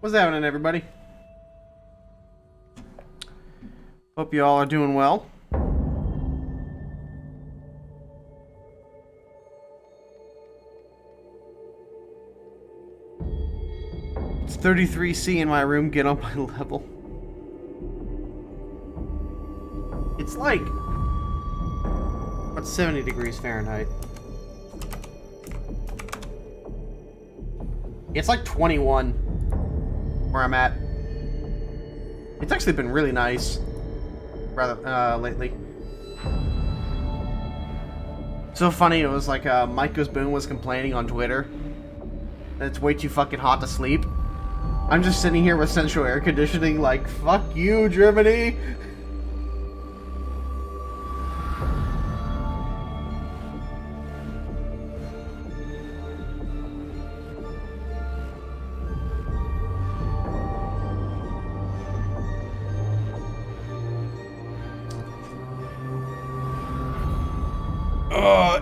What's happening, everybody? Hope you all are doing well. It's 33C in my room. Get on my level. It's like... what's 70 degrees Fahrenheit? It's like 21 where I'm at. It's actually been really nice rather lately. So funny, it was like Mike Goes Boom was complaining on Twitter that it's way too fucking hot to sleep. I'm just sitting here with central air conditioning like, fuck you, Germany!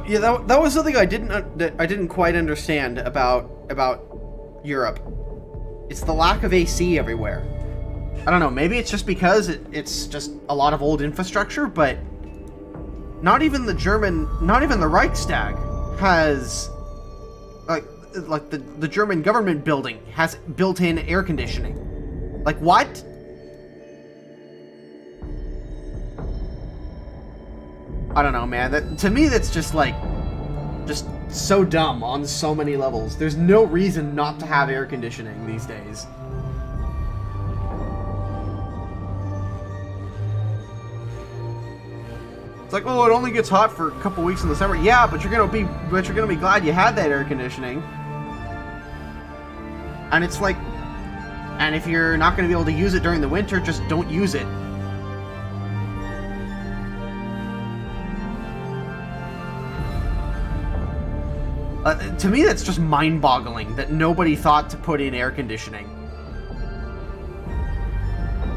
Yeah, that was something I didn't quite understand about Europe. It's the lack of AC everywhere. I don't know, maybe it's just because it's just a lot of old infrastructure, but not even the Reichstag has like the German government building has built-in air conditioning. Like, what? I don't know, man. To me, that's just so dumb on so many levels. There's no reason not to have air conditioning these days. It's like, oh, it only gets hot for a couple weeks in the summer. Yeah, but you're gonna be glad you had that air conditioning. And it's like, and if you're not gonna be able to use it during the winter, just don't use it. To me, that's just mind-boggling that nobody thought to put in air conditioning.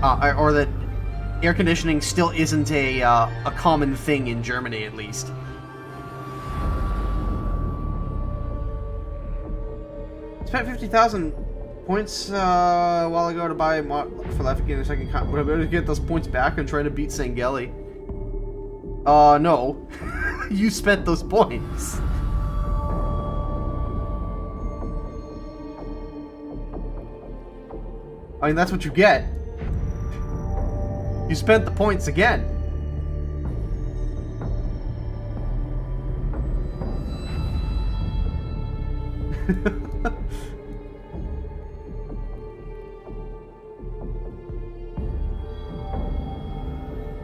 Or that air conditioning still isn't a common thing in Germany, at least. Spent 50,000 points a while ago to buy for life again a second. Would I be able to get those points back and try to beat Sangeli? No. You spent those points. I mean, that's what you get. You spent the points again.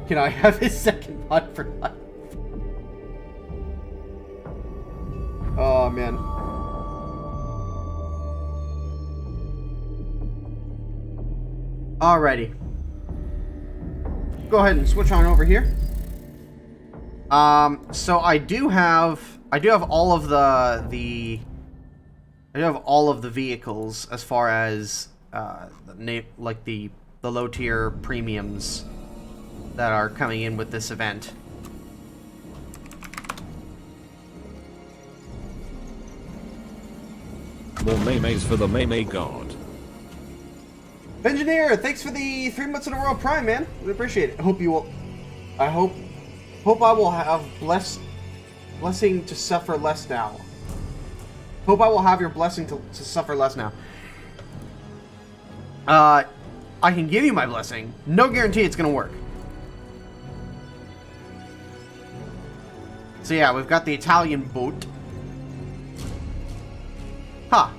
Can I have his second mod for life? Oh, man. Alrighty. Go ahead and switch on over here. So I do have all of the vehicles as far as like the low tier premiums that are coming in with this event. More maymays for the maymay god. Engineer, thanks for the 3 months in a row Prime, man. We appreciate it. I hope I will have blessing to suffer less now. Hope I will have your blessing to suffer less now. I can give you my blessing. No guarantee it's gonna work. So yeah, we've got the Italian boat. Huh.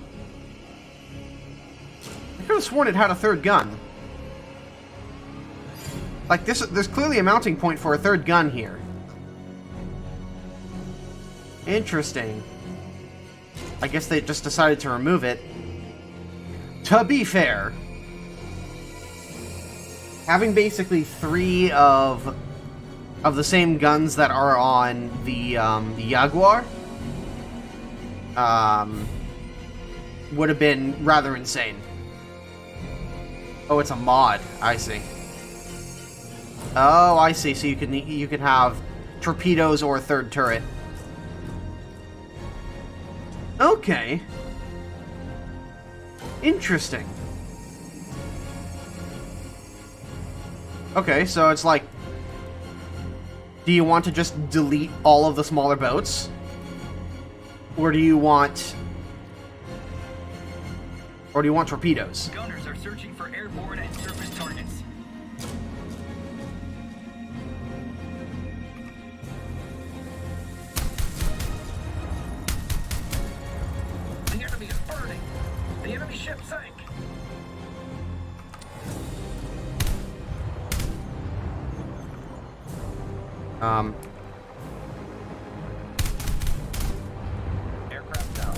I could have sworn it had a third gun. Like, there's clearly a mounting point for a third gun here. Interesting. I guess they just decided to remove it. To be fair, having basically 3 of the same guns that are on the Jaguar would have been rather insane. Oh, it's a mod. I see. Oh, I see. So you can have torpedoes or a third turret. Okay. Interesting. Okay, so it's like, do you want to just delete all of the smaller boats? Or do you want torpedoes? Gunners are searching for airborne and surface targets. The enemy is burning. The enemy ship sank. Aircraft down.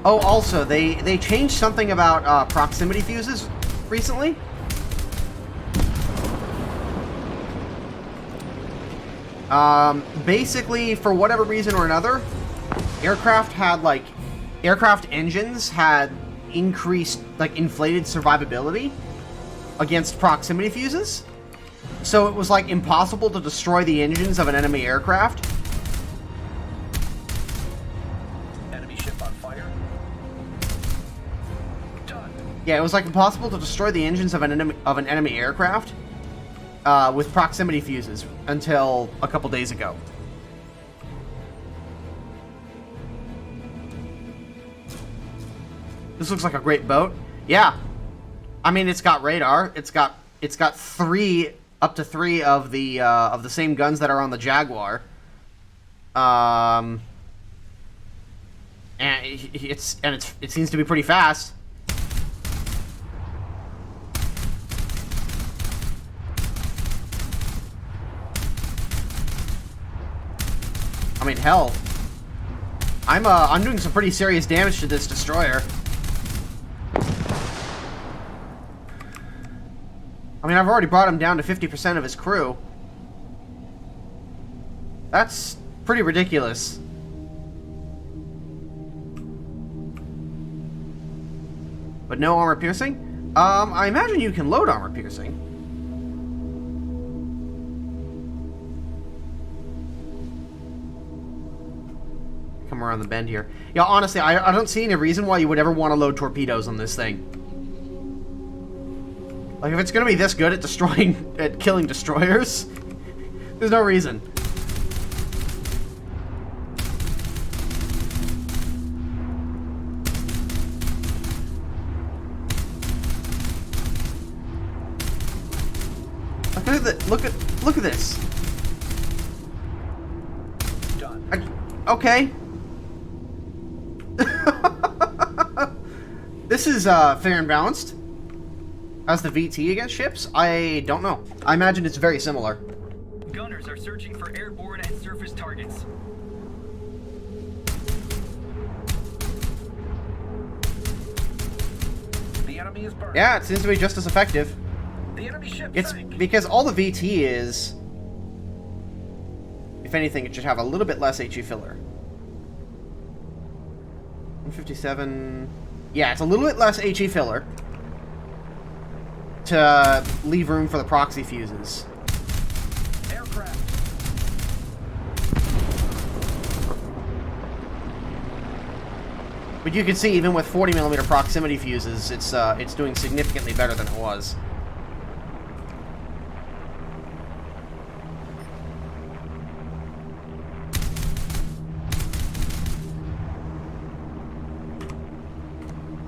Oh, also, they changed something about proximity fuses recently. Basically, for whatever reason or another, aircraft engines had increased, like, inflated survivability against proximity fuses. So it was, like, impossible to destroy the engines of an enemy aircraft. Enemy ship on fire. Done. Yeah, it was, like, impossible to destroy the engines of an enemy aircraft with proximity fuses until a couple days ago. This looks like a great boat. Yeah. I mean, it's got radar. It's got up to three of the same guns that are on the Jaguar. And it seems to be pretty fast. I mean, hell, I'm doing some pretty serious damage to this destroyer. I mean, I've already brought him down to 50% of his crew. That's pretty ridiculous. But no armor piercing? I imagine you can load armor piercing. Come around the bend here. Yeah, honestly, I don't see any reason why you would ever want to load torpedoes on this thing. Like, if it's gonna be this good at killing destroyers, there's no reason. Look at this. Done. Okay. This is fair and balanced. As the VT against ships? I don't know. I imagine it's very similar. Gunners are searching for airborne and surface targets. The enemy is burning. Yeah, it seems to be just as effective. The enemy ship It's sank. because all the VT is, if anything, it should have a little bit less HE filler. 157. Yeah, it's a little bit less HE filler to leave room for the proxy fuses. Aircraft. But you can see, even with 40mm proximity fuses, it's doing significantly better than it was.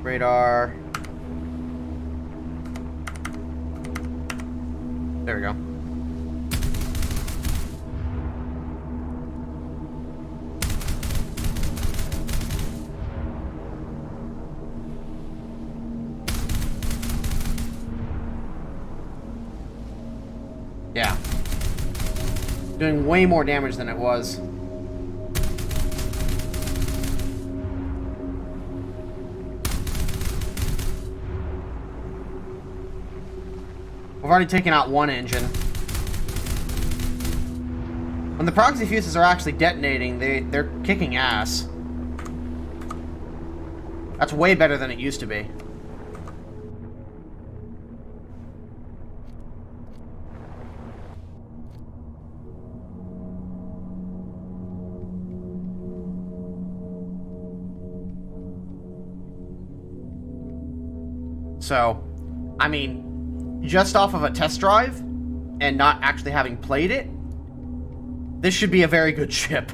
Radar. There we go. Yeah. Doing way more damage than it was. We've already taken out one engine. When the proxy fuses are actually detonating, they're kicking ass. That's way better than it used to be. So, I mean, just off of a test drive, and not actually having played it, this should be a very good chip.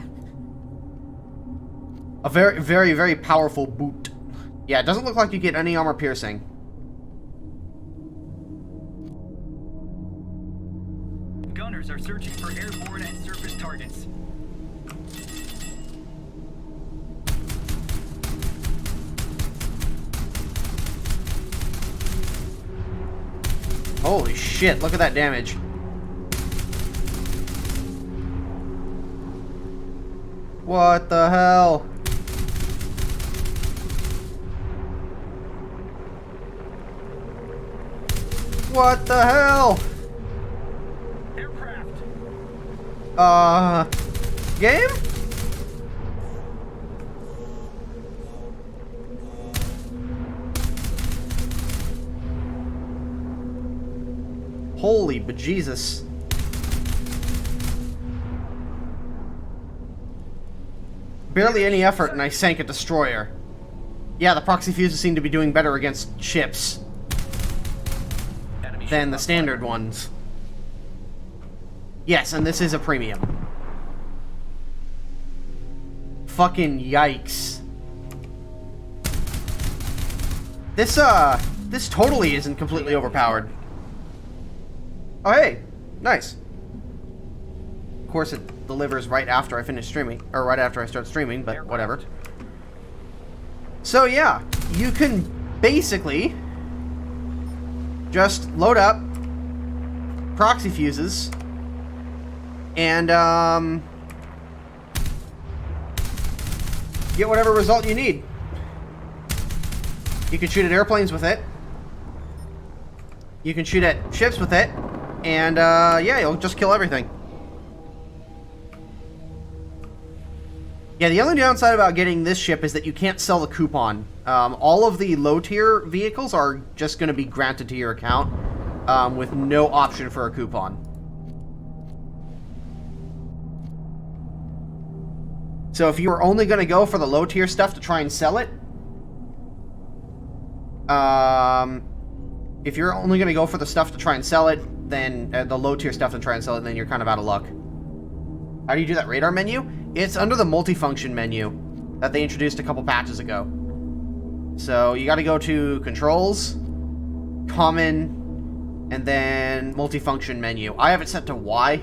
A very, very, very powerful boot. Yeah, it doesn't look like you get any armor piercing. Gunners are searching for airborne and surface targets. Holy shit, look at that damage. What the hell? What the hell? Aircraft. Game? Holy bejesus. Barely any effort and I sank a destroyer. Yeah, the proxy fuses seem to be doing better against ships than the standard ones. Yes, and this is a premium. Fucking yikes. This totally isn't completely overpowered. Oh, hey. Nice. Of course, it delivers right after I finish streaming, or right after I start streaming, but whatever. So, yeah, you can basically just load up proxy fuses and get whatever result you need. You can shoot at airplanes with it. You can shoot at ships with it. And, yeah, you'll just kill everything. Yeah, the only downside about getting this ship is that you can't sell the coupon. All of the low-tier vehicles are just going to be granted to your account with no option for a coupon. So if you were only going to go for the low-tier stuff to try and sell it, if you're only going to go for the stuff to try and sell it, then the low-tier stuff to try and sell it, then you're kind of out of luck. How do you do that radar menu? It's under the multifunction menu that they introduced a couple patches ago. So you got to go to Controls, Common, and then Multifunction menu. I have it set to Y.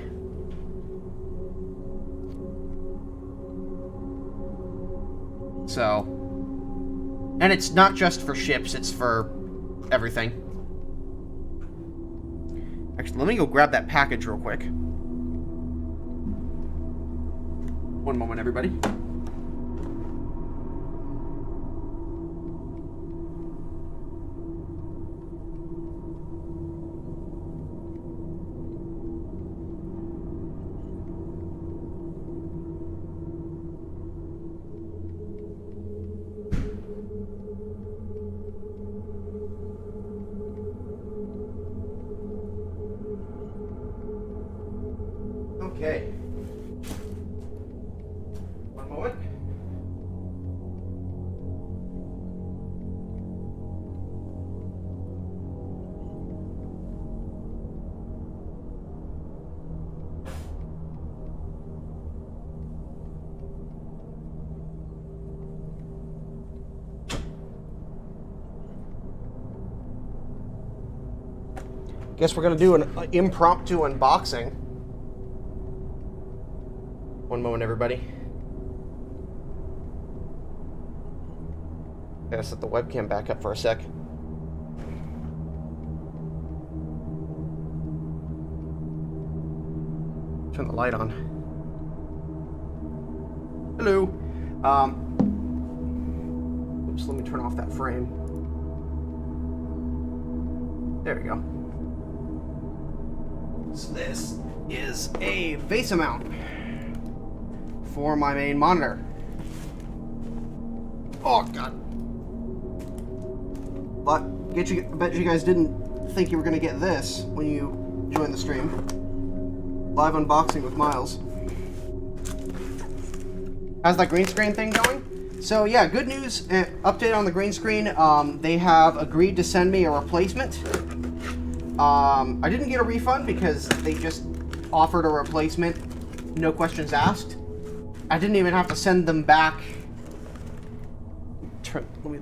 So, and it's not just for ships, it's for everything. Actually, let me go grab that package real quick. One moment, everybody. Okay. One moment. Guess we're gonna do an impromptu unboxing. One moment, everybody. Gotta set the webcam back up for a sec. Turn the light on. Hello. Oops, let me turn off that frame. There we go. So this is a VESA mount for my main monitor. Oh god. But I bet you guys didn't think you were gonna get this when you joined the stream. Live unboxing with Miles. How's that green screen thing going? So yeah, good news. Update on the green screen. They have agreed to send me a replacement. I didn't get a refund because they just offered a replacement, no questions asked. I didn't even have to send them back. Let me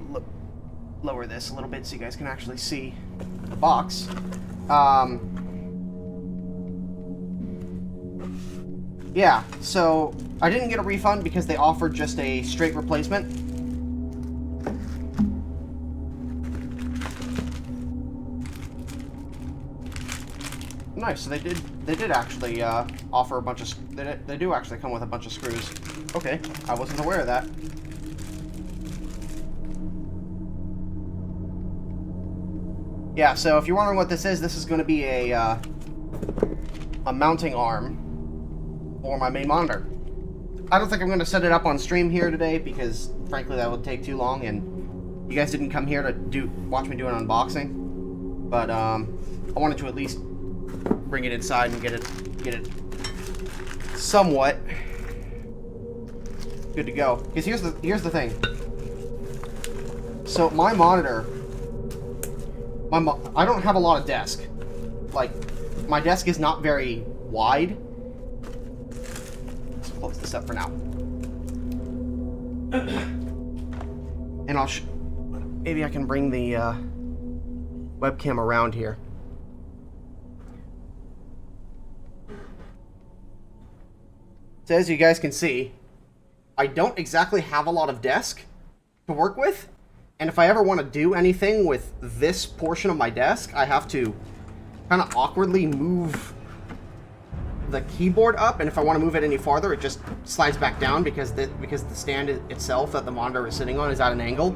lower this a little bit so you guys can actually see the box. Yeah, so I didn't get a refund because they offered just a straight replacement. Nice, so they did actually offer a bunch of, they do actually come with a bunch of screws. Okay, I wasn't aware of that. Yeah, so if you're wondering what this is going to be a mounting arm for my main monitor. I don't think I'm going to set it up on stream here today because, frankly, that would take too long, and you guys didn't come here to watch me do an unboxing. But I wanted to at least bring it inside and get it somewhat good to go. Because here's the thing. So my monitor, I don't have a lot of desk. Like, my desk is not very wide. Let's close this up for now. And maybe I can bring the webcam around here. So as you guys can see, I don't exactly have a lot of desk to work with. And if I ever want to do anything with this portion of my desk, I have to kind of awkwardly move the keyboard up. And if I want to move it any farther, it just slides back down because the stand itself that the monitor is sitting on is at an angle.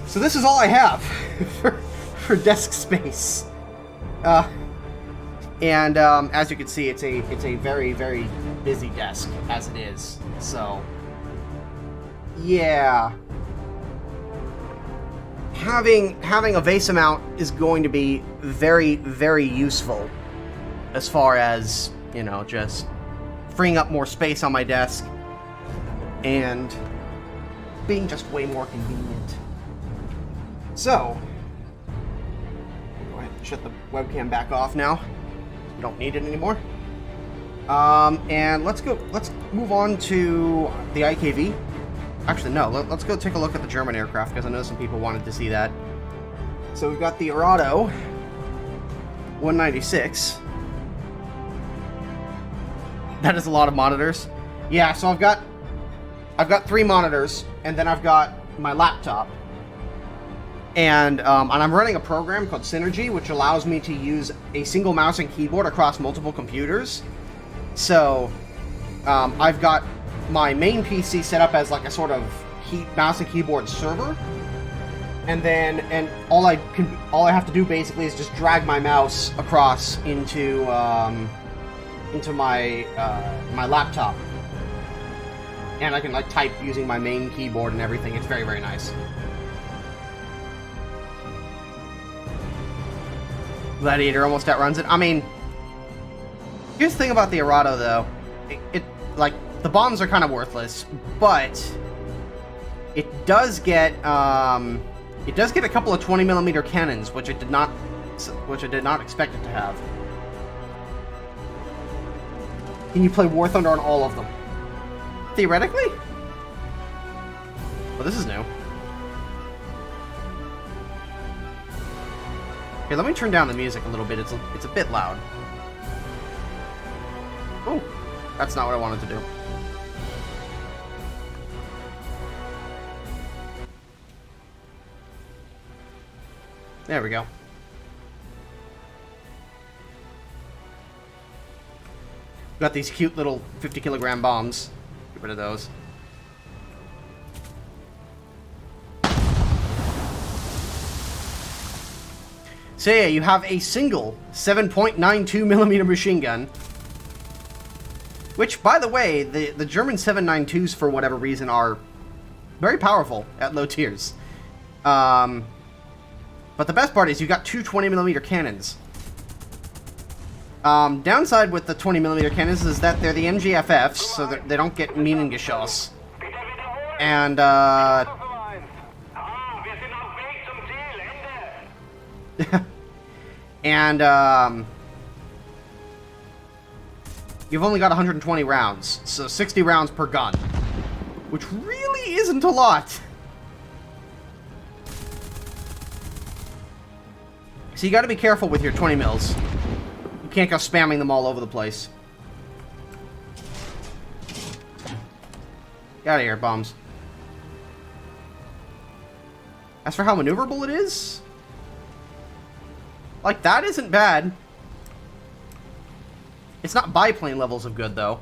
So this is all I have for desk space. And as you can see, it's a very, very busy desk as it is. So yeah. Having a vase mount is going to be very, very useful as far as, you know, just freeing up more space on my desk and being just way more convenient. So, go ahead and shut the webcam back off now. We don't need it anymore. And let's move on to the IKV. Actually, no, let's go take a look at the German aircraft, because I know some people wanted to see that. So we've got the Arado 196. That is a lot of monitors. Yeah, so I've got 3 monitors, and then I've got my laptop. And I'm running a program called Synergy, which allows me to use a single mouse and keyboard across multiple computers. So I've got my main PC set up as like a sort of mouse and keyboard server, and all I have to do basically is just drag my mouse across into my my laptop, and I can like type using my main keyboard and everything. It's very, very nice. Gladiator almost outruns it. I mean, here's the thing about the Arado though, it like, the bombs are kind of worthless, but it does get a couple of 20mm cannons, which I did not expect it to have. Can you play War Thunder on all of them? Theoretically? Well, this is new. Here, let me turn down the music a little bit. It's a bit loud. Oh, that's not what I wanted to do. There we go. Got these cute little 50-kilogram bombs. Get rid of those. So yeah, you have a single 7.92mm machine gun. Which, by the way, the German 7.92s, for whatever reason, are very powerful at low tiers. But the best part is you got 2 20mm cannons. Downside with the 20mm cannons is that they're the MGFFs, so they don't get Minengeschoss. And, And, you've only got 120 rounds, so 60 rounds per gun. Which really isn't a lot. So you gotta be careful with your 20 mils. You can't go spamming them all over the place. Get out of here, bombs. As for how maneuverable it is, like, that isn't bad. It's not biplane levels of good, though.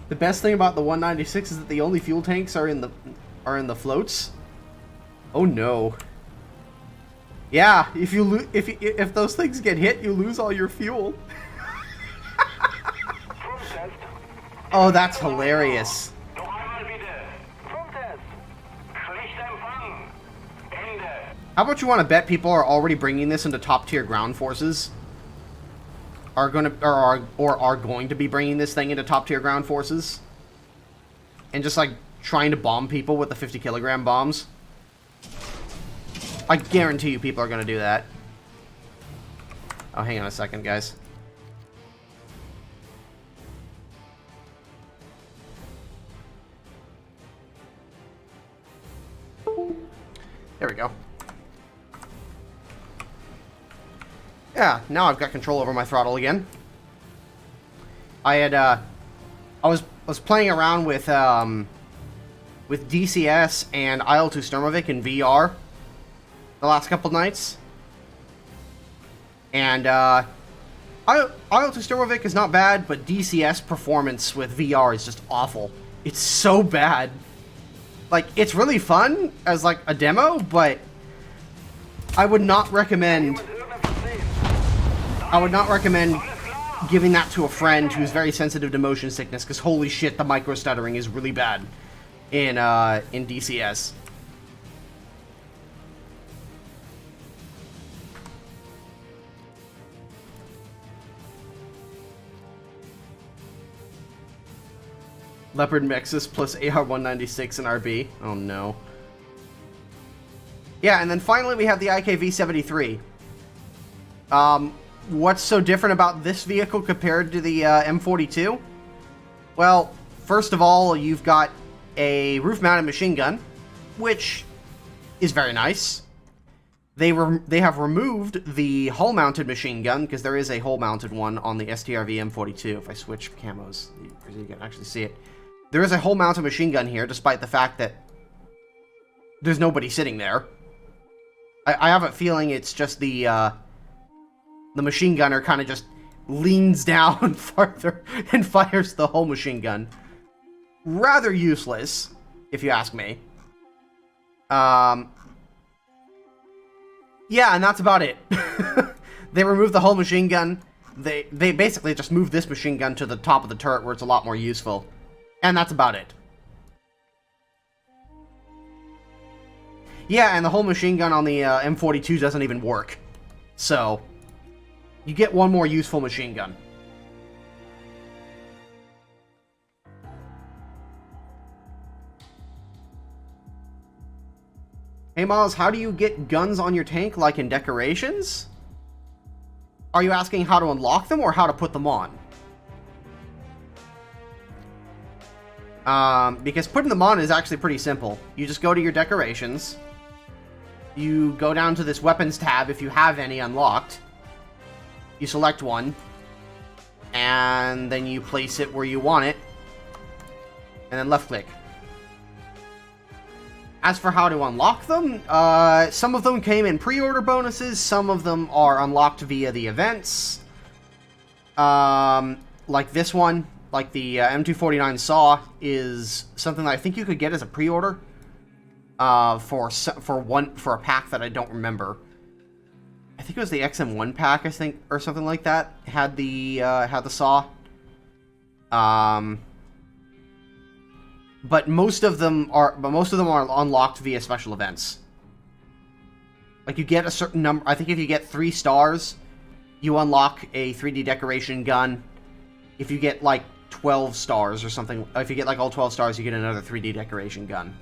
The best thing about the 196 is that the only fuel tanks are in the floats. Oh no. Yeah, if those things get hit, you lose all your fuel. Oh, that's hilarious. How about you want to bet people are already bringing this into top tier ground forces? Are going to be bringing this thing into top tier ground forces? And just like trying to bomb people with the 50 kilogram bombs? I guarantee you people are going to do that. Oh, hang on a second, guys. There we go. Yeah, now I've got control over my throttle again. I was playing around with DCS and IL-2 in VR the last couple nights, and IL-2 is not bad, but DCS performance with VR is just awful. It's so bad. Like, it's really fun as like a demo, but I would not recommend giving that to a friend who's very sensitive to motion sickness, because holy shit, the micro stuttering is really bad in DCS. Leopard Mexus plus AR-196 and RB. Oh no. Yeah, and then finally we have the IKV-73. What's so different about this vehicle compared to the M42? Well, first of all, you've got a roof-mounted machine gun, which is very nice. They have removed the hull-mounted machine gun, because there is a hull-mounted one on the STRV M42. If I switch camos, you can actually see it. There is a hull-mounted machine gun here, despite the fact that there's nobody sitting there. I have a feeling it's just the machine gunner kind of just leans down farther and fires the whole machine gun. Rather useless, if you ask me. Yeah, and that's about it. They removed the whole machine gun. They basically just moved this machine gun to the top of the turret where it's a lot more useful. And that's about it. Yeah, and the whole machine gun on the M42 doesn't even work. So, you get one more useful machine gun. Hey Miles, how do you get guns on your tank like in decorations? Are you asking how to unlock them or how to put them on? Because putting them on is actually pretty simple. You just go to your decorations. You go down to this weapons tab if you have any unlocked. You select one. And then you place it where you want it. And then left click. As for how to unlock them, some of them came in pre-order bonuses. Some of them are unlocked via the events. Like this one. Like the M249 SAW is something that I think you could get as a pre-order for a pack that I don't remember. I think it was the XM1 pack, I think, or something like that. Had the SAW. But most of them are unlocked via special events. Like you get a certain number. I think if you get 3 stars, you unlock a 3D decoration gun. If you get like 12 stars or something. If you get like all 12 stars, you get another 3D decoration gun.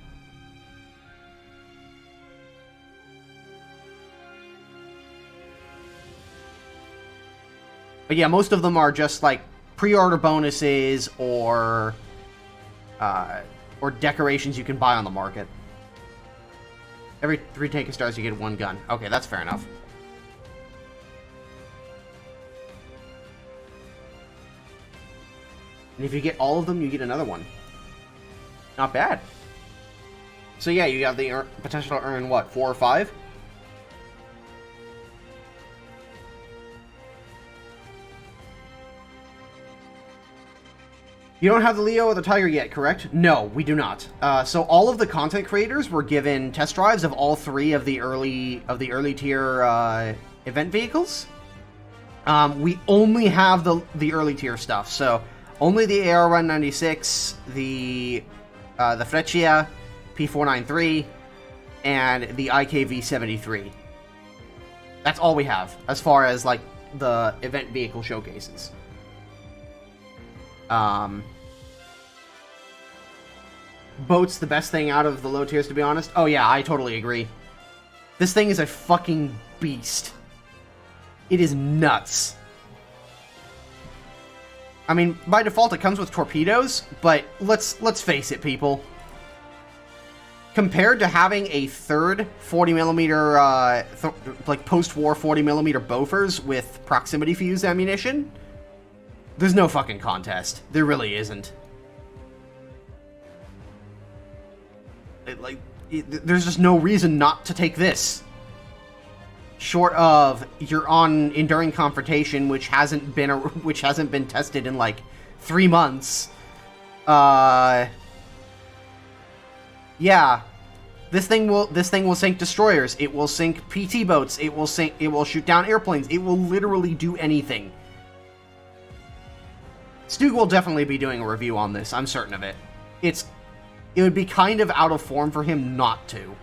But yeah, most of them are just like pre-order bonuses or decorations you can buy on the market. Every 3 Taker stars, you get 1 gun. Okay, that's fair enough. And if you get all of them, you get another one. Not bad. So yeah, you have the potential to earn, what, 4 or 5? You don't have the Leo or the Tiger yet, correct? No, we do not. So all of the content creators were given test drives of all 3 of the early tier event vehicles. We only have the early tier stuff. So only the AR-196, the Freccia P493, and the IKV-73. That's all we have as far as like the event vehicle showcases. Boat's the best thing out of the low tiers, to be honest. Oh yeah, I totally agree. This thing is a fucking beast. It is nuts. I mean, by default it comes with torpedoes, but let's face it, people. Compared to having a third 40mm, like post-war 40mm Bofors with proximity fuse ammunition, there's no fucking contest. There really isn't. There's just no reason not to take this. Short of you're on Enduring Confrontation, which hasn't been tested in like 3 months. Yeah, this thing will sink destroyers. It will sink PT boats. It will shoot down airplanes. It will literally do anything. Stug will definitely be doing a review on this. I'm certain of it. It would be kind of out of form for him not to.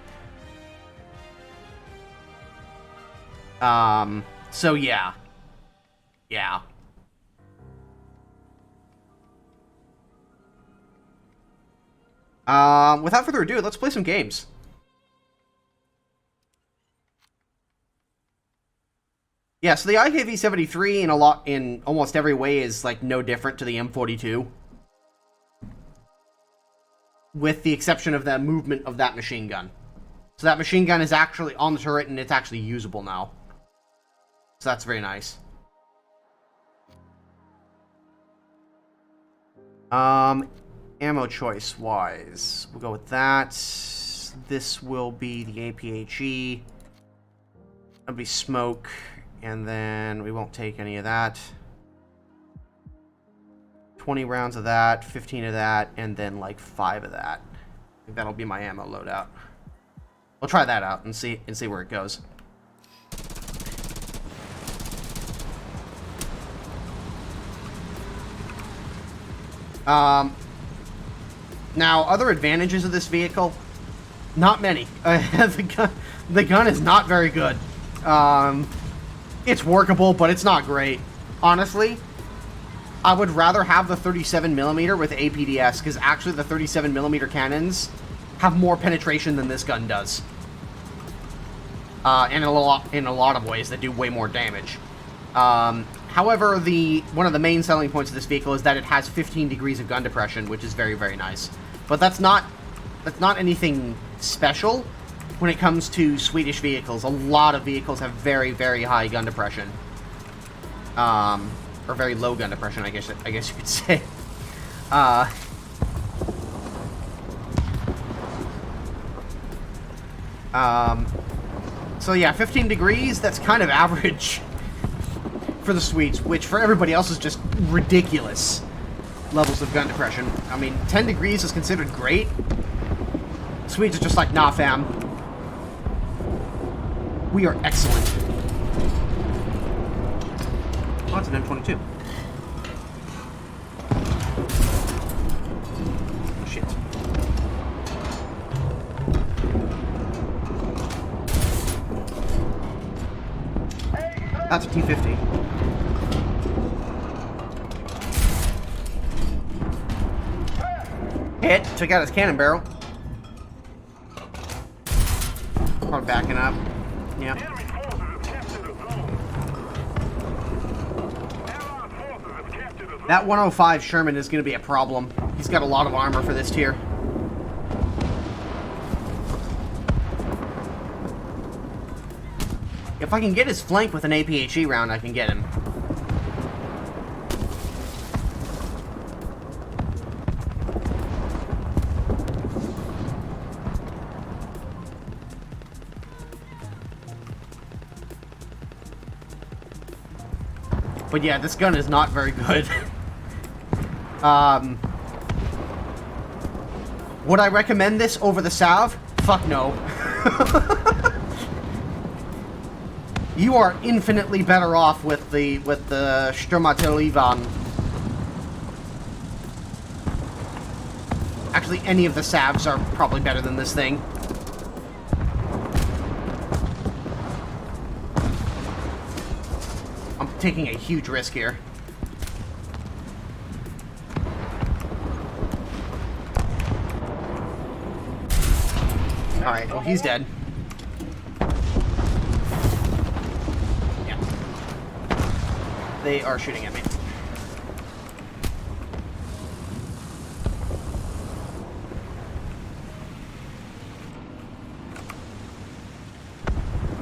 So yeah. Yeah. Without further ado, let's play some games. Yeah, so the IKV-73 in almost every way is like no different to the M42. With the exception of the movement of that machine gun. So that machine gun is actually on the turret and it's actually usable now. So that's very nice. Ammo choice wise, we'll go with that. This will be the APHE. That'll be smoke, and then we won't take any of that. 20 rounds of that, 15 of that, and then like 5 of that. I think that'll be my ammo loadout. We'll try that out and see where it goes. Now, other advantages of this vehicle, not many. The gun is not very good. It's workable, but it's not great. Honestly, I would rather have the 37mm with APDS, because actually the 37mm cannons have more penetration than this gun does. And in a lot of ways, they do way more damage. However, one of the main selling points of this vehicle is that it has 15 degrees of gun depression, which is very, very nice. But that's not anything special when it comes to Swedish vehicles. A lot of vehicles have very, very high gun depression. Or very low gun depression, I guess you could say. So yeah, 15 degrees, that's kind of average for the Swedes, which for everybody else is just ridiculous levels of gun depression. I mean, 10 degrees is considered great. Swedes are just like, nah, fam. We are excellent. Oh, it's an M22. Oh, shit. That's a T-50. Hit. Took out his cannon barrel. Probably backing up. Yeah. That 105 Sherman is going to be a problem. He's got a lot of armor for this tier. If I can get his flank with an APHE round, I can get him. But yeah, this gun is not very good. Would I recommend this over the Salve? Fuck no. You are infinitely better off with the Sturmatellivan. Actually, any of the Salves are probably better than this thing. I'm taking a huge risk here. Alright, well, he's dead. Yeah. They are shooting at me.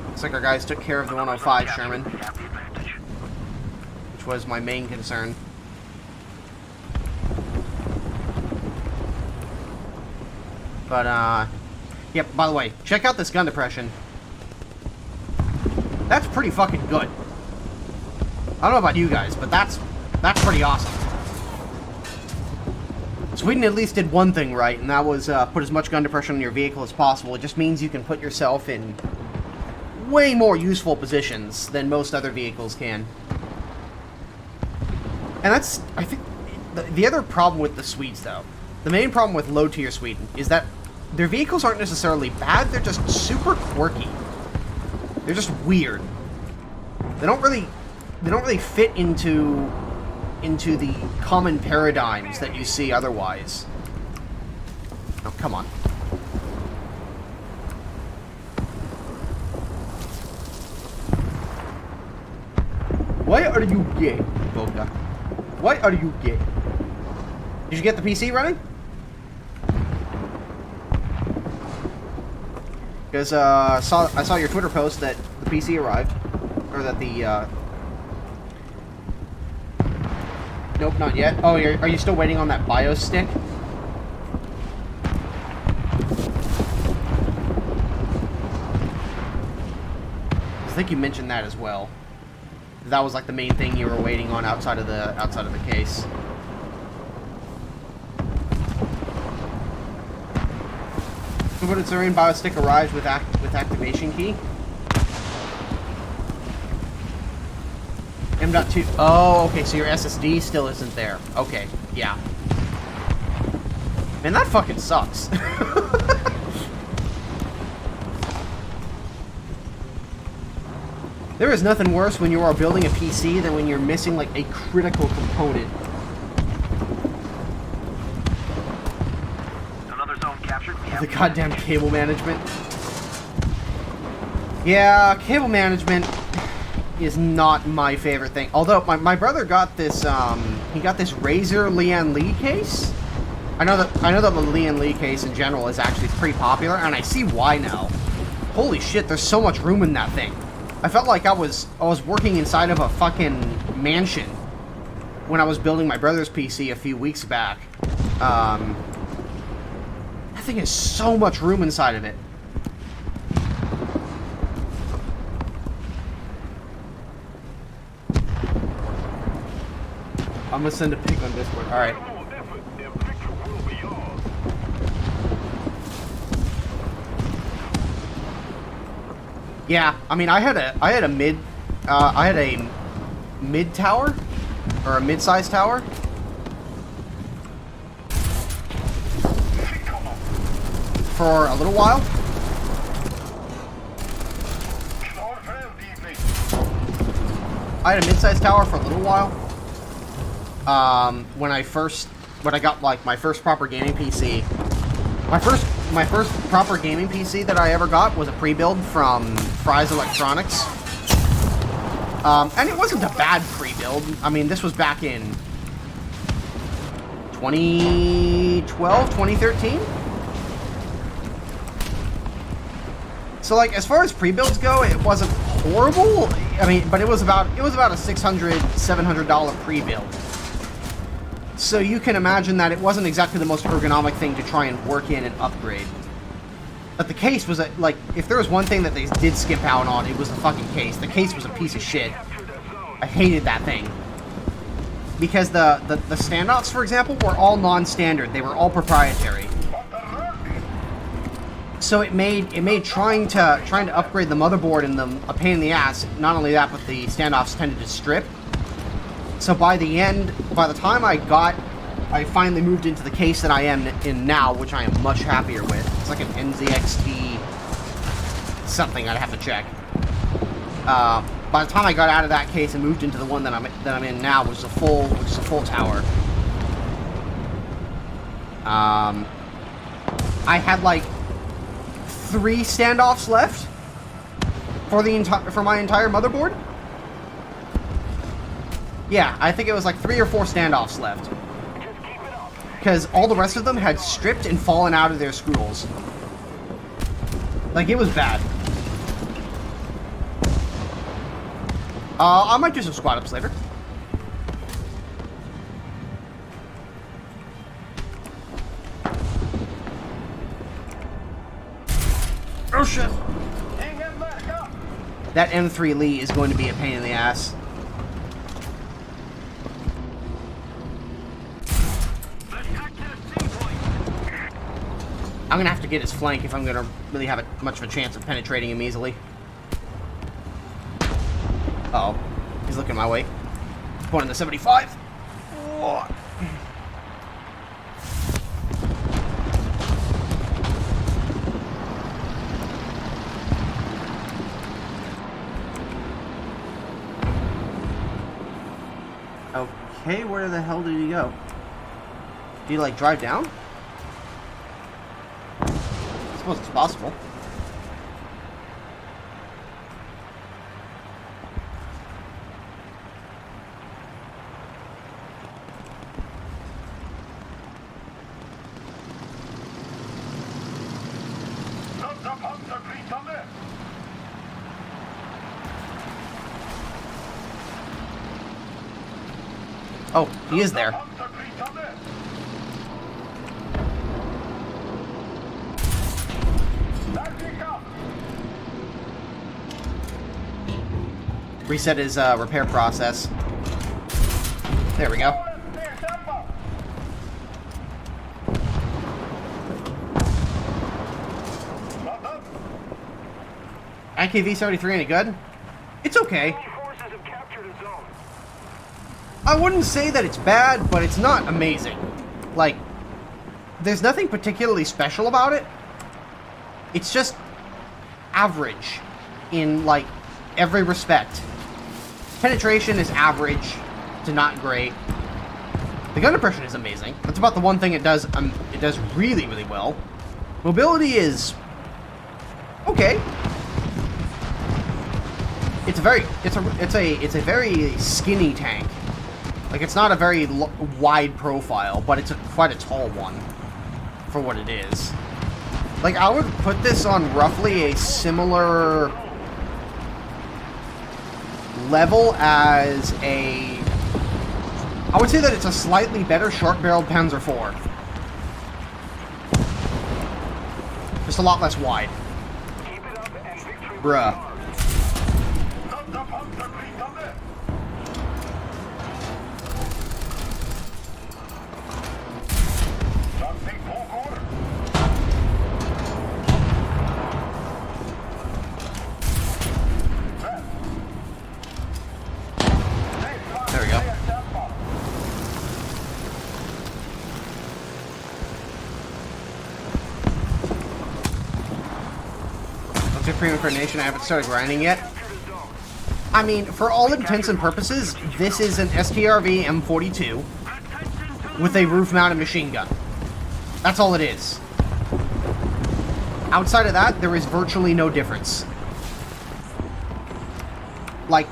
Looks like our guys took care of the 105 Sherman, which was my main concern. But, yep, by the way, check out this gun depression. That's pretty fucking good. I don't know about you guys, but that's pretty awesome. Sweden at least did one thing right, and that was put as much gun depression on your vehicle as possible. It just means you can put yourself in way more useful positions than most other vehicles can. And that's, I think, the other problem with the Swedes, though. The main problem with low-tier Sweden is that their vehicles aren't necessarily bad, they're just super quirky. They're just weird. They don't really fit into the common paradigms that you see otherwise. Oh, come on. Why are you gay, Volga? Why are you gay? Did you get the PC running? Because I saw your Twitter post that the PC arrived, or that the nope, not yet. Oh, are you still waiting on that BIOS stick? I think you mentioned that as well. That was like the main thing you were waiting on outside of the case. Serene BIOS stick arrives with activation key. M.2. Oh, okay, so your SSD still isn't there. Okay, yeah. Man, that fucking sucks. There is nothing worse when you are building a PC than when you're missing, like, a critical component. Another zone captured. The goddamn cable management. Yeah, cable management is not my favorite thing. Although my brother got this he got this Razer Lian Li case. I know that the Lian Li case in general is actually pretty popular, and I see why now. Holy shit, there's so much room in that thing. I felt like I was working inside of a fucking mansion when I was building my brother's PC a few weeks back. That thing has so much room inside of it. I'm gonna send a pic on Discord. All right. Yeah, I mean, I had a mid tower, or a mid-sized tower. For a little while. I had a mid-sized tower for a little while. When I first when I got like my first proper gaming PC. My first proper gaming PC that I ever got was a pre-build from Fry's Electronics. And it wasn't a bad pre-build. I mean, this was back in 2012, 2013. So like, as far as pre-builds go, it wasn't horrible. I mean, but it was about a $600, $700 pre-build. So you can imagine that it wasn't exactly the most ergonomic thing to try and work in and upgrade. But the case was, like, if there was one thing that they did skip out on, it was the fucking case. The case was a piece of shit. I hated that thing. Because the standoffs, for example, were all non-standard. They were all proprietary. So it made trying to upgrade the motherboard and a pain in the ass. Not only that, but the standoffs tended to strip. So by the time I finally moved into the case that I am in now, which I am much happier with. It's like an NZXT something. I'd have to check. By the time I got out of that case and moved into the one that I'm in now, which is a full tower. I had like 3 standoffs left for my entire motherboard. Yeah, I think it was like 3 or 4 standoffs left. Because all the rest of them had stripped and fallen out of their screws. Like, it was bad. I might do some squat ups later. Oh shit! That M3 Lee is going to be a pain in the ass. I'm gonna have to get his flank if I'm gonna really have much of a chance of penetrating him easily. Uh oh, he's looking my way. Going in the 75. Oh. Okay, where the hell did he go? Did he like drive down? I suppose it's possible. Oh, he is there. Reset his repair process. There we go. IKV-73 any good? It's okay. I wouldn't say that it's bad, but it's not amazing. Like, there's nothing particularly special about it. It's just average in, like, every respect. Penetration is average to not great. The gun depression is amazing. That's about the one thing it does really, really well. Mobility is okay. It's a very skinny tank. Like, it's not a very wide profile, but it's quite a tall one for what it is. Like, I would put this on roughly a similar level as I would say that it's a slightly better short-barreled Panzer IV. Just a lot less wide. Bruh. There we go. What's your premium for Nation? I haven't started grinding yet. I mean, for all intents and purposes, this is an STRV M42. with a roof-mounted machine gun. That's all it is. Outside of that, there is virtually no difference. Like,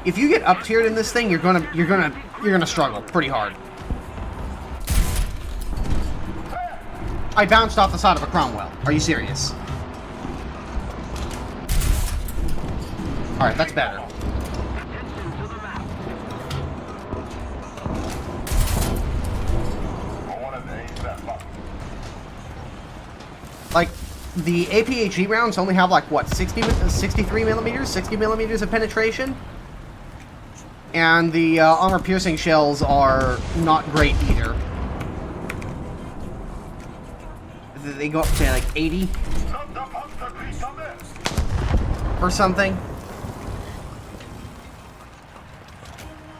if you get up-tiered in this thing, you're gonna struggle pretty hard. I bounced off the side of a Cromwell. Are you serious? Alright, that's better. Like, the APHE rounds only have, like, what, 63 millimeters? 60 millimeters of penetration? And the armor-piercing shells are not great either. They go up to, like, 80? Or something.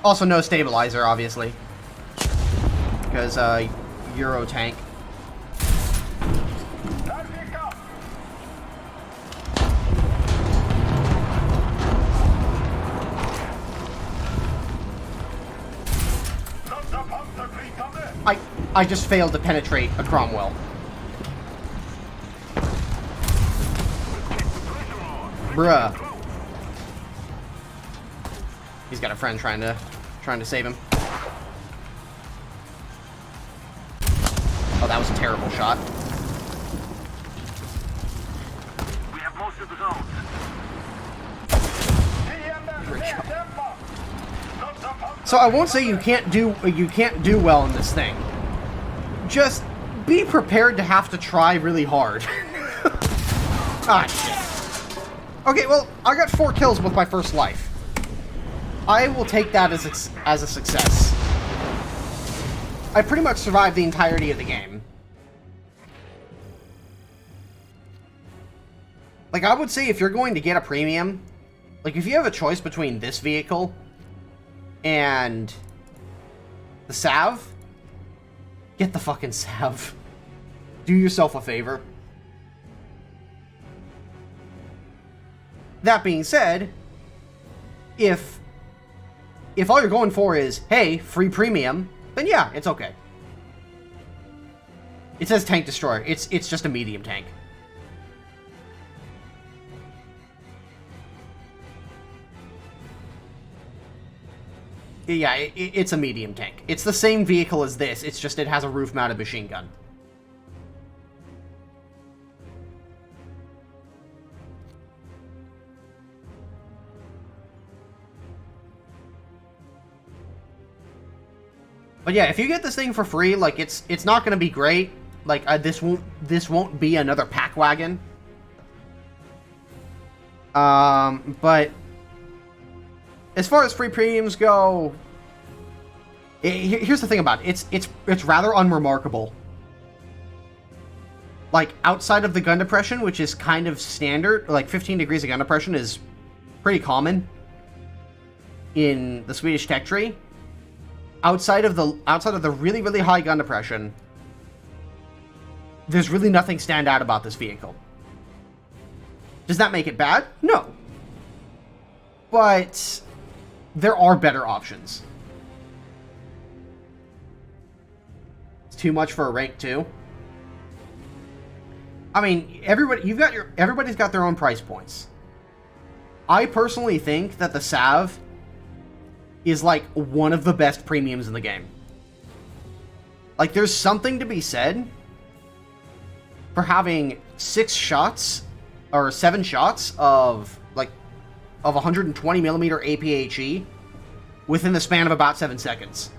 Also, no stabilizer, obviously. Because, Euro tank. I just failed to penetrate a Cromwell. Bruh. He's got a friend trying to save him. Oh, that was a terrible shot. We have most of the zone. So I won't say you can't do well in this thing. Just be prepared to have to try really hard. Ah, shit. Okay, well, I got 4 kills with my first life. I will take that as a success. I pretty much survived the entirety of the game. Like, I would say if you're going to get a premium, like, if you have a choice between this vehicle and the S.U.F.F.E.R, get the fucking S.U.F.F.E.R. Do yourself a favor. That being said, if all you're going for is, hey, free premium, then yeah, it's okay. It says tank destroyer. It's just a medium tank. Yeah, it's a medium tank. It's the same vehicle as this, it's just it has a roof-mounted machine gun. But yeah, if you get this thing for free, like, it's not going to be great. Like, this won't be another pack wagon. But as far as free premiums go, here's the thing about it. It's rather unremarkable. Like, outside of the gun depression, which is kind of standard, like 15 degrees of gun depression is pretty common in the Swedish tech tree. Outside of the really, really high gun depression, there's really nothing stand out about this vehicle. Does that make it bad? No. But there are better options. It's too much for a rank 2. I mean, everybody's got their own price points. I personally think that the S.U.F.F.E.R is like one of the best premiums in the game. Like, there's something to be said for having 6 shots or 7 shots of 120mm APHE within the span of about 7 seconds.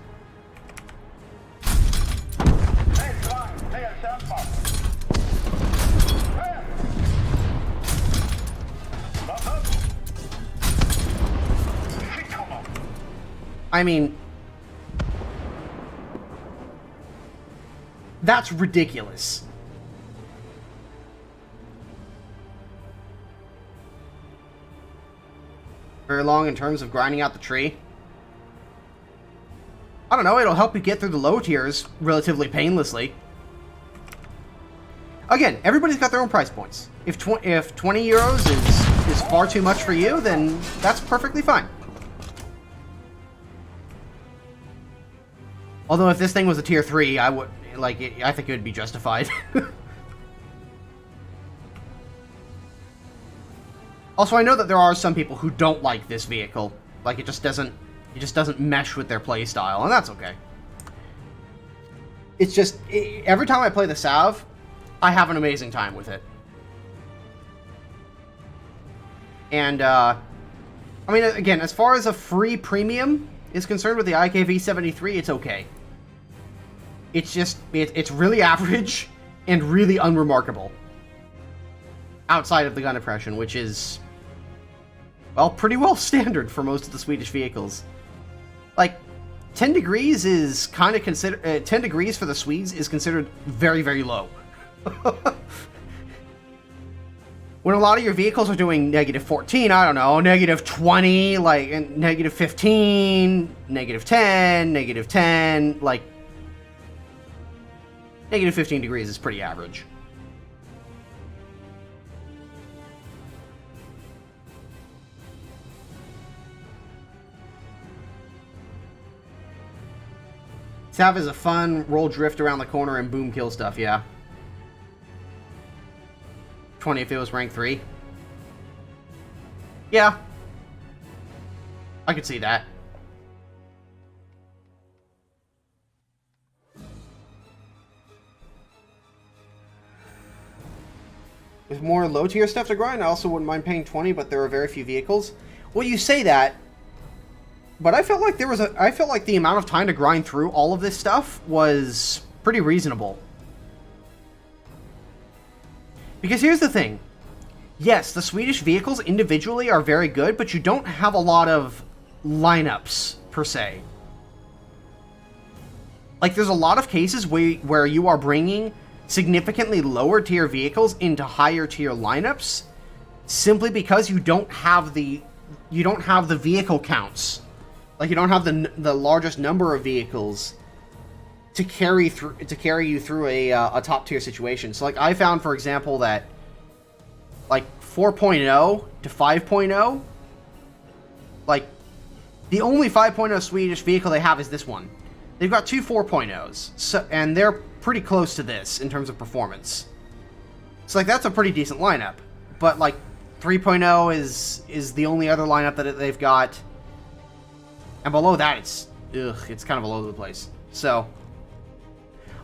I mean, that's ridiculous. Very long in terms of grinding out the tree. I don't know, it'll help you get through the low tiers relatively painlessly. Again, everybody's got their own price points. If 20 euros is far too much for you, then that's perfectly fine. Although if this thing was a tier 3, I would like I think it would be justified. Also, I know that there are some people who don't like this vehicle. Like it just doesn't mesh with their playstyle, and that's okay. It's just every time I play the S.U.F.F.E.R, I have an amazing time with it. And I mean, again, as far as a free premium is concerned with the IKV73, it's okay. It's just it's really average and really unremarkable. Outside of the gun depression, which is, well, pretty well standard for most of the Swedish vehicles. Like, 10 degrees is kind of considered... 10 degrees for the Swedes is considered very, very low. When a lot of your vehicles are doing -14, I don't know, -20, like, and -15, -10, -10, like... -15 degrees is pretty average. S.U.F.F.E.R is a fun roll drift around the corner and boom kill stuff, yeah. 20 if it was rank 3. Yeah. I could see that. With more low tier stuff to grind, I also wouldn't mind paying 20, but there are very few vehicles. Well, you say that, but I felt like I felt like the amount of time to grind through all of this stuff was pretty reasonable. Because here's the thing. Yes, the Swedish vehicles individually are very good, but you don't have a lot of lineups, per se. Like, there's a lot of cases where you are bringing significantly lower tier vehicles into higher tier lineups simply because you don't have the vehicle counts. Like, you don't have the largest number of vehicles to carry you through a top tier situation. So, like, I found, for example, that like 4.0 to 5.0, like, the only 5.0 Swedish vehicle they have is this one. They've got two 4.0s, so, and they're pretty close to this in terms of performance. So, like, that's a pretty decent lineup. But, like, 3.0 is the only other lineup that they've got. And below that, it's kind of all over the place. So,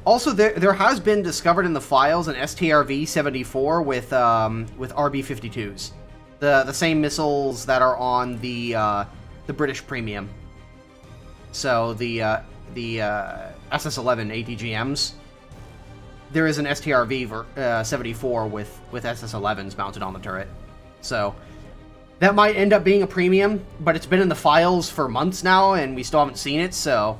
also, there has been discovered in the files an STRV-74 with RB-52s. The same missiles that are on the British Premium. So, the SS-11 ATGMs. There is an STRV-74 with SS-11s mounted on the turret. So, that might end up being a premium, but it's been in the files for months now, and we still haven't seen it, so...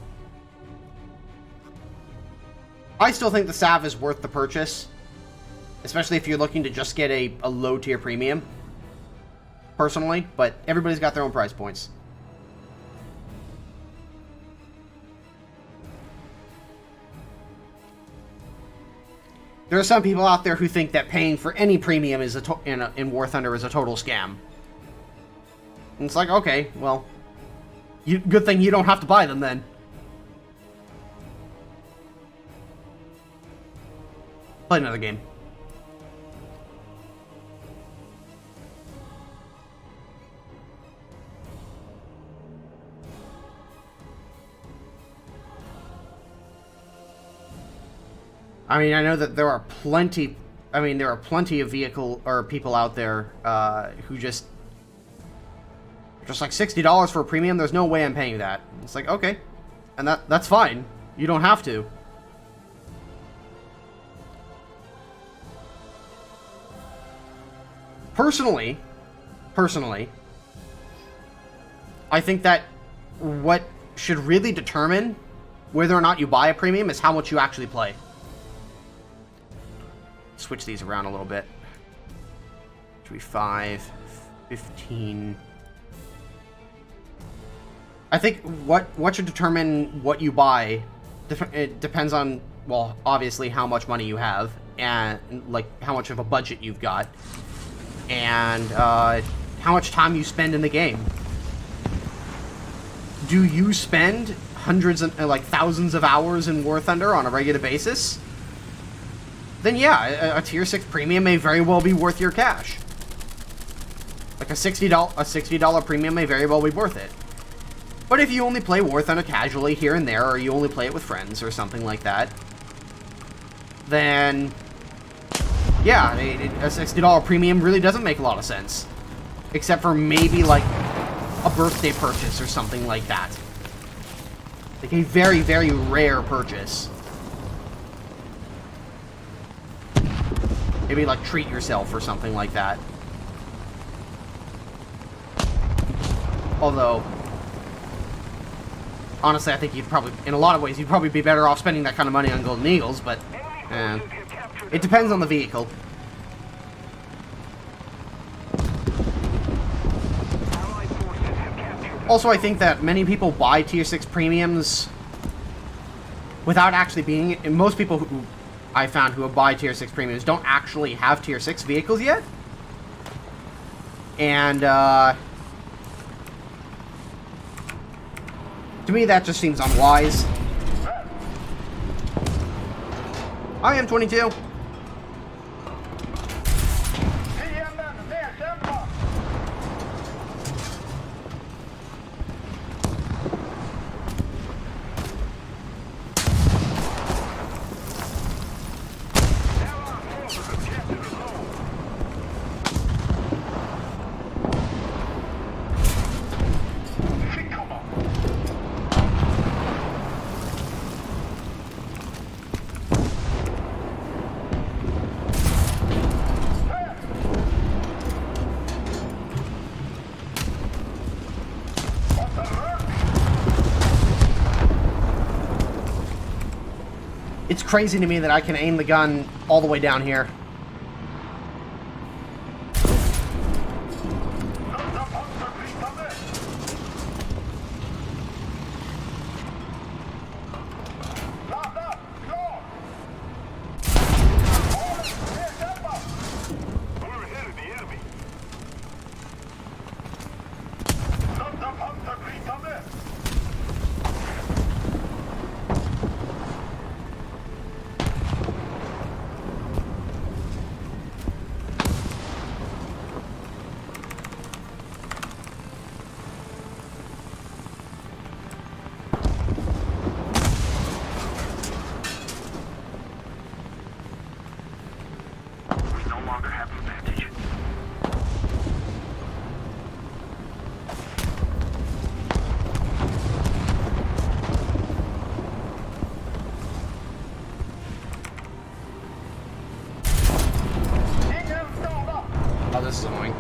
I still think the S.U.F.F.E.R is worth the purchase, especially if you're looking to just get a low-tier premium, personally, but everybody's got their own price points. There are some people out there who think that paying for any premium is in War Thunder is a total scam. And it's like, okay, well, good thing you don't have to buy them then. Play another game. I mean, I know that there are plenty... I mean, there are plenty of people out there who just like $60 for a premium. There's no way I'm paying that. It's like, okay, and that's fine. You don't have to. Personally, I think that what should really determine whether or not you buy a premium is how much you actually play. Switch these around a little bit. Should be 5, 15. I think what should determine what you buy, it depends on, well, obviously how much money you have, and like how much of a budget you've got, and how much time you spend in the game. Do you spend hundreds and like thousands of hours in War Thunder on a regular basis, then yeah, a tier 6 premium may very well be worth your cash. Like a $60 premium may very well be worth it. But if you only play War Thunder casually here and there, or you only play it with friends or something like that, then yeah, a $60 premium really doesn't make a lot of sense. Except for maybe like a birthday purchase or something like that. Like a very, very rare purchase. Maybe like treat yourself or something like that. Although, honestly, I think you'd probably, in a lot of ways, you'd probably be better off spending that kind of money on Golden Eagles, but it depends on the vehicle. Also, I think that many people buy tier 6 premiums without actually being, and most people who I found who buy tier 6 premiums don't actually have tier 6 vehicles yet. And, to me, that just seems unwise. I am 22. It's crazy to me that I can aim the gun all the way down here. Oh, this is annoying.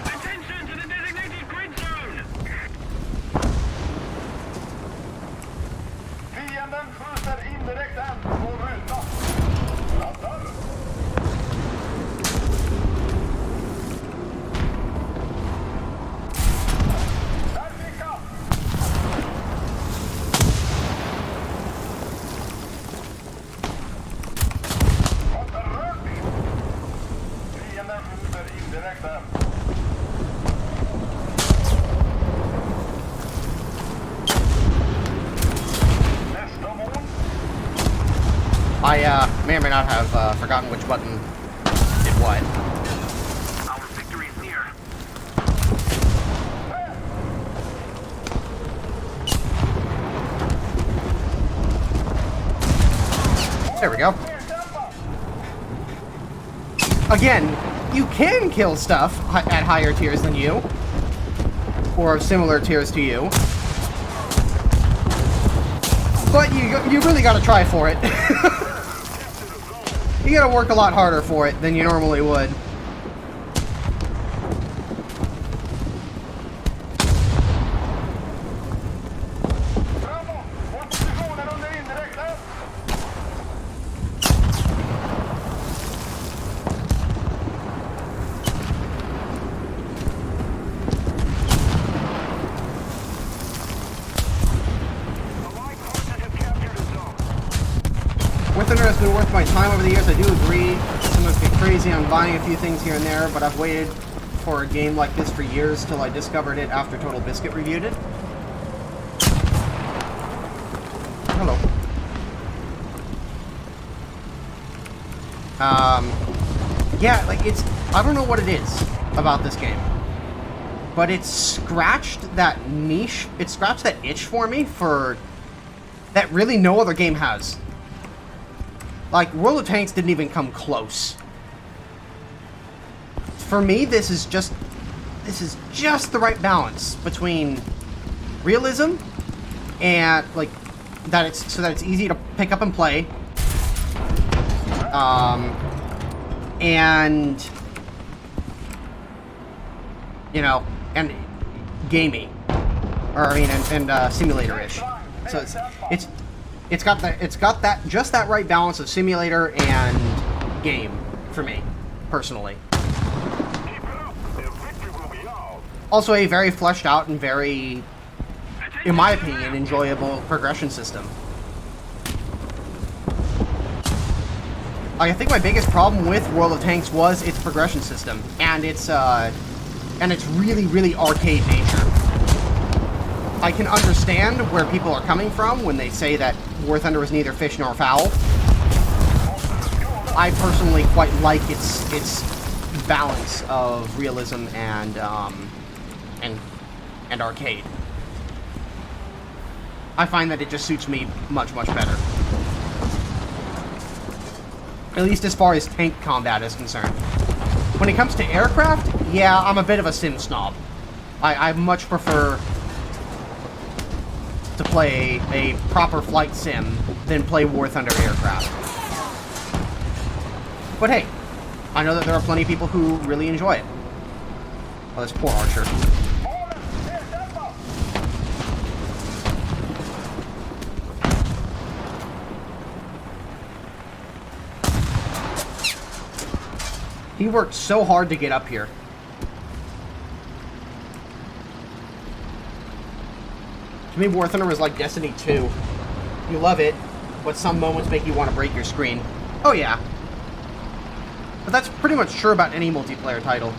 Attention to the designated grid zone! Fienden skjuter indirekt eld på rutan. Laddar. Där fick han! Vad rör dig? Fienden skjuter indirekt eld. Nästa mål. I may or may not have forgotten which button did what. Our victory is near. There we go. Again, you can kill stuff at higher tiers than you, or similar tiers to you, but you really gotta try for it. You gotta work a lot harder for it than you normally would. Bravo! Vår position är under indirekt eld. War Thunder has been worth my time over the years. I do agree. I sometimes get crazy on buying a few things here and there, but I've waited for a game like this for years till I discovered it after Total Biscuit reviewed it. Hello. Yeah, like it's, I don't know what it is about this game, but it's scratched that niche, it scratched that itch for me for, that really no other game has. Like, World of Tanks didn't even come close. For me, this is just the right balance between realism and, like, that it's, so that it's easy to pick up and play, and, you know, and gamey, or I mean, and simulator-ish. So it's got that just that right balance of simulator and game for me, personally. Also, a very fleshed out and very, in my opinion, enjoyable progression system. Like, I think my biggest problem with World of Tanks was its progression system and its really, really arcade nature. I can understand where people are coming from when they say that War Thunder is neither fish nor fowl. I personally quite like its balance of realism and arcade. I find that it just suits me much, much better. At least as far as tank combat is concerned. When it comes to aircraft, yeah, I'm a bit of a sim snob. I much prefer to play a proper flight sim than play War Thunder aircraft. But hey, I know that there are plenty of people who really enjoy it. Oh, this poor Archer. He worked so hard to get up here. To me, War Thunder was like Destiny 2. You love it, but some moments make you want to break your screen. Oh yeah. But that's pretty much true about any multiplayer title.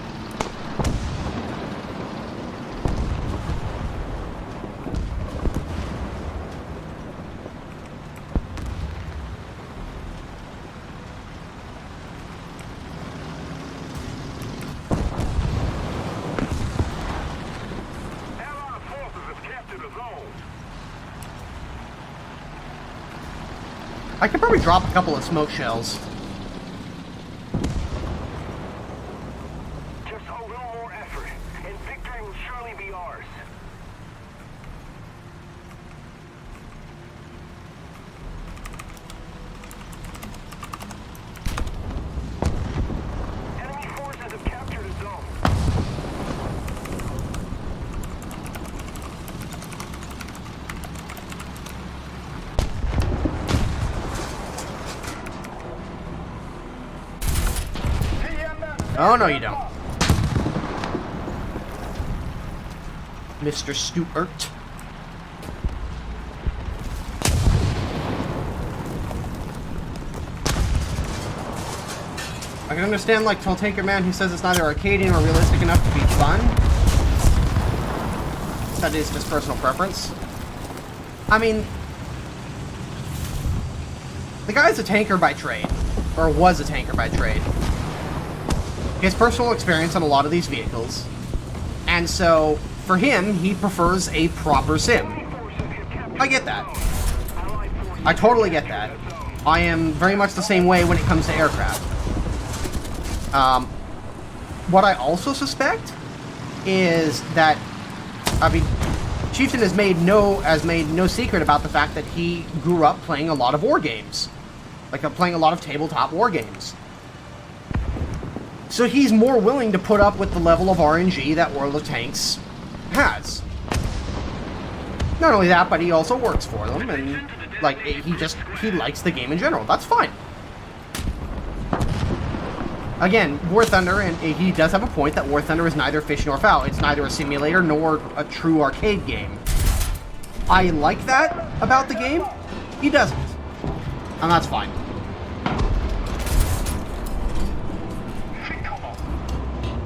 I could probably drop a couple of smoke shells. Just a little more effort, and victory will surely be ours. Enemy forces have captured a zone. Oh, no, you don't. Mr. Stewart. I can understand, like, Tanker Man who says it's neither arcadian or realistic enough to be fun. That is just personal preference. I mean, the guy's a tanker by trade. Or was a tanker by trade. He has personal experience on a lot of these vehicles, and so, for him, he prefers a proper sim. I get that. I totally get that. I am very much the same way when it comes to aircraft. What I also suspect is that, I mean, Chieftain has made no secret about the fact that he grew up playing a lot of war games. Like, playing a lot of tabletop war games. So he's more willing to put up with the level of RNG that World of Tanks has. Not only that, but he also works for them, and, like, he likes the game in general. That's fine. Again, War Thunder, and he does have a point that War Thunder is neither fish nor fowl. It's neither a simulator nor a true arcade game. I like that about the game. He doesn't. And that's fine.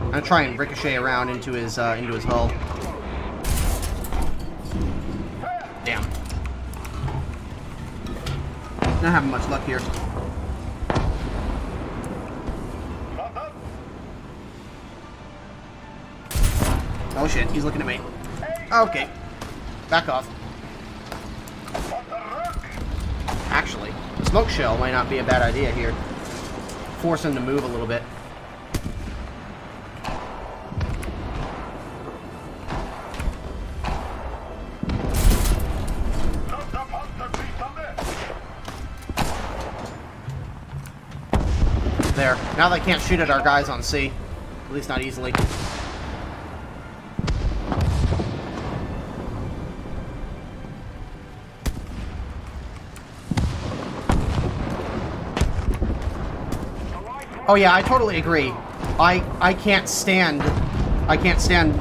I'm gonna try and ricochet around into his hull. Damn. Not having much luck here. Oh shit, he's looking at me. Okay. Back off. Actually, the smoke shell might not be a bad idea here. Force him to move a little bit. There. Now they can't shoot at our guys on C. At least not easily. Oh yeah, I totally agree. I can't stand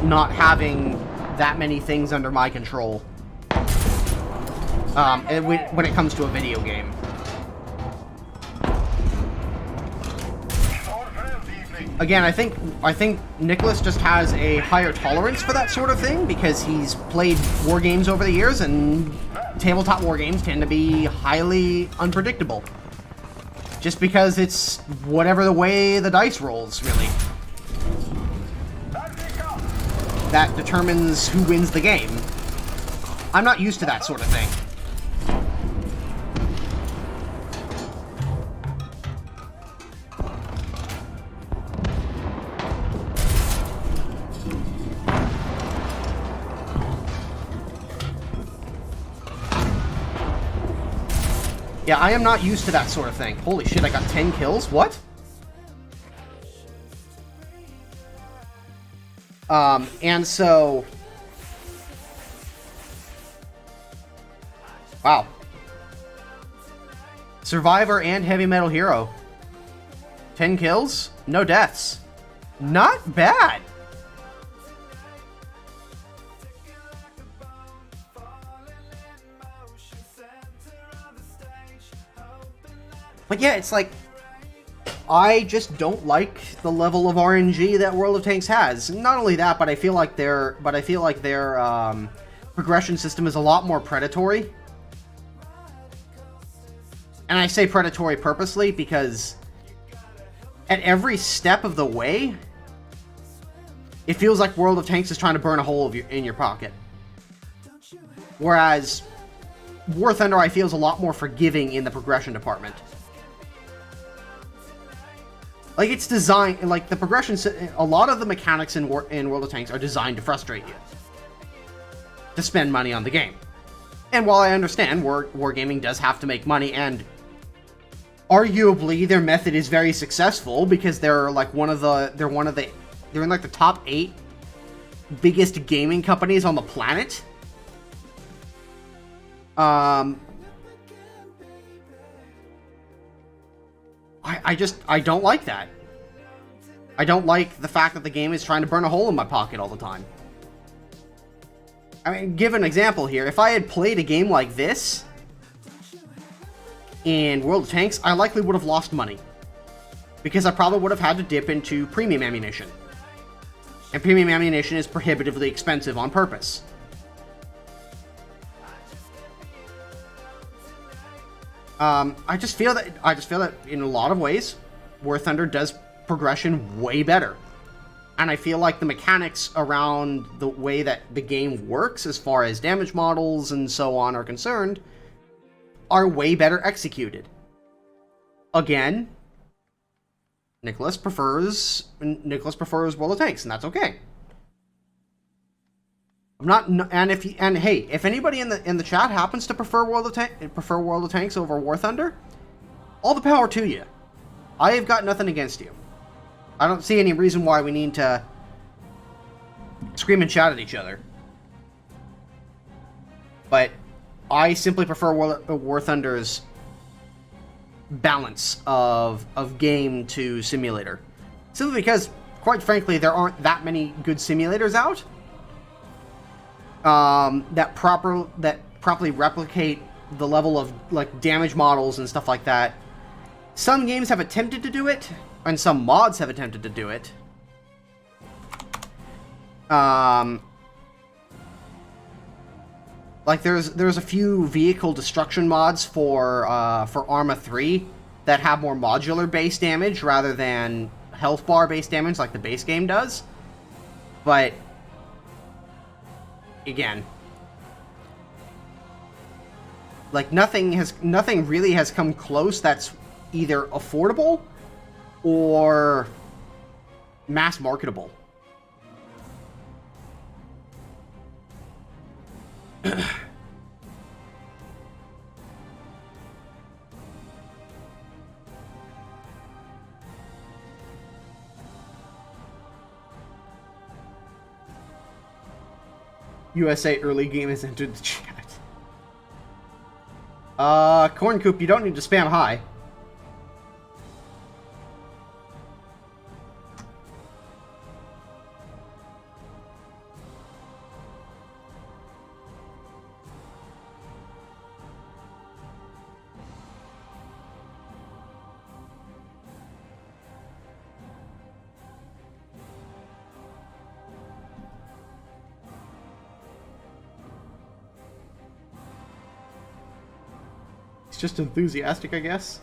not having that many things under my control. When it comes to a video game. Again, I think Nicholas just has a higher tolerance for that sort of thing because he's played war games over the years, and tabletop war games tend to be highly unpredictable. Just because it's whatever the way the dice rolls, really. That determines who wins the game. I'm not used to that sort of thing. Yeah, I am not used to that sort of thing. Holy shit, I got 10 kills? What? And so... Wow. Survivor and Heavy Metal Hero. 10 kills? No deaths. Not bad! But yeah, it's like, I just don't like the level of RNG that World of Tanks has. Not only that, but I feel like their progression system is a lot more predatory. And I say predatory purposely because at every step of the way, it feels like World of Tanks is trying to burn a hole in your pocket. Whereas War Thunder, I feel, is a lot more forgiving in the progression department. Like, it's designed, like, the progression, a lot of the mechanics in World of Tanks are designed to frustrate you. To spend money on the game. And while I understand wargaming does have to make money, and arguably their method is very successful because they're like they're in like the top 8 biggest gaming companies on the planet. I don't like that. I don't like the fact that the game is trying to burn a hole in my pocket all the time. I mean, give an example here. If I had played a game like this in World of Tanks, I likely would have lost money. Because I probably would have had to dip into premium ammunition. And premium ammunition is prohibitively expensive on purpose. I just feel that in a lot of ways, War Thunder does progression way better. And I feel like the mechanics around the way that the game works, as far as damage models and so on are concerned, are way better executed. Again, Nicholas prefers World of Tanks, and that's okay. I'm not, and hey, if anybody in the chat happens to prefer World of Tanks over War Thunder, all the power to you. I have got nothing against you. I don't see any reason why we need to scream and shout at each other. But I simply prefer War Thunder's balance of game to simulator. Simply because, quite frankly, there aren't that many good simulators out that properly replicate the level of like damage models and stuff like that Some games have attempted to do it, and some mods have attempted to do it. Like there's a few vehicle destruction mods for Arma 3 that have more modular base damage rather than health bar base damage like the base game does. But again, like nothing really has come close that's either affordable or mass marketable. USA early game has entered the chat. Corncoop, you don't need to spam hi. Just enthusiastic, I guess.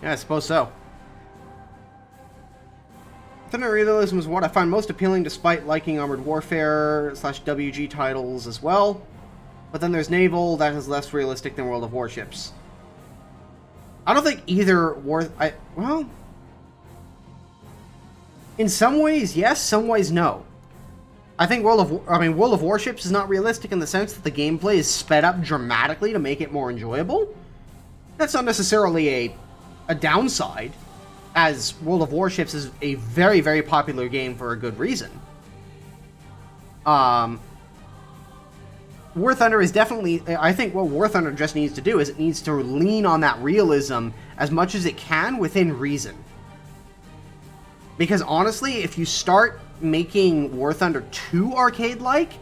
Yeah, I suppose so. Thunder realism is what I find most appealing, despite liking Armored Warfare / WG titles as well. But then there's Naval, that is less realistic than World of Warships. I don't think either well, in some ways yes, some ways no. I think World of Warships is not realistic in the sense that the gameplay is sped up dramatically to make it more enjoyable. That's not necessarily a downside, as World of Warships is a very, very popular game for a good reason. War Thunder is definitely... I think what War Thunder just needs to do is it needs to lean on that realism as much as it can within reason. Because honestly, if you start making War Thunder too arcade-like,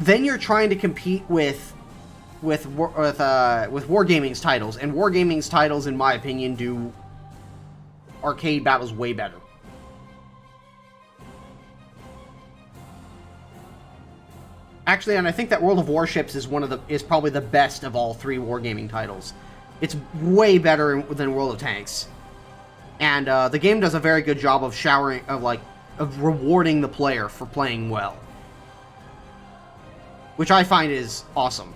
then you're trying to compete with Wargaming's titles, and Wargaming's titles, in my opinion, do arcade battles way better. Actually, and I think that World of Warships is probably the best of all three Wargaming titles. It's way better than World of Tanks, and the game does a very good job of rewarding the player for playing well, which I find is awesome.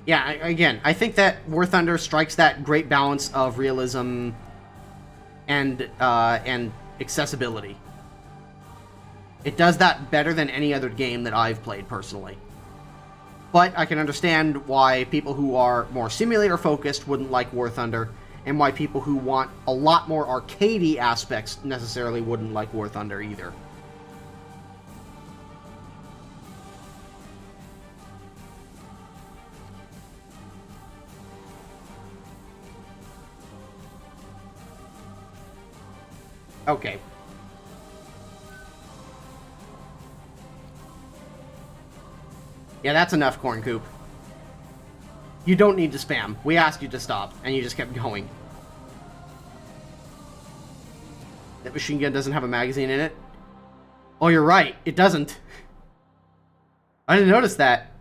Yeah, again, I think that War Thunder strikes that great balance of realism and accessibility. It does that better than any other game that I've played personally. But I can understand why people who are more simulator focused wouldn't like War Thunder, and why people who want a lot more arcadey aspects necessarily wouldn't like War Thunder either. Okay. Yeah, that's enough, Corn Coop. You don't need to spam. We asked you to stop, and you just kept going. That machine gun doesn't have a magazine in it? Oh, you're right. It doesn't. I didn't notice that.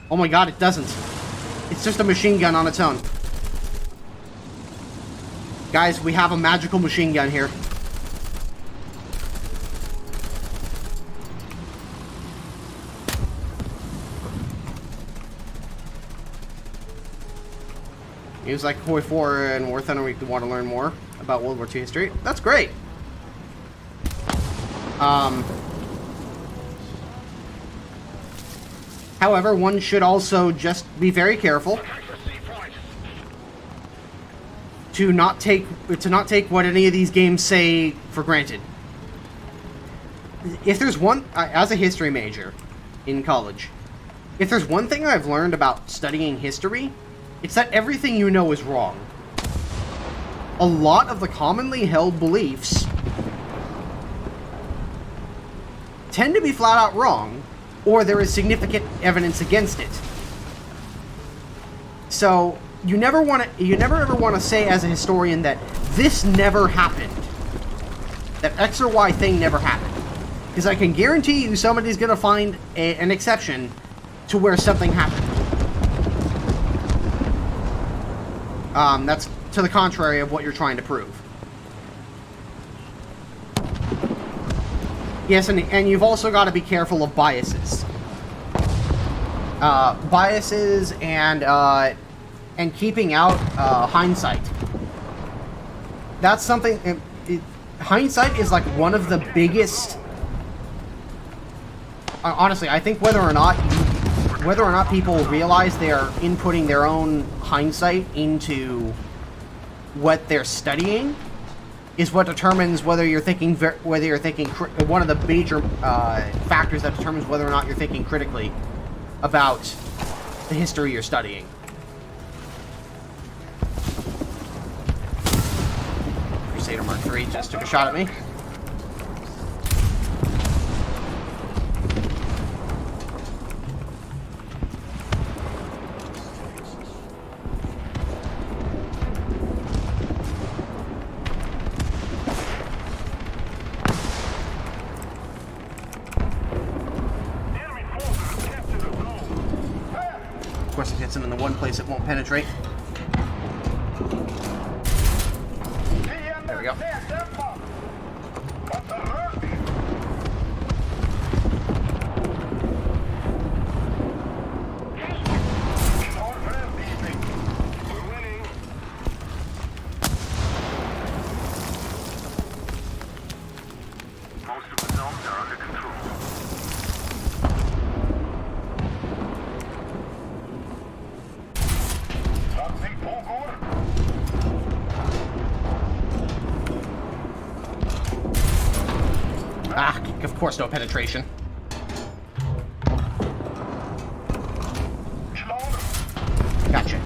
Oh my god, it doesn't. It's just a machine gun on its own. Guys, we have a magical machine gun here. Games like Hoi 4 and War Thunder, we want to learn more about World War II history. That's great. However, one should also just be very careful to not take what any of these games say for granted. If there's one, as a history major in college, if there's one thing I've learned about studying history, it's that everything you know is wrong. A lot of the commonly held beliefs tend to be flat out wrong, or there is significant evidence against it. So you never ever want to say as a historian that this never happened, that X or Y thing never happened, because I can guarantee you somebody's going to find an exception to where something happened. That's to the contrary of what you're trying to prove. Yes, and you've also got to be careful of biases. Biases and keeping out hindsight. That's something... hindsight is like one of the biggest... honestly, I think whether or not people realize they're inputting their own hindsight into what they're studying is what determines whether you're thinking one of the major factors that determines whether or not you're thinking critically about the history you're studying. Crusader Mark III just took a shot at me. Of course, it hits him in the one place it won't penetrate. There we go. Most of the zones are under control. Ah, of course, no penetration. Gotcha.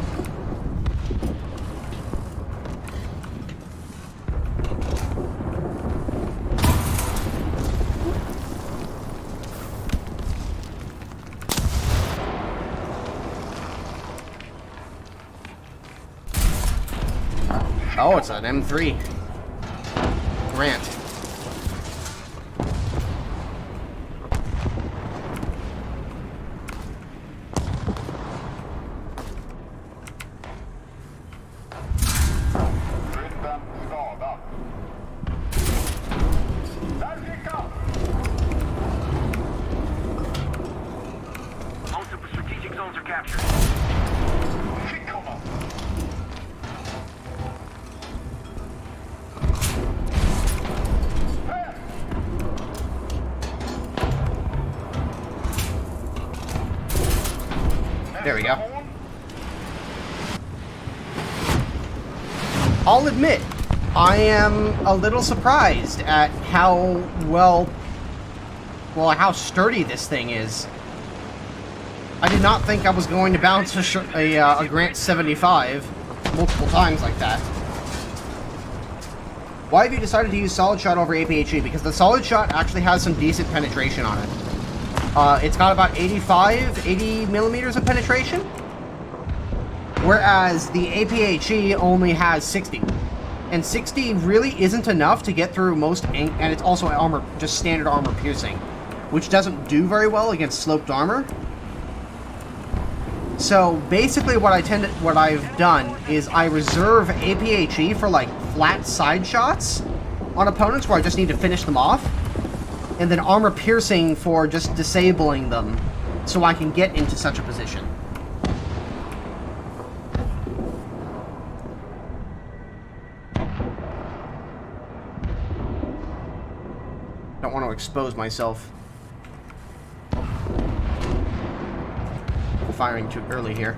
Oh, it's an M3. Grant. Most of the strategic zones are captured. There we go. I'll admit, I am a little surprised at how how sturdy this thing is. I did not think I was going to bounce a Grant 75 multiple times like that. Why have you decided to use Solid Shot over APHE? Because the Solid Shot actually has some decent penetration on it. It's got about 80 millimeters of penetration, whereas the APHE only has 60. And 60 really isn't enough to get through most, and it's also armor, just standard armor piercing, which doesn't do very well against sloped armor. So basically what I've done is I reserve APHE for like flat side shots on opponents where I just need to finish them off, and then armor piercing for just disabling them so I can get into such a position. Don't want to expose myself. Firing too early here.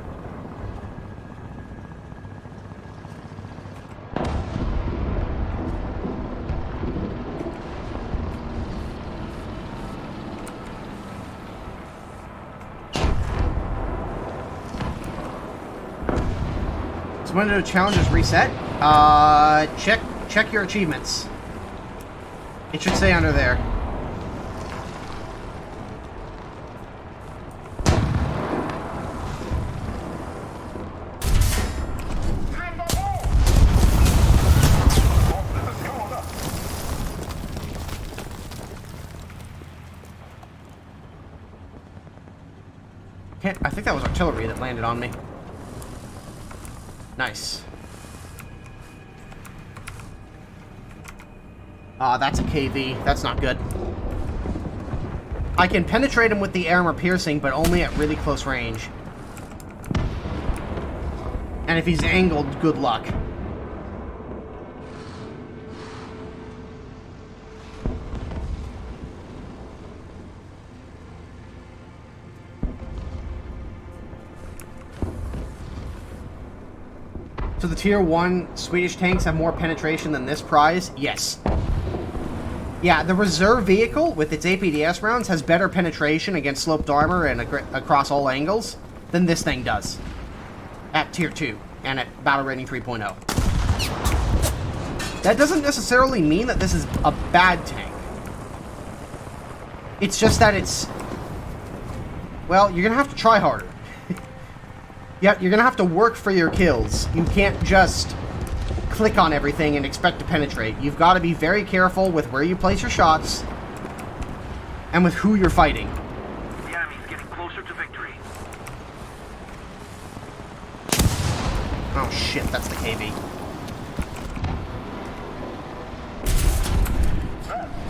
So when the challenges reset, check your achievements. It should say under there. hit? I think that was artillery that landed on me. Nice. That's a KV. That's not good. I can penetrate him with the armor piercing, but only at really close range. And if he's angled, good luck. So the tier 1 Swedish tanks have more penetration than this prize? Yes. Yeah, the reserve vehicle with its APDS rounds has better penetration against sloped armor and across all angles than this thing does. At tier 2 and at battle rating 3.0. That doesn't necessarily mean that this is a bad tank. It's just that it's... Well, you're gonna have to try harder. Yeah, you're gonna have to work for your kills. You can't just click on everything and expect to penetrate. You've got to be very careful with where you place your shots and with who you're fighting. The enemy's getting closer to victory. Oh shit, that's the KV.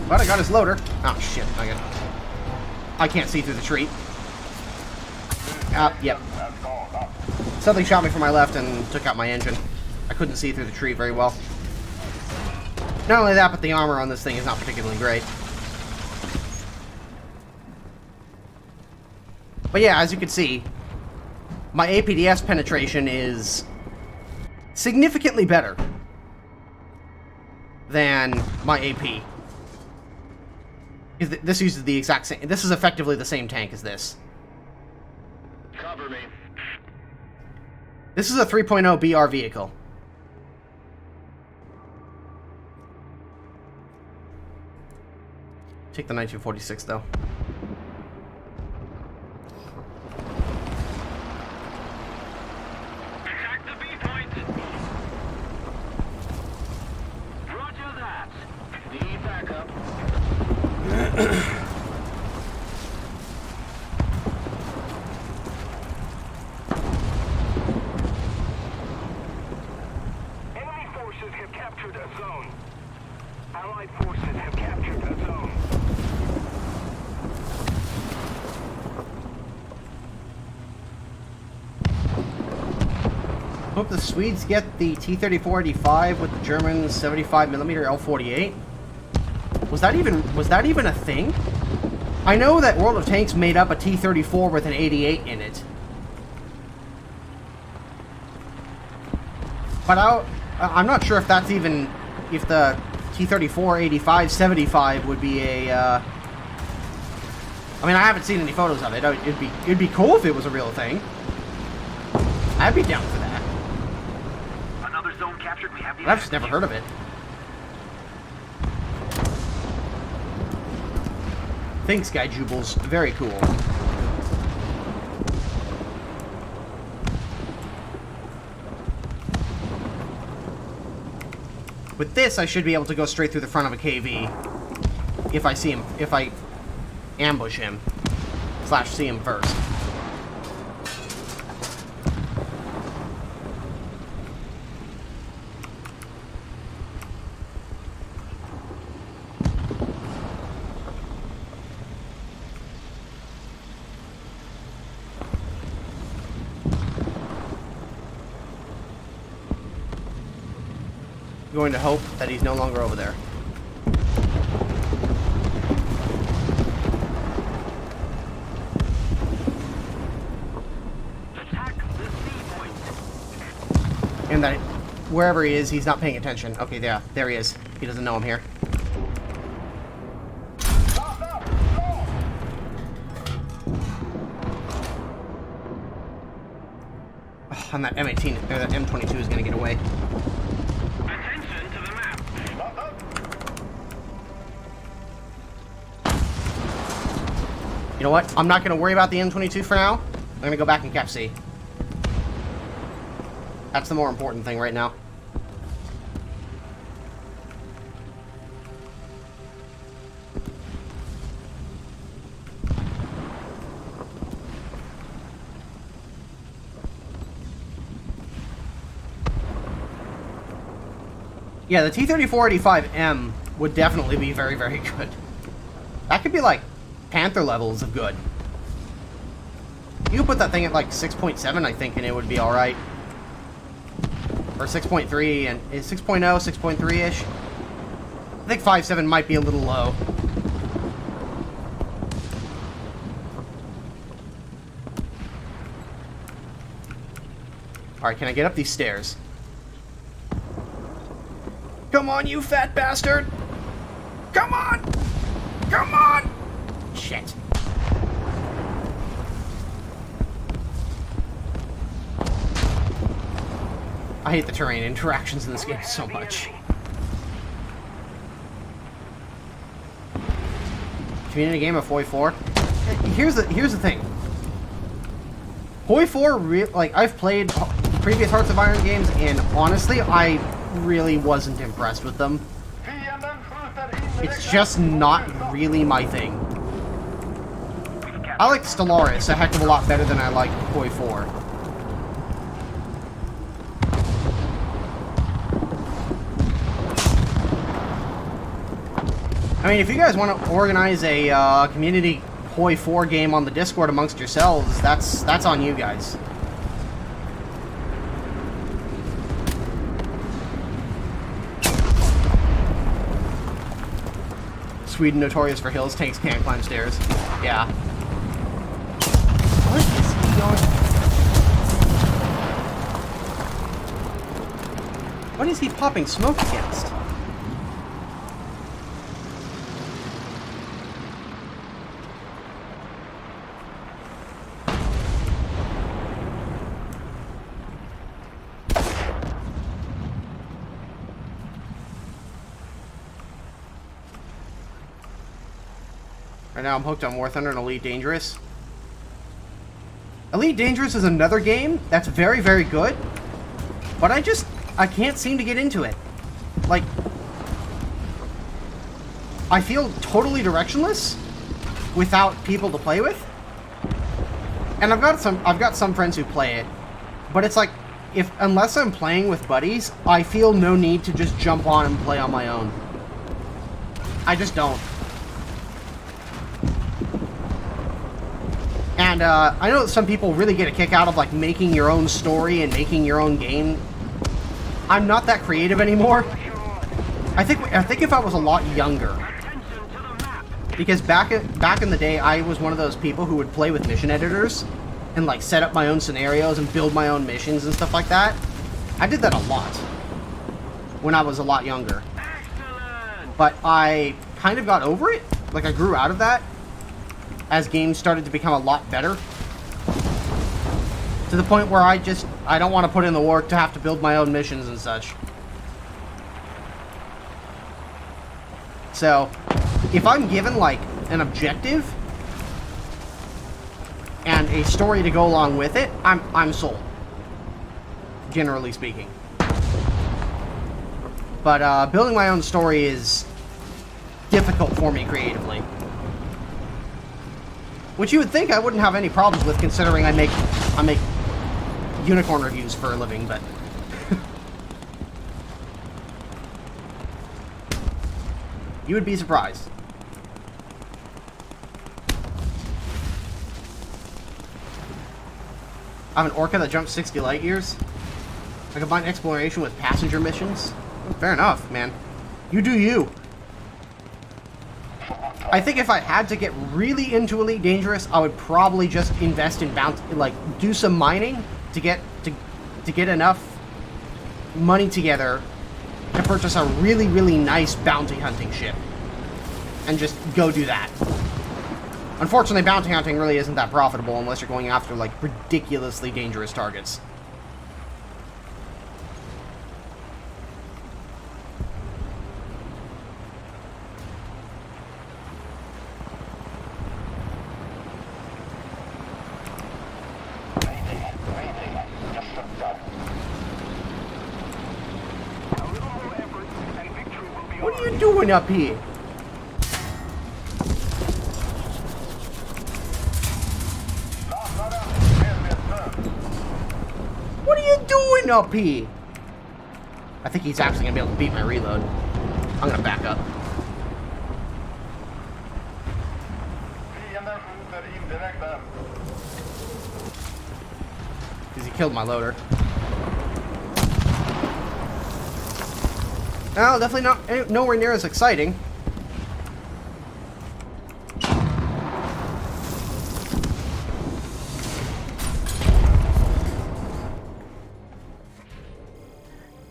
But I got his loader. Oh shit, I can't see through the tree. Yep. Something shot me from my left and took out my engine. I couldn't see through the tree very well. Not only that, but the armor on this thing is not particularly great. But yeah, as you can see, my APDS penetration is significantly better than my AP. This uses the exact same... This is effectively the same tank as this. Cover me. This is a 3.0 BR vehicle. Take the 1946 though. Attack the B point. Roger that. Need backup. Enemy forces have captured a zone. Allied forces have captured a zone. Hope the Swedes get the T-34-85 with the Germans 75mm L-48. Was that even a thing? I know that World of Tanks made up a T-34 with an 88 in it. But I'm not sure if that's even... If the T-34-85 75 would be a... I mean, I haven't seen any photos of it. It'd be cool if it was a real thing. I'd be down for that. Another zone captured. We have the... But I've just never heard of it. Thanks, Guy Jubles. Very cool. With this, I should be able to go straight through the front of a KV. If I see him, if I ambush him. / see him first. Going to hope that he's no longer over there. Attack the C point. And that wherever he is, he's not paying attention. Okay, yeah, there he is. He doesn't know I'm here. Oh, and that M18, or that M22 is going to get away. Attention to the map. You know what? I'm not going to worry about the M22 for now. I'm going to go back and cap C. That's the more important thing right now. Yeah, the T3485M would definitely be very, very good. That could be like Panther levels of good. You could put that thing at like 6.7, I think, and it would be alright. Or 6.3, and 6.0, 6.3-ish. I think 5.7 might be a little low. Alright, can I get up these stairs? Come on, you fat bastard! Come on! Come on! Shit. I hate the terrain interactions in this game so much. Community game of F.U.F.E.R. Here's the thing. F.U.F.E.R. like, I've played previous Hearts of Iron games, and honestly, I really wasn't impressed with them. It's just not really my thing. I like Stellaris a heck of a lot better than I like F.U.F.E.R. I mean, if you guys want to organize a community F.U.F.E.R. game on the Discord amongst yourselves, that's on you guys. Sweden notorious for hills, tanks can't climb stairs. Yeah. What is he going? What is he popping smoke against? Right now I'm hooked on War Thunder and Elite Dangerous. Elite Dangerous is another game that's very, very good, but I can't seem to get into it. Like, I feel totally directionless without people to play with. And I've got some friends who play it, but it's like, unless I'm playing with buddies, I feel no need to just jump on and play on my own. I just don't. And I know that some people really get a kick out of like making your own story and making your own game. I'm not that creative anymore. I think if I was a lot younger, because back in the day, I was one of those people who would play with mission editors and like set up my own scenarios and build my own missions and stuff like that. I did that a lot when I was a lot younger. But I kind of got over it. Like, I grew out of that as games started to become a lot better. To the point where I don't want to put in the work to have to build my own missions and such. So, if I'm given, like, an objective and a story to go along with it, I'm sold. Generally speaking. But, building my own story is difficult for me creatively. Which you would think I wouldn't have any problems with, considering I make unicorn reviews for a living, but... You would be surprised. I have an orca that jumps 60 light years. I combine exploration with passenger missions. Fair enough, man. You do you. I think if I had to get really into Elite Dangerous, I would probably just invest in do some mining to get enough money together to purchase a really, really nice bounty hunting ship. And just go do that. Unfortunately, bounty hunting really isn't that profitable unless you're going after, like, ridiculously dangerous targets. What are you doing up here? What are you doing up here? I think he's actually gonna be able to beat my reload. I'm gonna back up. Because he killed my loader. No, definitely not nowhere near as exciting.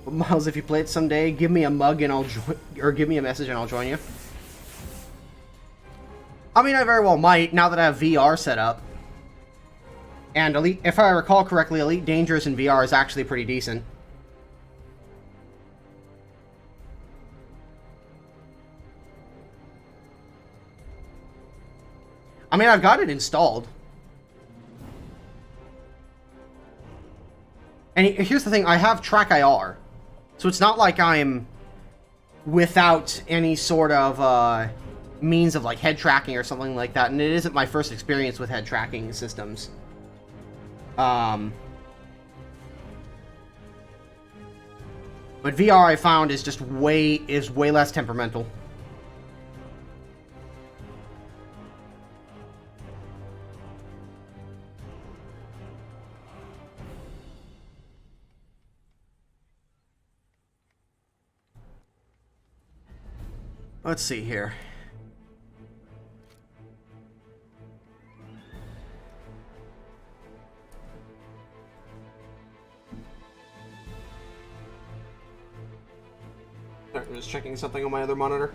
But Miles, if you play it someday, give me a mug and I'll join, or give me a message and I'll join you. I mean, I very well might, now that I have VR set up. And Elite, if I recall correctly, Elite Dangerous in VR is actually pretty decent. I mean, I've got it installed. And here's the thing, I have TrackIR. So it's not like I'm without any sort of means of like head tracking or something like that. And it isn't my first experience with head tracking systems. But VR I found is just way less temperamental. Let's see here. Sorry, I'm just checking something on my other monitor.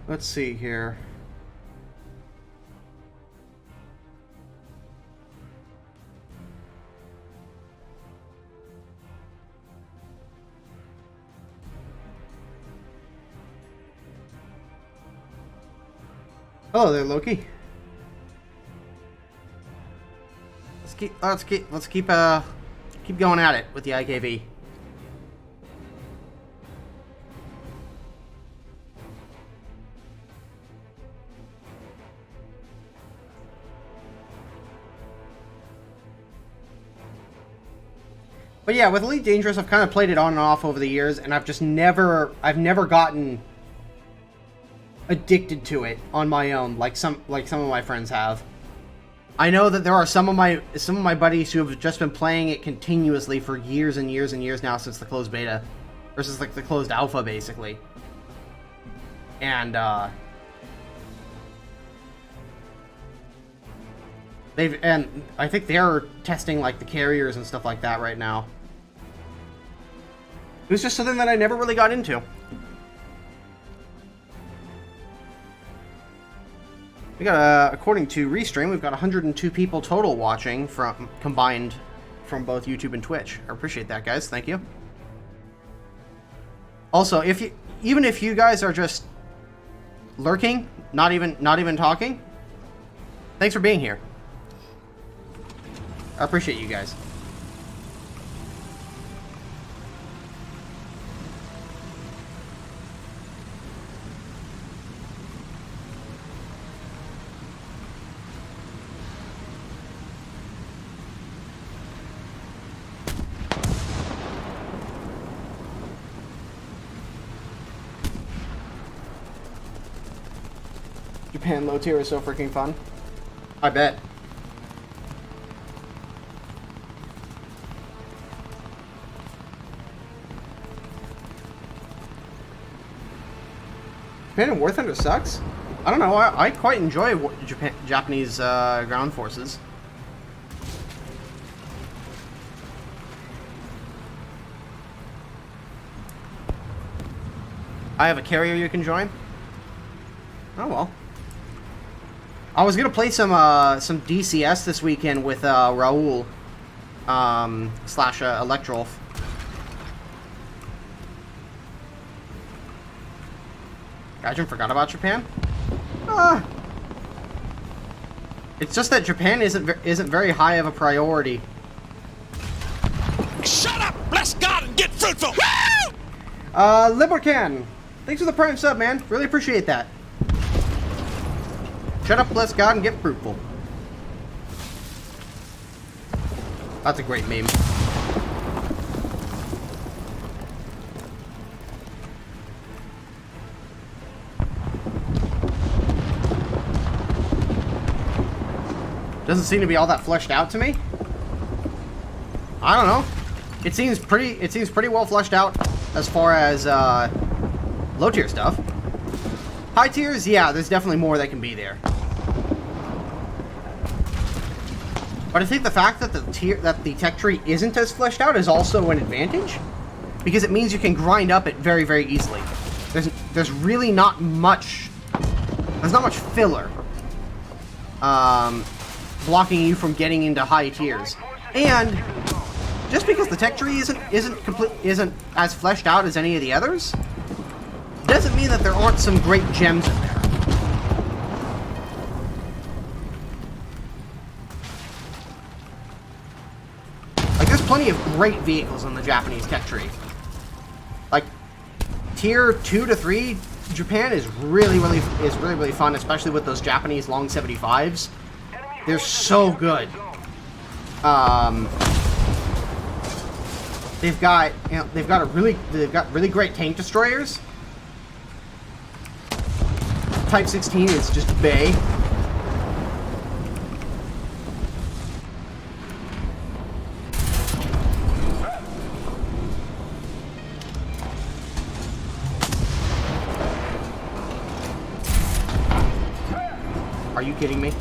Let's see here. Hello there, Loki. Let's keep going at it with the IKV. But yeah, with Elite Dangerous, I've kind of played it on and off over the years, and I've never gotten addicted to it on my own, like some of my friends have. I know that there are some of my buddies who have just been playing it continuously for years and years and years now since the closed beta, versus like the closed alpha, basically. And I think they're testing like the carriers and stuff like that right now. It was just something that I never really got into. We got according to Restream, we've got 102 people total watching combined from both YouTube and Twitch. I appreciate that, guys. Thank you. Also, even if you guys are just lurking, not even talking, thanks for being here. I appreciate you guys. Japan low tier is so freaking fun. I bet. Japan and War Thunder sucks? I don't know, I quite enjoy Japanese ground forces. I have a carrier you can join? Oh well. I was gonna play some DCS this weekend with Raul / Electrolf. Gaijin forgot about Japan? It's just that Japan isn't very high of a priority. Shut up! Bless God and get fruitful! Libercan! Thanks for the Prime sub, man. Really appreciate that. Shut up, bless God, and get fruitful. That's a great meme. Doesn't seem to be all that fleshed out to me. I don't know. It seems pretty well fleshed out as far as low tier stuff. High tiers, yeah, there's definitely more that can be there. But I think the fact that the tech tree isn't as fleshed out is also an advantage, because it means you can grind up it very, very easily. There's really not much. There's not much filler blocking you from getting into high tiers. And just because the tech tree isn't as fleshed out as any of the others, doesn't mean that there aren't some great gems in there. Like, there's plenty of great vehicles in the Japanese tech tree. Like, tier 2 to 3, Japan is really fun, especially with those Japanese long 75s. They're so good. They've got really great tank destroyers. Type 16 is just bae. Are you kidding me?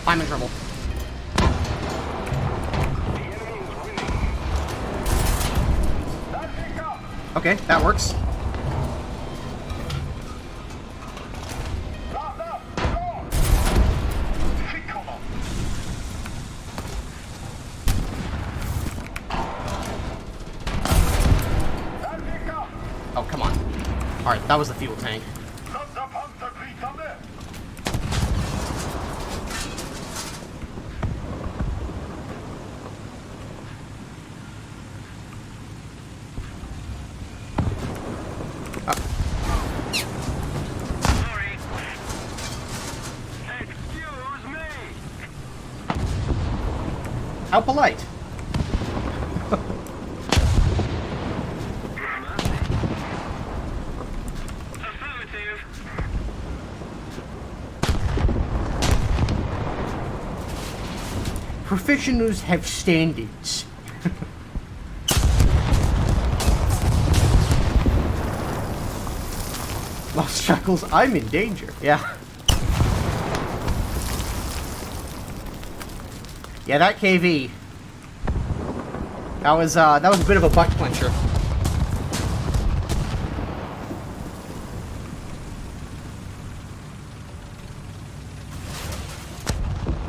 I'm in trouble. Okay, that works. Oh, come on. Alright, that was the fuel tank. How polite. Affirmative. Professionals have standards. Lost Shackles, I'm in danger. Yeah. Yeah, that KV. That was a bit of a butt clencher.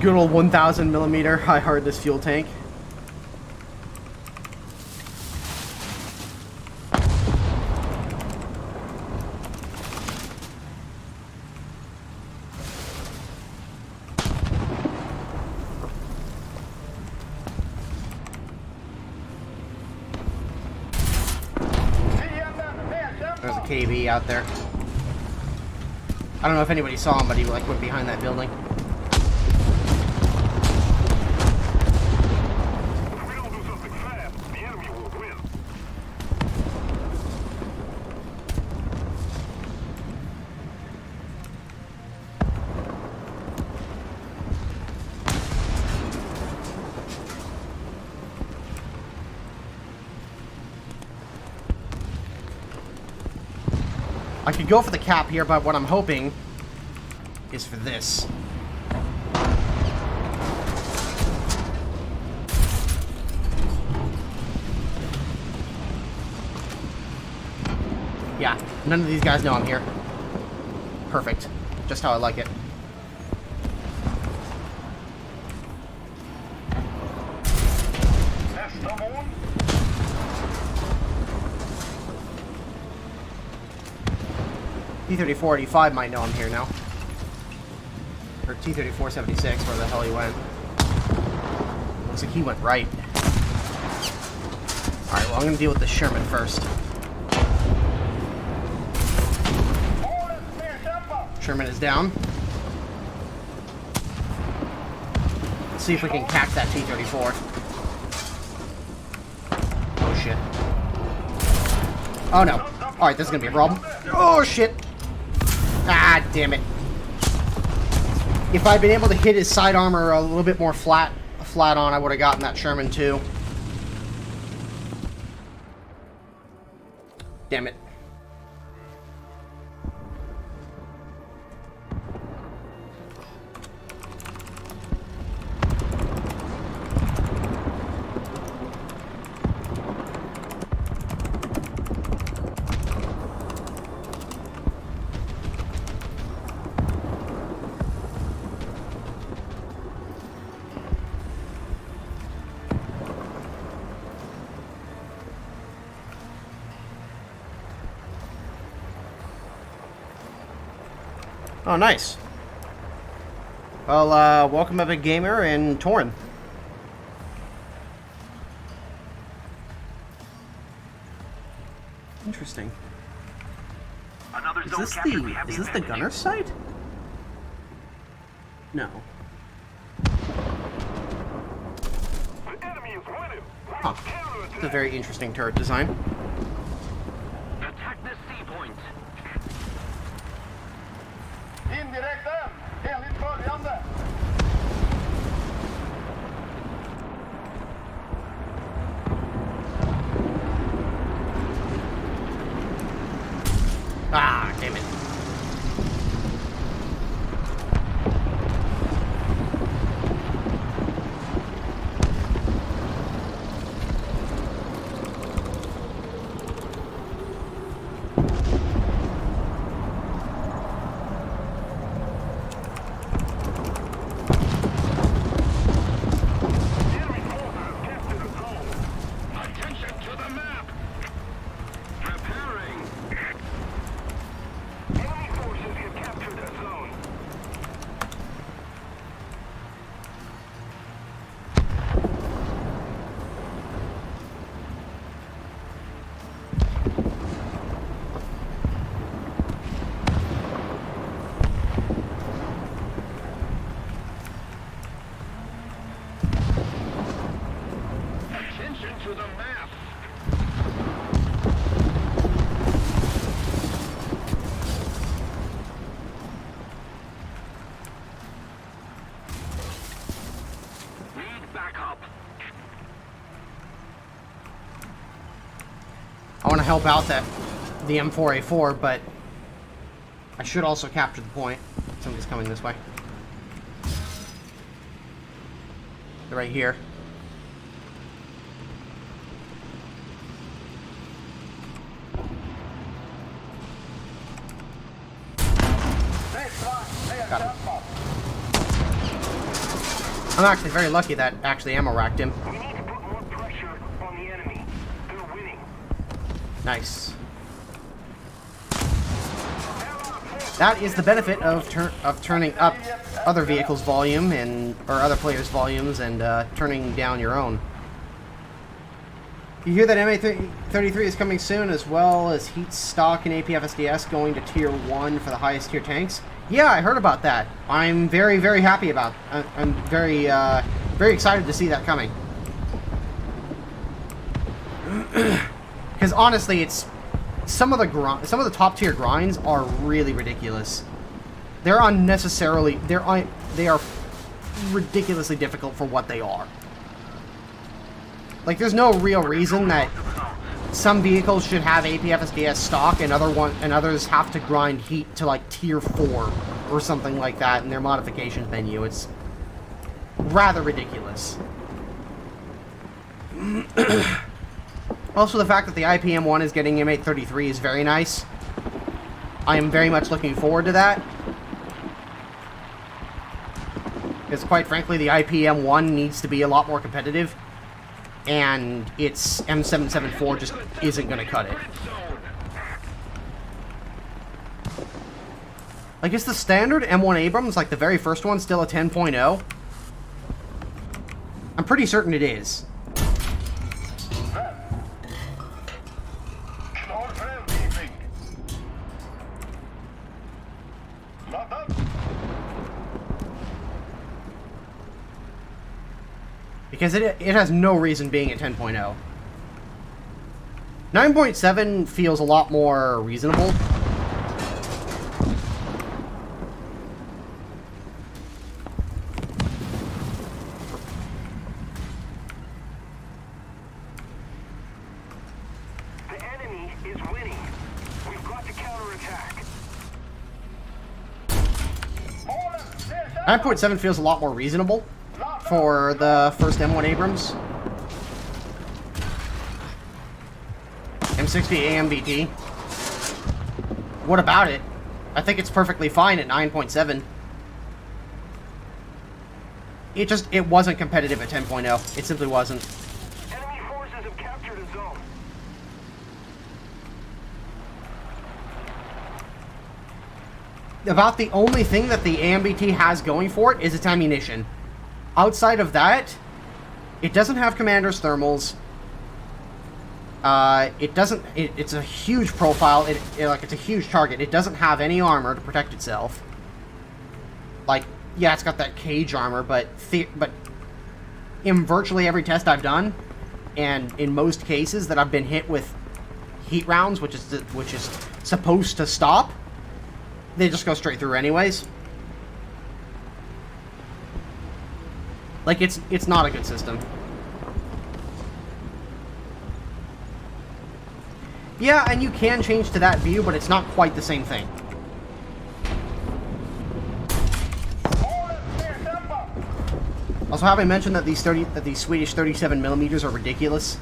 Good old 1000mm high hardness fuel tank. There's a KV out there. I don't know if anybody saw him, but he like went behind that building. If we don't do something fast, the enemy will win. I could go for the cap here, but what I'm hoping is for this. Yeah, none of these guys know I'm here. Perfect. Just how I like it. T-3485 might know I'm here now. Or T-3476, where the hell he went. Looks like he went right. Alright, well I'm gonna deal with the Sherman first. Sherman is down. Let's see if we can catch that T-34. Oh shit. Oh no. Alright, this is gonna be a problem. Oh shit. Ah, damn it. If I'd been able to hit his side armor a little bit more flat on, I would have gotten that Sherman too. Damn it. Oh, nice. Well, welcome Epic Gamer and Torn. Interesting. Another Is zone this captured. We have the the advantage. gunner's site? No. The enemy is winning. Huh. It's a very interesting turret design. Attack this C point. Indirekt eld, enligt följande. Ah, damn it. Enemy forces have captured a zone. Attention to the map. Preparing. Enemy forces have captured a zone. Attention to the map. Need backup. I want to help out the M4A4, but I should also capture the point. Somebody's coming this way. They're right here. Got him. I'm actually very lucky that actually ammo racked him. We need to put more pressure on the enemy. They're winning. Nice. That is the benefit of turning up other vehicles' volume or other players' volumes and turning down your own. You hear that MA33 is coming soon, as well as heat stock and APFSDS going to tier 1 for the highest tier tanks. Yeah, I heard about that. I'm very, very happy about. I'm very, very excited to see that coming. Because honestly, it's some of the top tier grinds are really ridiculous. They're unnecessarily they are ridiculously difficult for what they are. Like, there's no real reason that some vehicles should have APFSDS stock and others have to grind heat to like tier 4 or something like that in their modifications menu. It's rather ridiculous. Also, the fact that the IPM1 is getting M833 is very nice. I am very much looking forward to that. Because quite frankly, the IPM1 needs to be a lot more competitive. And its M774 just isn't going to cut it. Like, is the standard M1 Abrams, like the very first one, still a 10.0? I'm pretty certain it is. Because it has no reason being at 10.0. 9.7 feels a lot more reasonable. The enemy is winning. We've got to counterattack. 9.7 feels a lot more reasonable for the first M1 Abrams. M60 AMBT. What about it? I think it's perfectly fine at 9.7. It wasn't competitive at 10.0. It simply wasn't. Enemy forces have captured a zone. About the only thing that the AMBT has going for it is its ammunition. Outside of that, it doesn't have commander's thermals. It doesn't. It's a huge profile. It's a huge target. It doesn't have any armor to protect itself. Like, yeah, it's got that cage armor, but in virtually every test I've done, and in most cases that I've been hit with heat rounds, which is supposed to stop, they just go straight through anyways. Like, it's not a good system. Yeah, and you can change to that view, but it's not quite the same thing. Also, have I mentioned that these Swedish 37mm are ridiculous?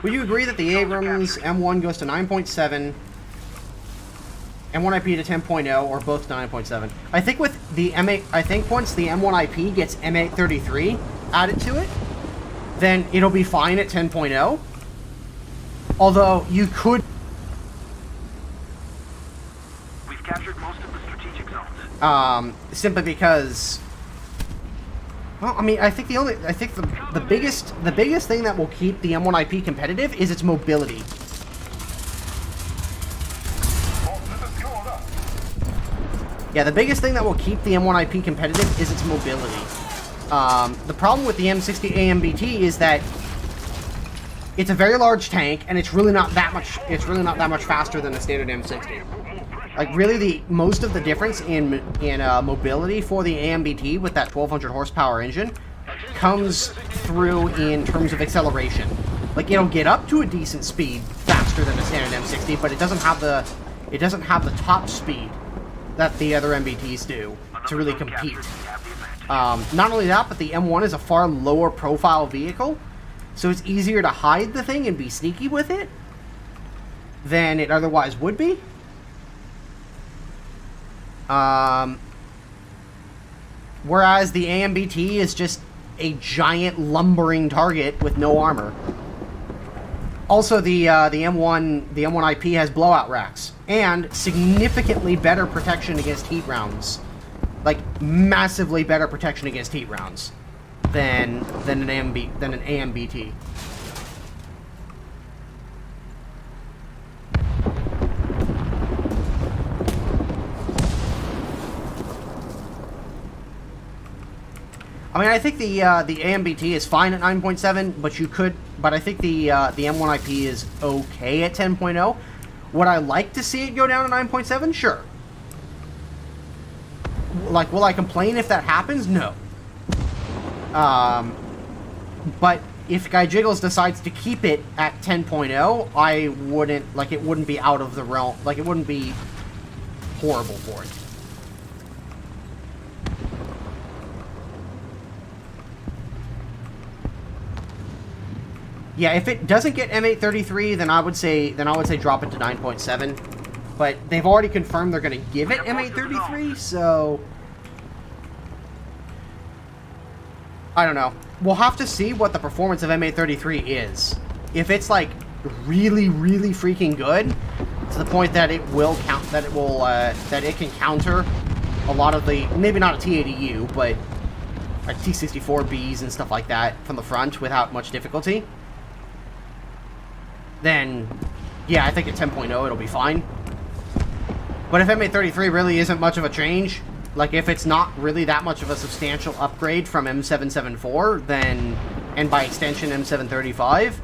Would you agree that the Abrams M1 goes to 9.7, M1 IP to 10.0, or both to 9.7? I think with the M8, I think once the M1 IP gets M833 added to it, then it'll be fine at 10.0. Although you could. We've captured most of the strategic zones. Simply because. Well, I mean, I think the biggest thing that will keep the M1 IP competitive is its mobility. Yeah, the biggest thing that will keep the M1 IP competitive is its mobility. The problem with the M60 AMBT is that it's a very large tank, and it's really not that much. It's really not that much faster than a standard M60. Like, really, most of the difference in mobility for the AMBT with that 1200 horsepower engine comes through in terms of acceleration. Like, it'll get up to a decent speed faster than a standard M60, but it doesn't have the top speed that the other MBTs do to really compete. Not only that, but the M1 is a far lower profile vehicle, so it's easier to hide the thing and be sneaky with it than it otherwise would be. Whereas the AMBT is just a giant lumbering target with no armor. Also, the M1 IP has blowout racks and significantly better protection against heat rounds, like massively better protection against heat rounds than an AMBT. I mean, I think the AMBT is fine at 9.7, but I think the M1 IP is okay at 10.0. Would I like to see it go down to 9.7? Sure. Like, will I complain if that happens? No. But if Guy Jiggles decides to keep it at 10.0, I wouldn't, like, it wouldn't be out of the realm, like, it wouldn't be horrible for it. Yeah, if it doesn't get M833, then I would say drop it to 9.7. But they've already confirmed they're going to give it M833, so I don't know. We'll have to see what the performance of M833 is. If it's like really, really freaking good, to the point that it will count, that it can counter a lot of the, maybe not a T80U, but like T64Bs and stuff like that from the front without much difficulty, then yeah, I think at 10.0 it'll be fine. But if M833 really isn't much of a change, like if it's not really that much of a substantial upgrade from M774, then, and by extension M735,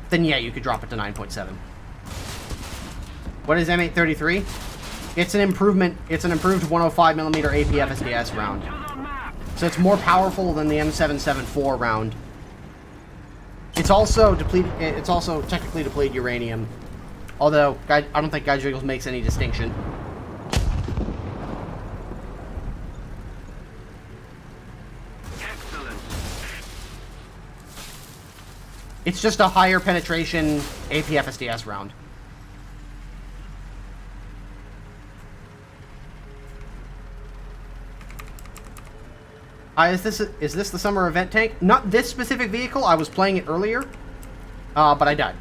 then yeah, you could drop it to 9.7. What is M833? It's an improvement. It's an improved 105mm AP FSDS round. So it's more powerful than the M774 round. It's also depleted. It's also technically depleted uranium, although I don't think Guy Jiggles makes any distinction. It's just a higher penetration AP FSDS round. Is this the summer event tank? Not this specific vehicle. I was playing it earlier, but I died.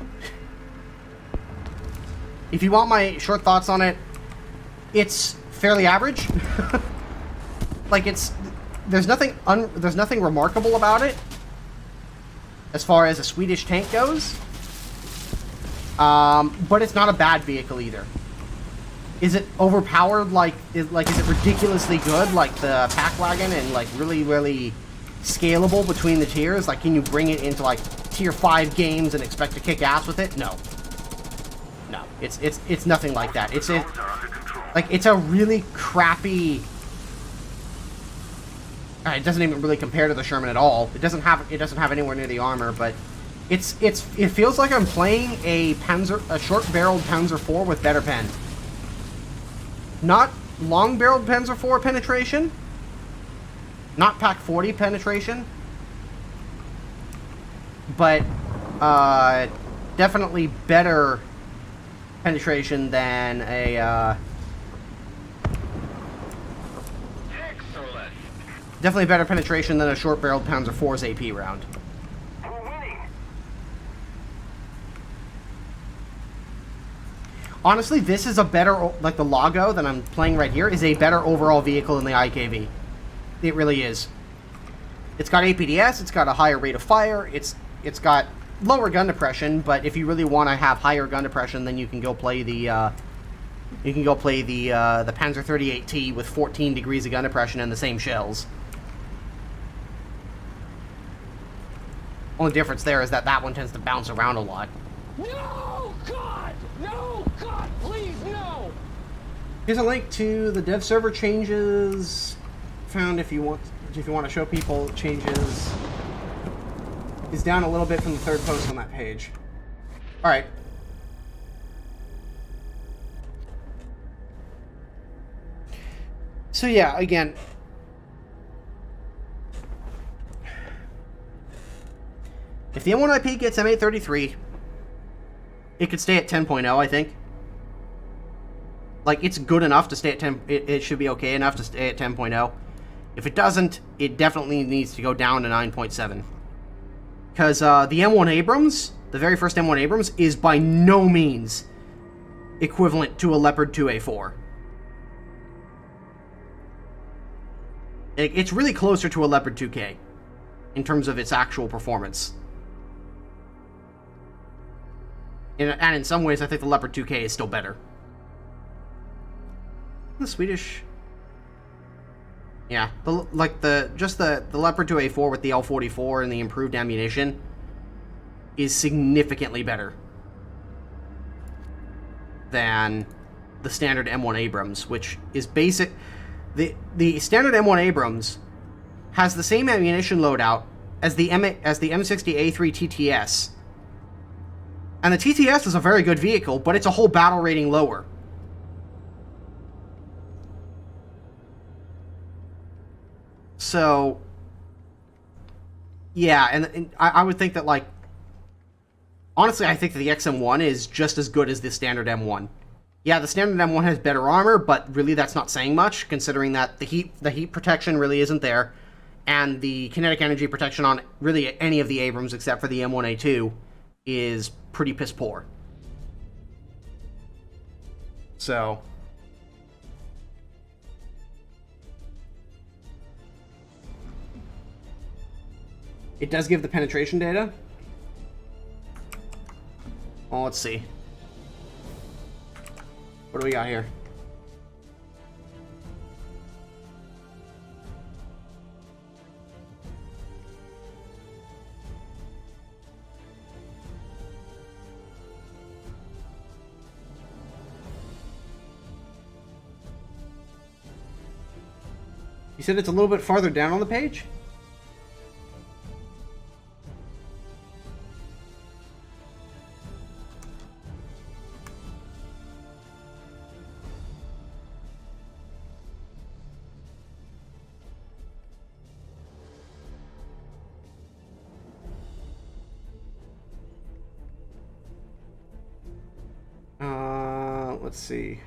If you want my short thoughts on it, it's fairly average. Like there's nothing remarkable about it as far as a Swedish tank goes. But it's not a bad vehicle either. Is it overpowered? Is it ridiculously good, like the Pack Wagon, and like really, really scalable between the tiers? Like, can you bring it into like tier 5 games and expect to kick ass with it? No. No, it's nothing like that. It's a really crappy. It doesn't even really compare to the Sherman at all. It doesn't have anywhere near the armor, but it feels like I'm playing a short-barreled Panzer IV with better pen. Not long-barreled Panzer IV penetration. Not Pack 40 penetration. But definitely better penetration than a definitely better penetration than a short-barreled Panzer IV's AP round. Honestly, this is a better, like the Lago that I'm playing right here, is a better overall vehicle than the IKV. It really is. It's got APDS, it's got a higher rate of fire, it's got lower gun depression, but if you really want to have higher gun depression, then you can go play the Panzer 38T with 14 degrees of gun depression and the same shells. Only difference there is that that one tends to bounce around a lot. No, God! No, God, please, no! Here's a link to the dev server changes found if you want to show people changes. Is down a little bit from the third post on that page. All right. So yeah, again, if the M1IP gets M833, it could stay at 10.0, I think. Like, it's good enough to stay at 10. It should be okay enough to stay at 10.0. If it doesn't, it definitely needs to go down to 9.7. Because the M1 Abrams, the very first M1 Abrams, is by no means equivalent to a Leopard 2A4. It's really closer to a Leopard 2K in terms of its actual performance. And in some ways, I think the Leopard 2K is still better. The Swedish... Yeah, the Leopard 2A4 with the L44 and the improved ammunition is significantly better than the standard M1 Abrams, which is basic. The standard M1 Abrams has the same ammunition loadout as the M60A3 TTS, And the TTS is a very good vehicle, but it's a whole battle rating lower. So, yeah, and I would think that, like, honestly, I think that the XM1 is just as good as the standard M1. Yeah, the standard M1 has better armor, but really that's not saying much, considering that the heat protection really isn't there, and the kinetic energy protection on really any of the Abrams except for the M1A2 is pretty piss poor. So, it does give the penetration data. Well, let's see. What do we got here? You said it's a little bit farther down on the page? Let's see.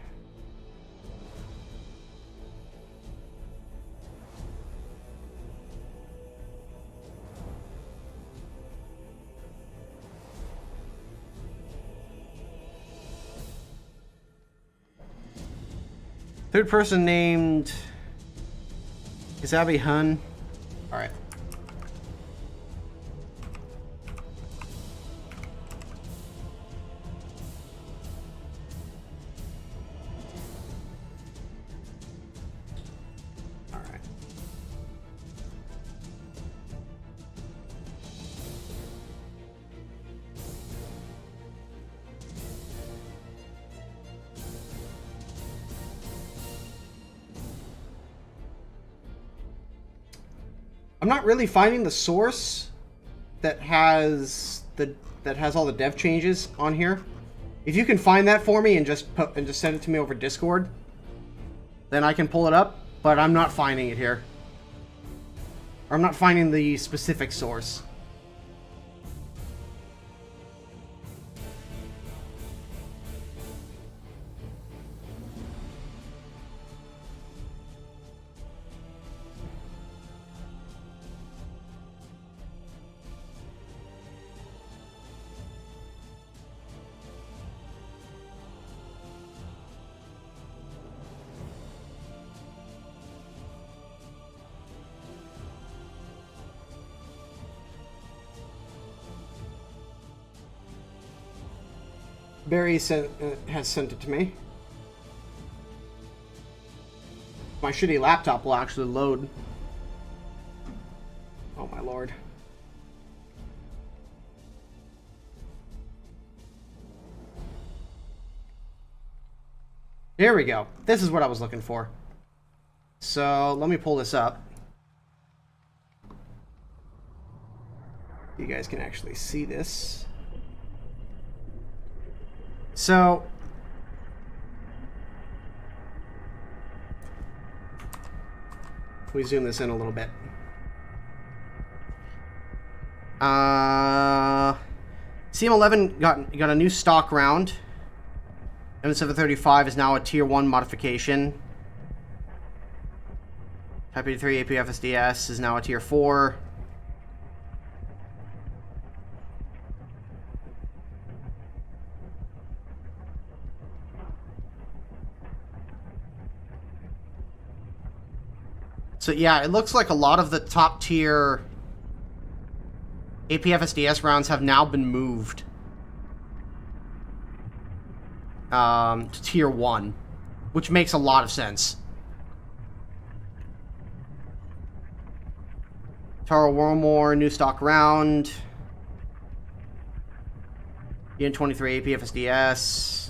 Third person named Isabi Hun. All right. I'm not really finding the source that has all the dev changes on here. If you can find that for me and just send it to me over Discord, then I can pull it up. But I'm not finding it here. Or I'm not finding the specific source. Barry has sent it to me. My shitty laptop will actually load. Oh my lord. There we go. This is what I was looking for. So let me pull this up. You guys can actually see this. So, we zoom this in a little bit. CM11 got a new stock round. M735 is now a tier 1 modification. Type 83 APFSDS is now a tier 4. So yeah, it looks like a lot of the top tier APFSDS rounds have now been moved to tier 1, which makes a lot of sense. Taro Wormore, new stock round. EN23 APFSDS.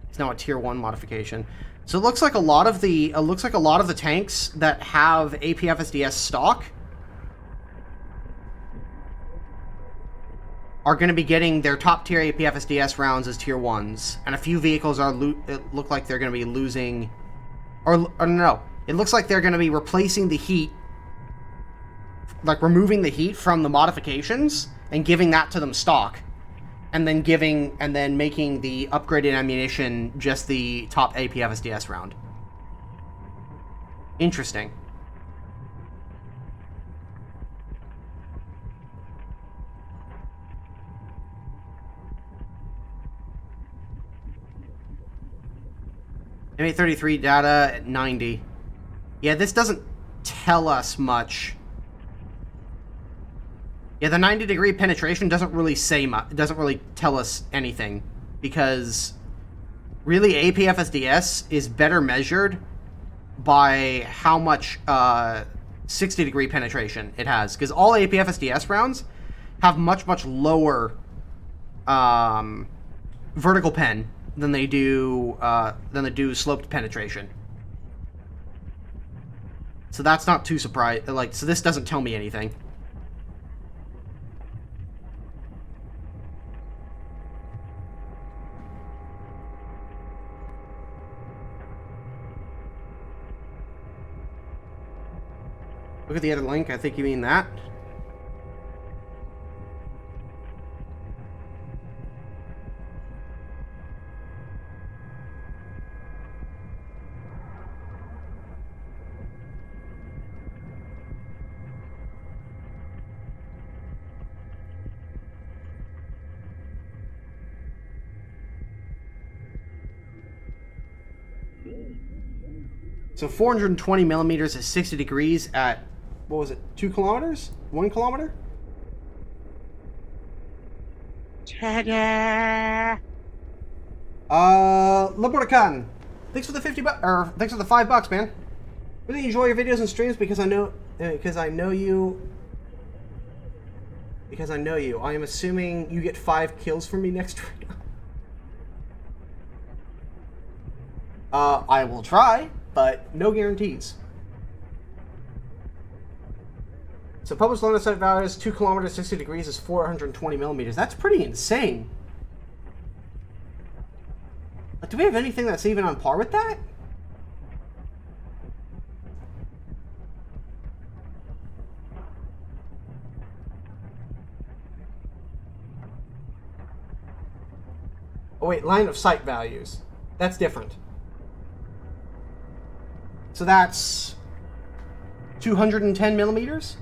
It's now a tier 1 modification. So it looks like a lot of the tanks that have APFSDS stock are going to be getting their top tier APFSDS rounds as tier 1s, and a few vehicles are it look like they're going to be losing, or no, it looks like they're going to be replacing the heat, like removing the heat from the modifications and giving that to them stock, and then making the upgraded ammunition just the top APFSDS round. Interesting. M833 data at 90. Yeah, this doesn't tell us much. Yeah, the 90-degree penetration doesn't really say much. It doesn't really tell us anything, because really APFSDS is better measured by how much 60-degree penetration it has, because all APFSDS rounds have much lower vertical pen than they do sloped penetration. So that's not too surprising. Like, so this doesn't tell me anything. Look at the edit link. I think you mean that. So 420 millimeters is 60 degrees at, what was it, 2 kilometers? 1 kilometer? Ta-da! Laborcan, thanks for the 50 bucks, or thanks for the $5, man. Really enjoy your videos and streams because I know you. I am assuming you get 5 kills from me next week. I will try, but no guarantees. So published line of sight values, 2 kilometers, 60 degrees is 420 millimeters. That's pretty insane. Do we have anything that's even on par with that? Oh wait, line of sight values. That's different. So that's 210 millimeters?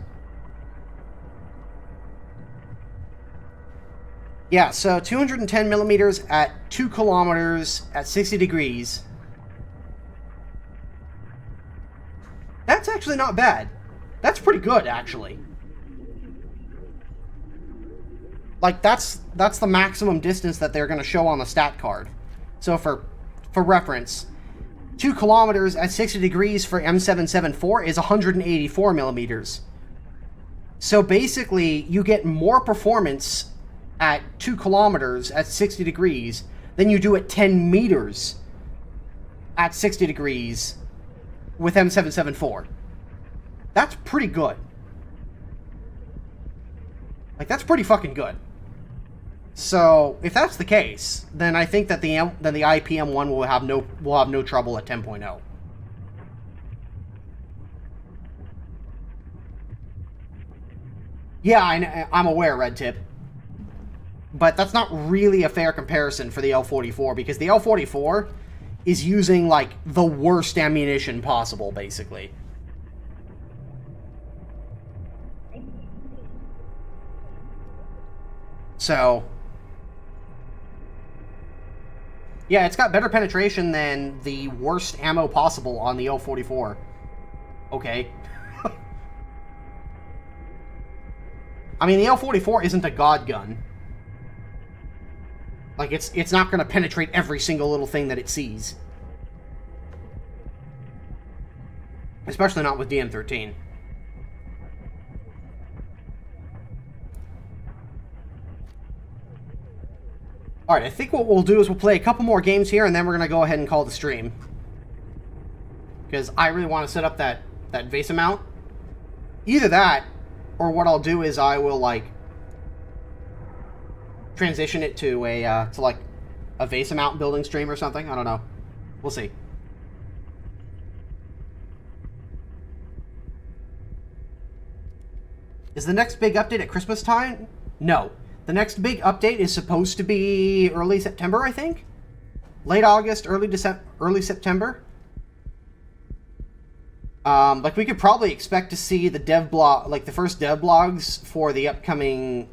Yeah, so 210 millimeters at 2 kilometers at 60 degrees. That's actually not bad. That's pretty good, actually. Like, that's the maximum distance that they're going to show on the stat card. So for reference, 2 kilometers at 60 degrees for M774 is 184 millimeters. So basically, you get more performance at 2 kilometers at 60 degrees than you do at 10 meters at 60 degrees with M774. That's pretty good. Like, that's pretty fucking good. So, if that's the case, then I think that the IPM1 will have no trouble at 10.0. Yeah, I'm aware, Red Tip. But that's not really a fair comparison for the L44, because the L44 is using, like, the worst ammunition possible, basically. So, yeah, it's got better penetration than the worst ammo possible on the L44. Okay. I mean, the L44 isn't a god gun. Like, it's not going to penetrate every single little thing that it sees. Especially not with DM13. Alright, I think what we'll do is we'll play a couple more games here, and then we're going to go ahead and call the stream. Because I really want to set up that VESA mount. Either that, or what I'll do is I will, like, transition it to a to like a VESA mount building stream or something. I don't know. We'll see. Is the next big update at Christmas time? No. The next big update is supposed to be early September, I think. Late August, early September. Like we could probably expect to see the dev blog, like the first dev blogs for the upcoming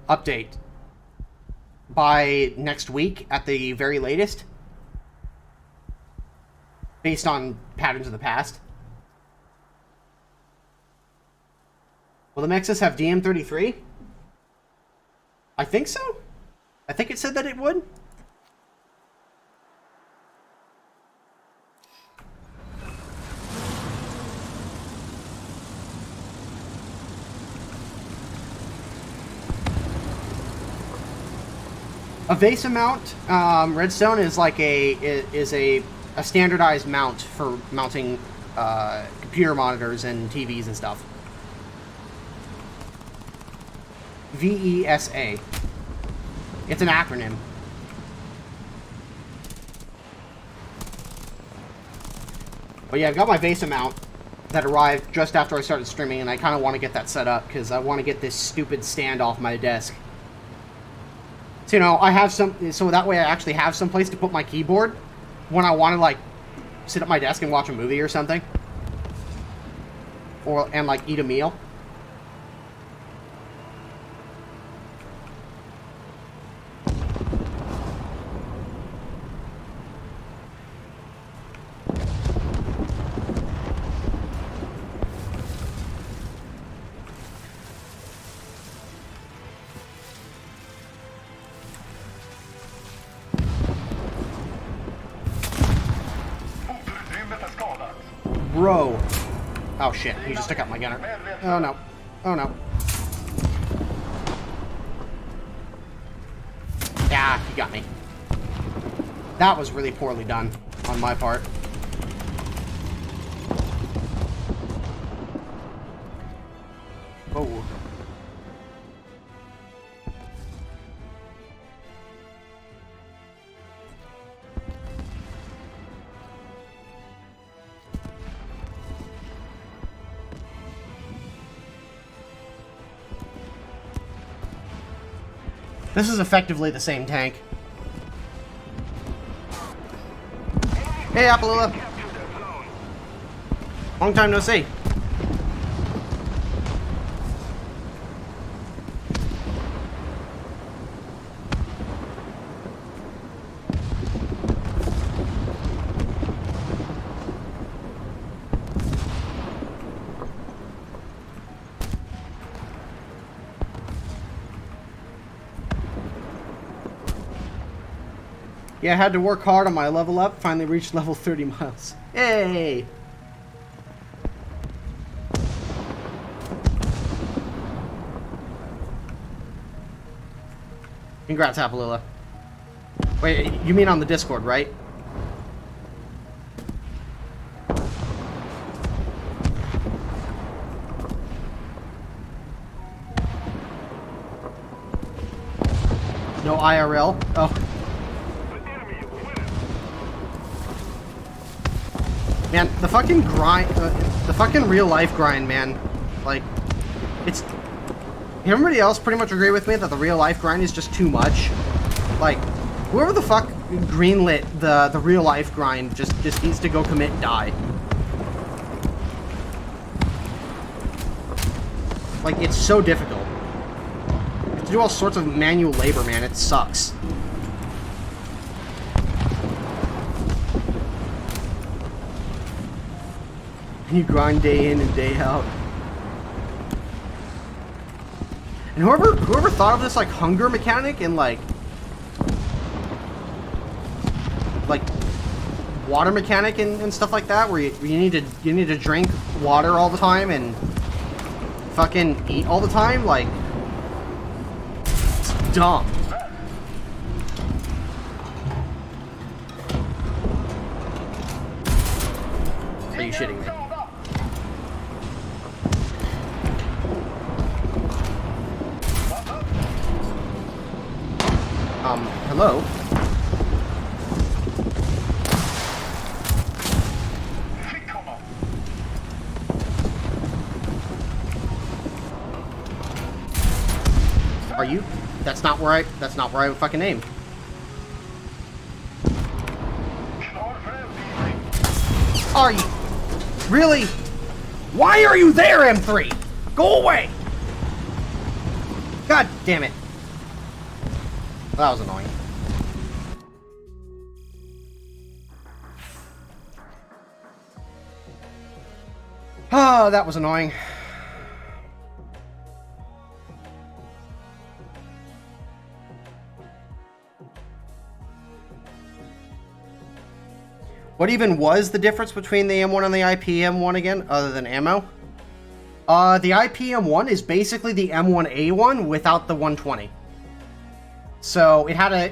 update by next week at the very latest, based on patterns of the past. Will the Nexus have DM33? I think so. I think it said that it would. A VESA mount, Redstone, is like a standardized mount for mounting computer monitors and TVs and stuff. VESA. It's an acronym. But yeah, I've got my VESA mount that arrived just after I started streaming, and I kind of want to get that set up because I want to get this stupid stand off my desk. So, you know, I have some, so that way I actually have some place to put my keyboard when I want to, like, sit at my desk and watch a movie or something. And, like, eat a meal. Bro. Oh shit, he just took out my gunner. Oh no. Oh no. Yeah, he got me. That was really poorly done on my part. Oh. This is effectively the same tank. Hey, Appaloola. Long time no see. Yeah, I had to work hard on my level up, finally reached level 30 miles. Hey! Congrats, Appaloola. Wait, you mean on the Discord, right? No IRL? Oh. Man, the fucking grind, the fucking real life grind, man. Like, it's... Everybody else pretty much agree with me that the real life grind is just too much. Like, whoever the fuck greenlit the real life grind just needs to go commit and die. Like, it's so difficult. You have to do all sorts of manual labor, man. It sucks. You grind day in and day out. And whoever thought of this like hunger mechanic and like water mechanic and stuff like that, where you need to drink water all the time and fucking eat all the time, like, it's dumb. Are you shitting me? Hello? Are you? That's not where I would fucking aim. Are you? Really? Why are you there, M3? Go away! God damn it. That was annoying. Oh, that was annoying. What even was the difference between the M1 and the IPM1 again, other than ammo? The IPM1 is basically the M1A1 without the 120. So it had a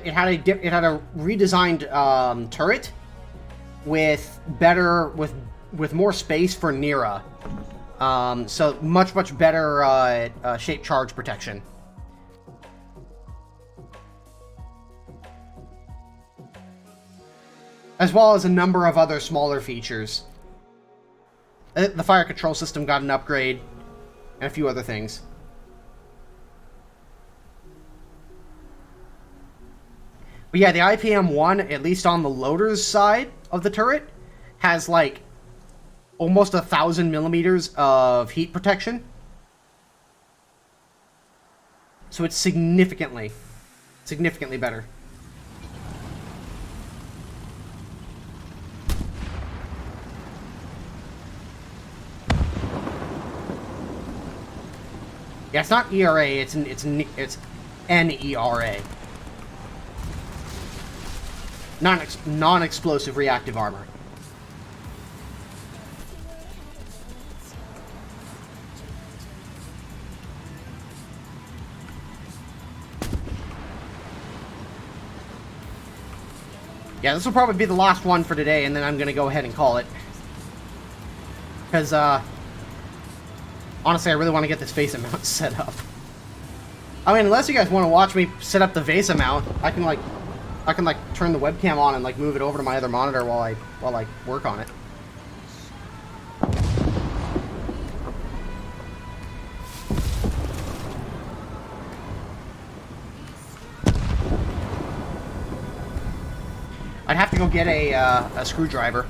redesigned turret with more space for Nira. So much better shape charge protection. As well as a number of other smaller features. The fire control system got an upgrade, and a few other things. But yeah, the IPM1, at least on the loader's side of the turret, has like almost 1,000 millimeters of heat protection. So it's significantly better. Yeah, it's not ERA, it's NERA. Non-explosive reactive armor. Yeah, this will probably be the last one for today, and then I'm gonna go ahead and call it. Because, honestly, I really want to get this VESA mount set up. I mean, unless you guys want to watch me set up the VESA mount, I can turn the webcam on and like move it over to my other monitor while I work on it. I'd have to go get a screwdriver.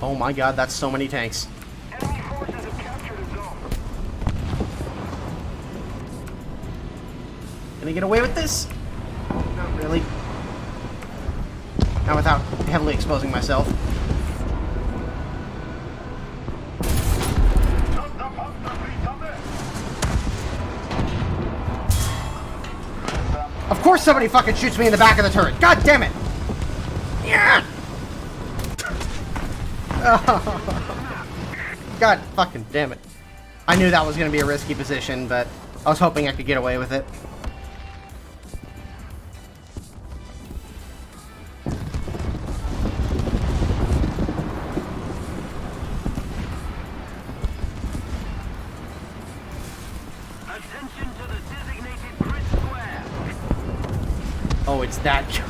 Oh my god, that's so many tanks. Enemy forces have captured a zone. Can I get away with this? Not really. Not without heavily exposing myself. Of course somebody fucking shoots me in the back of the turret. God damn it! Yeah! God fucking damn it. I knew that was going to be a risky position, but I was hoping I could get away with it. Attention to the designated grid square. Oh, it's that guy.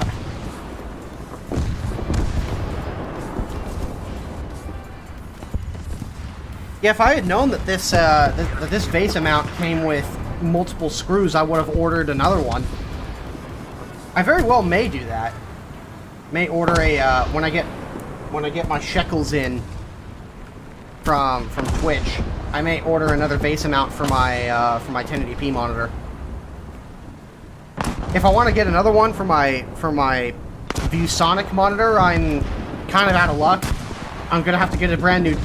Yeah, if I had known that this this VESA mount came with multiple screws, I would have ordered another one. I very well may do that. May order a when I get my shekels in from Twitch. I may order another VESA mount for my 1080p monitor. If I want to get another one for my ViewSonic monitor, I'm kind of out of luck. I'm gonna have to get a brand new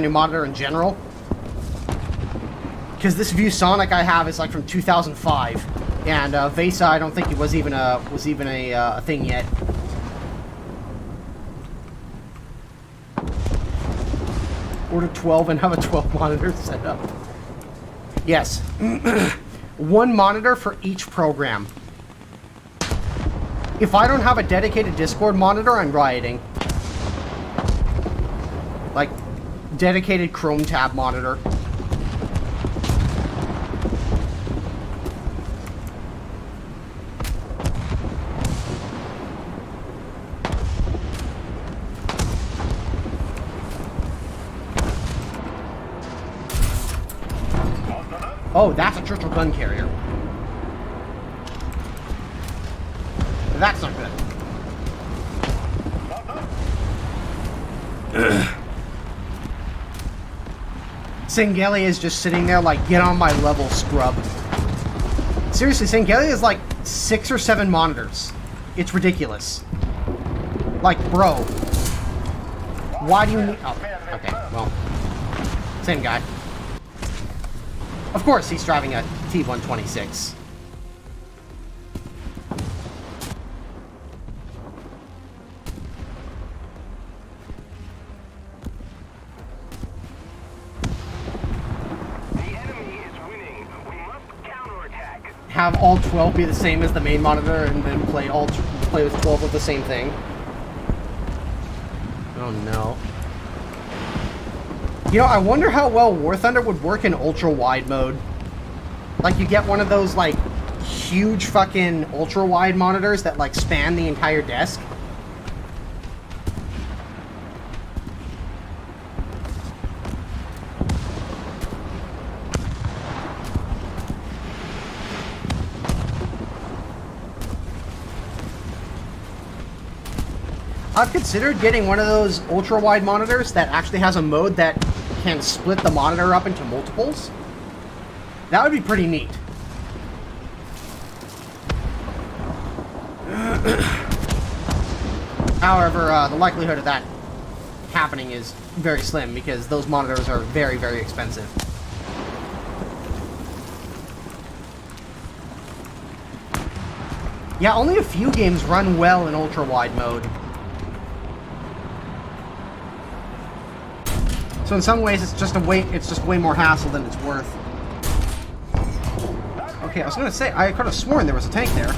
monitor in general, Because this ViewSonic I have is like from 2005, and VESA I don't think it was even a thing yet. Order 12 and have a 12 monitor set up. Yes. One monitor for each program. If I don't have a dedicated Discord monitor, I'm rioting. Like, dedicated Chrome tab monitor. Oh, that's a Churchill gun carrier. That's not good. Sengeli is just sitting there like, get on my level, scrub. Seriously, Sengeli is like 6 or 7 monitors. It's ridiculous. Like, bro. Why do you need... Oh, okay, well. Same guy. Of course, he's driving a T126. Have all 12 be the same as the main monitor, and then play with 12 with the same thing. Oh no. You know, I wonder how well War Thunder would work in ultra-wide mode. Like, you get one of those, like, huge fucking ultra-wide monitors that, like, span the entire desk. I've considered getting one of those ultra-wide monitors that actually has a mode that can split the monitor up into multiples. That would be pretty neat. However, the likelihood of that happening is very slim because those monitors are very, very expensive. Yeah, only a few games run well in ultra-wide mode. So in some ways, it's just way more hassle than it's worth. Okay, I was gonna say, I could have sworn there was a tank there.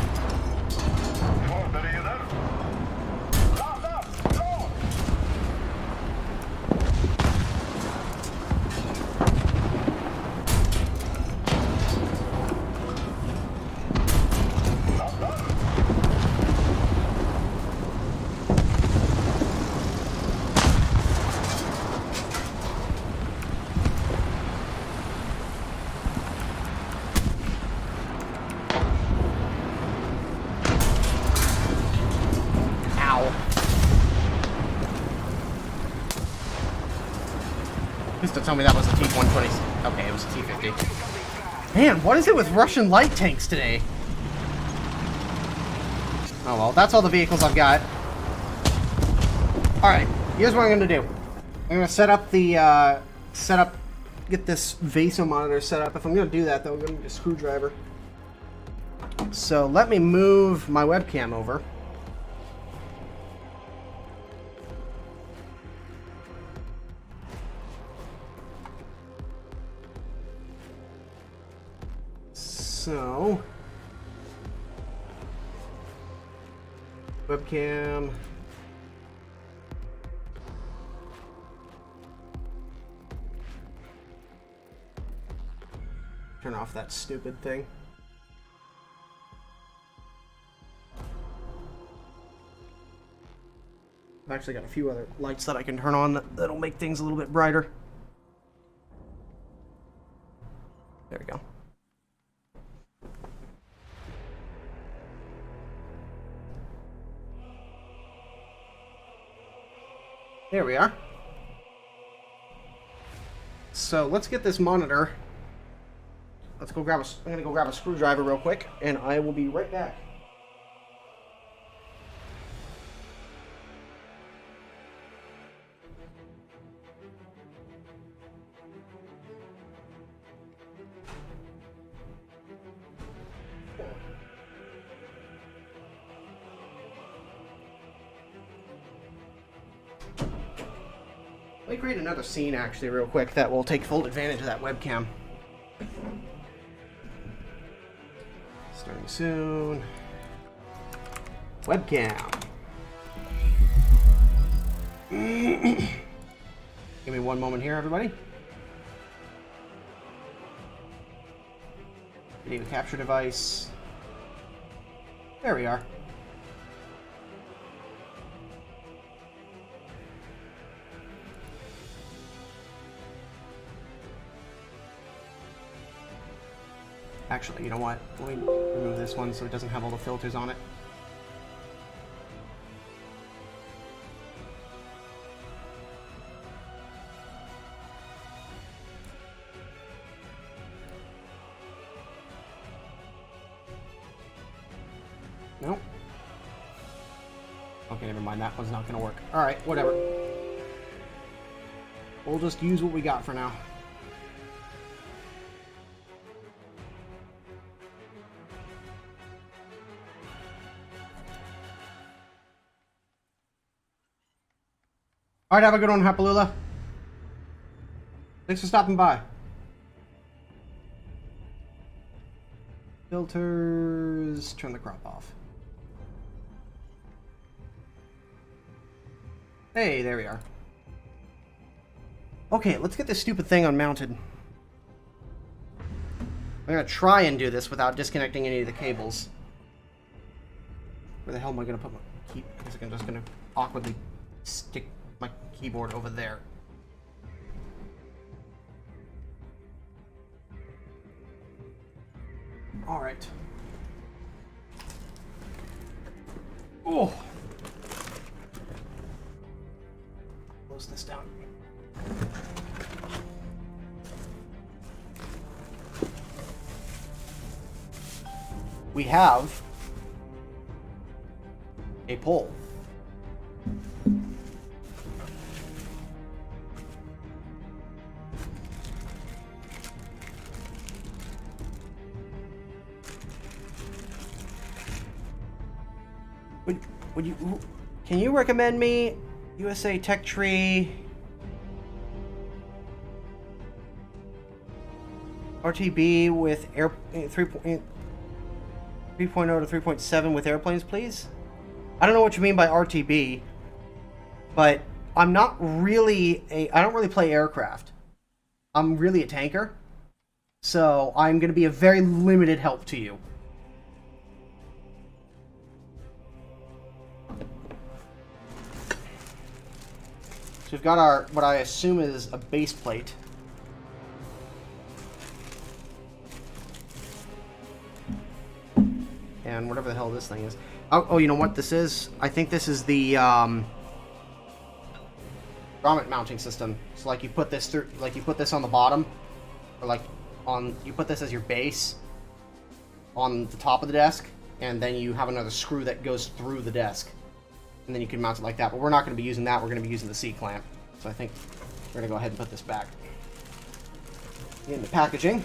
Tell me that was a T-120. Okay, it was a T-50. Man, what is it with Russian light tanks today? Oh well, that's all the vehicles I've got. Alright, here's what I'm gonna do. I'm gonna set up the, get this VESA monitor set up. If I'm gonna do that though, I'm gonna need a screwdriver. So let me move my webcam over. So, webcam. Turn off that stupid thing. I've actually got a few other lights that I can turn on that'll make things a little bit brighter. There we go. There we are. So let's get this monitor. Let's go grab I'm gonna go grab a screwdriver real quick, and I will be right back. Let me create another scene, actually, real quick, that will take full advantage of that webcam. Starting soon. Webcam. Give me one moment here, everybody. Video capture device. There we are. Actually, you know what? Let me remove this one so it doesn't have all the filters on it. Nope. Okay, never mind. That one's not going to work. Alright, whatever. We'll just use what we got for now. Alright, have a good one, Hapalula. Thanks for stopping by. Filters... Turn the crop off. Hey, there we are. Okay, let's get this stupid thing unmounted. I'm gonna try and do this without disconnecting any of the cables. Where the hell am I gonna put my key? I guess I'm just gonna awkwardly stick my keyboard over there. Alright. Oh! Close this down. We have a pole. Would you? Can you recommend me USA Tech Tree RTB with air 3.0 to 3.7 with airplanes, please? I don't know what you mean by RTB, but I'm not really I don't really play aircraft. I'm really a tanker, so I'm going to be a very limited help to you. So we've got our, what I assume is a base plate. And whatever the hell this thing is. Oh, you know what this is? I think this is the grommet mounting system. So like you put this through, like you put this on the bottom, or like on, you put this as your base on the top of the desk, and then you have another screw that goes through the desk. And then you can mount it like that, but we're not going to be using that. We're going to be using the C-clamp. So I think we're going to go ahead and put this back in the packaging.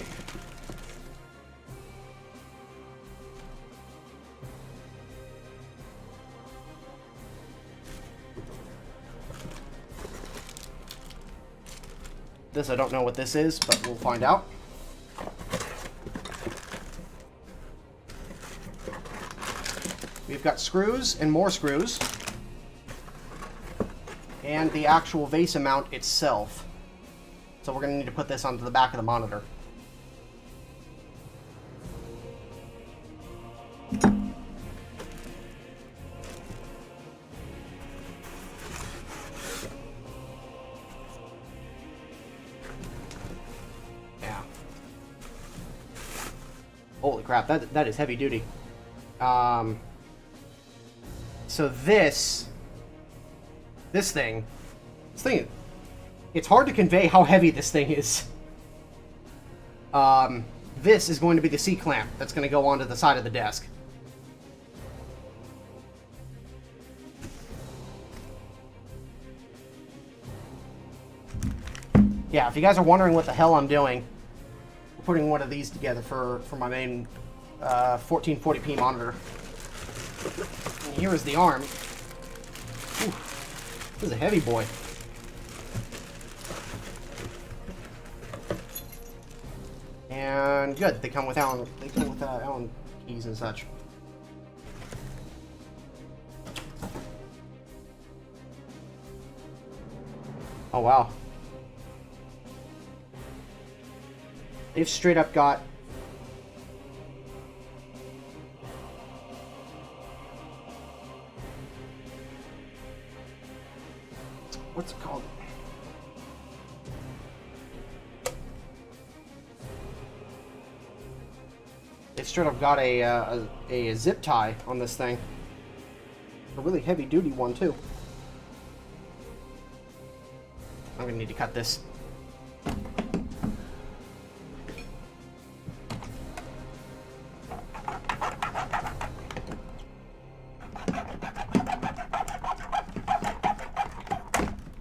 This, I don't know what this is, but we'll find out. We've got screws and more screws. And the actual VESA mount itself. So we're going to need to put this onto the back of the monitor. Yeah. Holy crap, that is heavy duty. So this thing, it's hard to convey how heavy this thing is. This is going to be the C-clamp that's going to go onto the side of the desk. Yeah, if you guys are wondering what the hell I'm doing, we're putting one of these together for my main 1440p monitor. And here is the arm. Ooh, this is a heavy boy. And good, they come with Allen. They come with Allen keys and such. Oh wow. They've straight up got what's it called? They've straight up got a zip tie on this thing. A really heavy duty one too. I'm gonna need to cut this.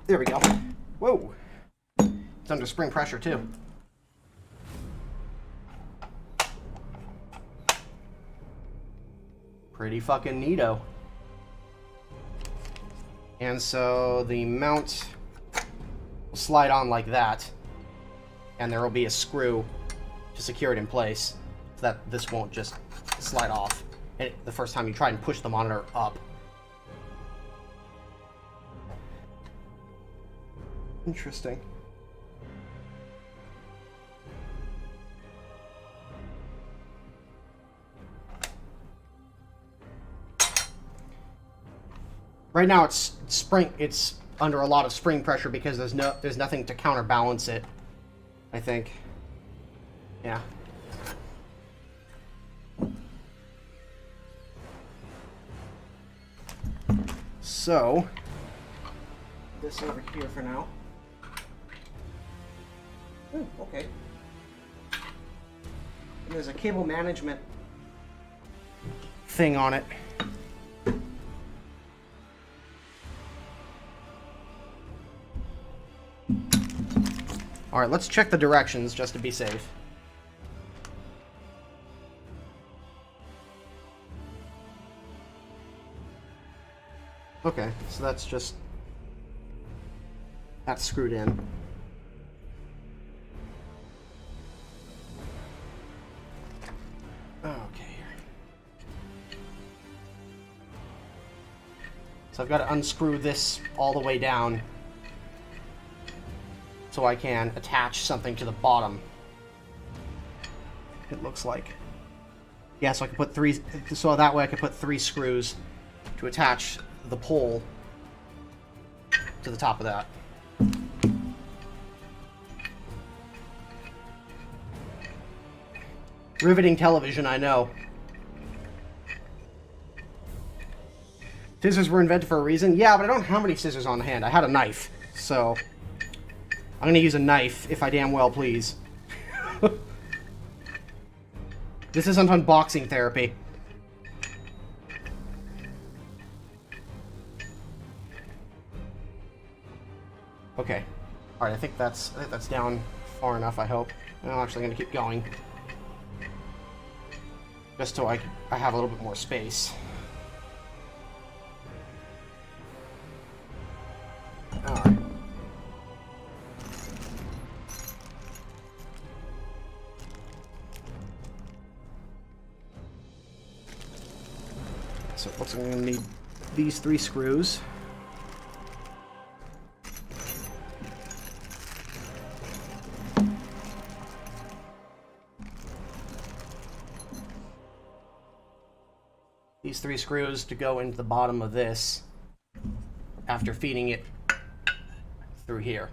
There we go. Whoa. It's under spring pressure too. Pretty fucking neato. And so the mount will slide on like that, and there will be a screw to secure it in place so that this won't just slide off the first time you try and push the monitor up. Interesting. Right now it's under a lot of spring pressure because there's nothing to counterbalance it, I think. Yeah. So this over here for now. Ooh, okay. And there's a cable management thing on it. Alright, let's check the directions just to be safe. Okay, so that's screwed in. Okay. So I've got to unscrew this all the way down so I can attach something to the bottom. It looks like. Yeah, so I can put so that way I can put 3 screws to attach the pole to the top of that. Riveting television, I know. Scissors were invented for a reason. Yeah, but I don't have any scissors on hand. I had a knife, so I'm gonna use a knife if I damn well please. This isn't unboxing therapy. Okay. Alright, I think that's down far enough, I hope. I'm actually gonna keep going. Just so I have a little bit more space. Alright. So it looks like I'm going to need these 3 screws. These 3 screws to go into the bottom of this after feeding it through here.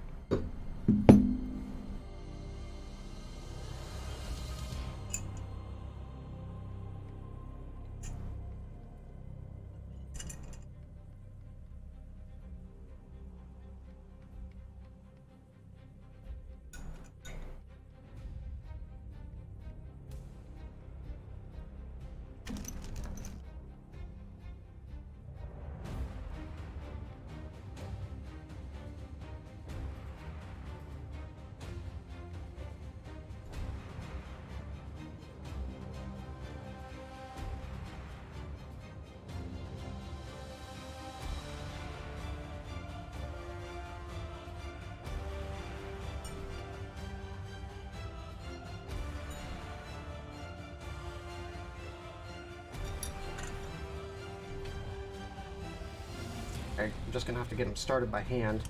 Okay, I'm just gonna have to get them started by hand.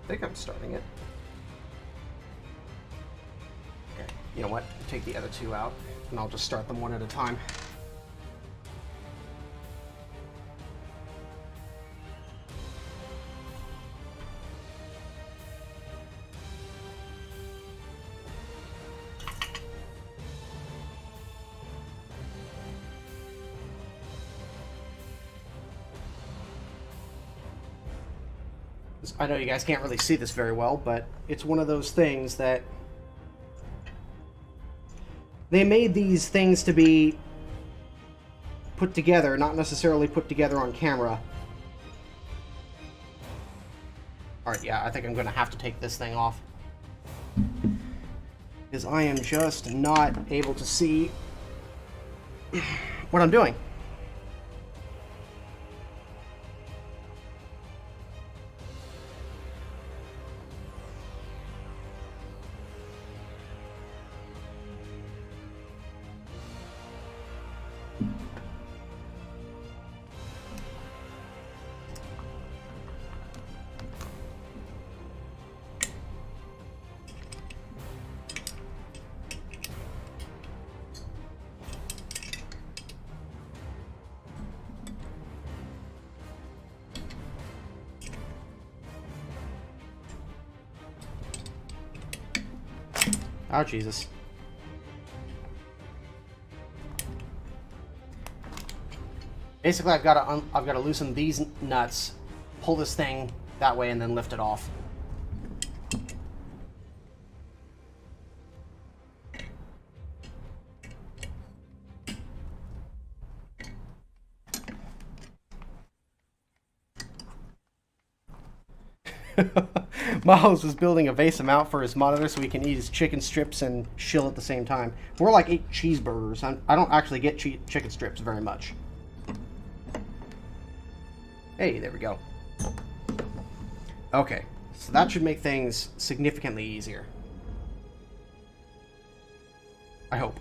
I think I'm starting it. Okay, you know what? Take the other two out, and I'll just start them one at a time. I know you guys can't really see this very well, but it's one of those things that they made these things to be put together, not necessarily put together on camera. Alright, yeah, I think I'm going to have to take this thing off, because I am just not able to see what I'm doing. Oh, Jesus. Basically, I've got to loosen these nuts, pull this thing that way, and then lift it off. Miles was building a vase mount for his monitor so he can eat his chicken strips and chill at the same time. More like 8 cheeseburgers. I don't actually get chicken strips very much. Hey, there we go. Okay, so that should make things significantly easier. I hope.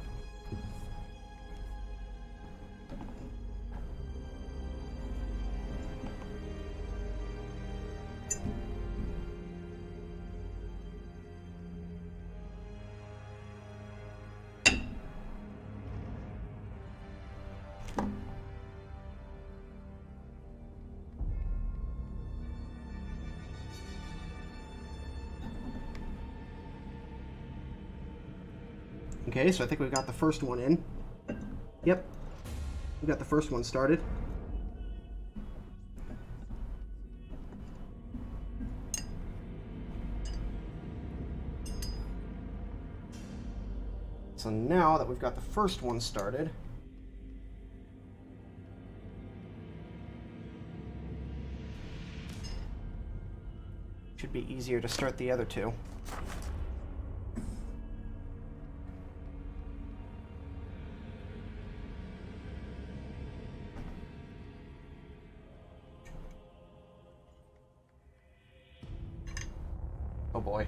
Okay, so I think we've got the first one in. Yep. We got the first one started. So now that we've got the first one started, should be easier to start the other two. Oh boy.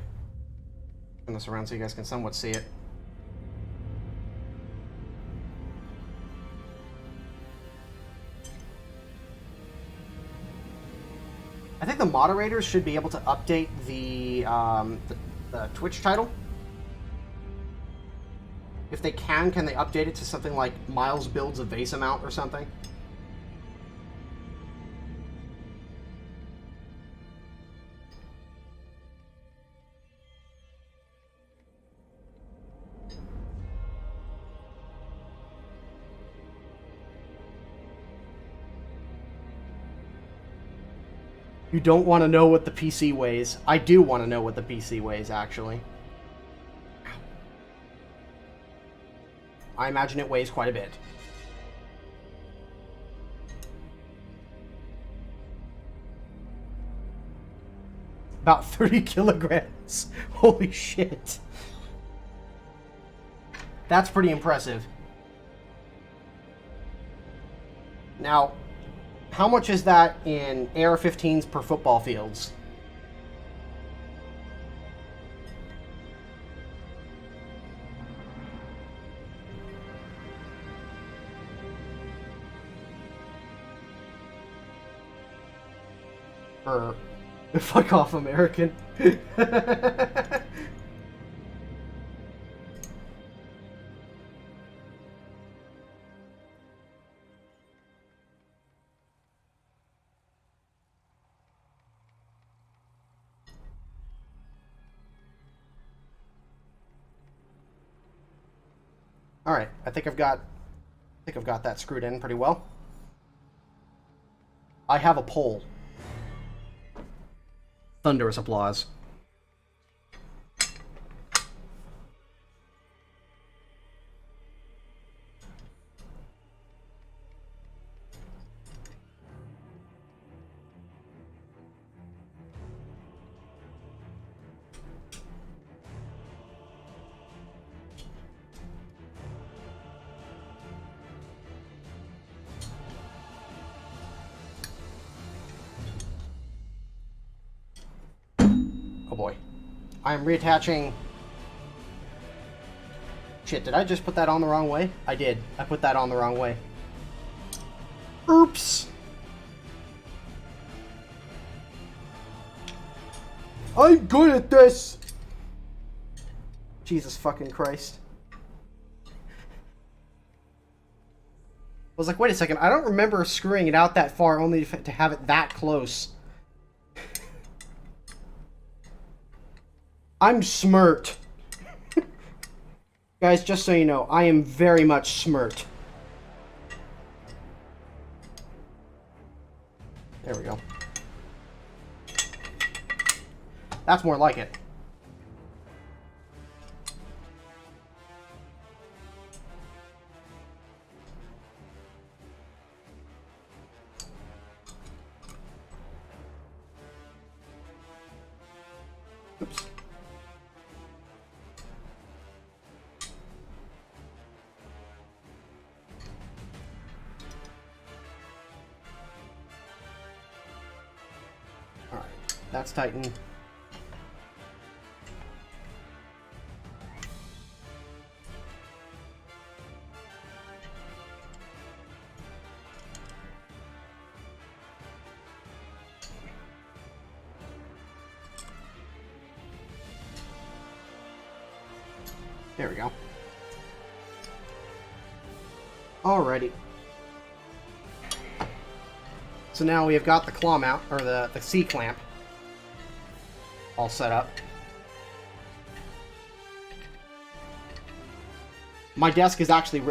Turn this around so you guys can somewhat see it. I think the moderators should be able to update the Twitch title. If they can they update it to something like Miles builds a vase mount or something? You don't want to know what the PC weighs. I do want to know what the PC weighs, actually. I imagine it weighs quite a bit. About 30 kilograms. Holy shit. That's pretty impressive. Now, how much is that in AR-15s per football fields? Brr. Fuck off, American. All right, I think I've got that screwed in pretty well. I have a pole. Thunderous applause. Oh boy. I am reattaching... Shit, did I just put that on the wrong way? I did. I put that on the wrong way. Oops! I'm good at this! Jesus fucking Christ. I was like, wait a second, I don't remember screwing it out that far only to have it that close. I'm smirked. Guys, just so you know, I am very much smirked. There we go. That's more like it. Oops. All right, that's tightened. There we go. Alrighty. So now we have got the claw mount, or the C-clamp, all set up. My desk is actually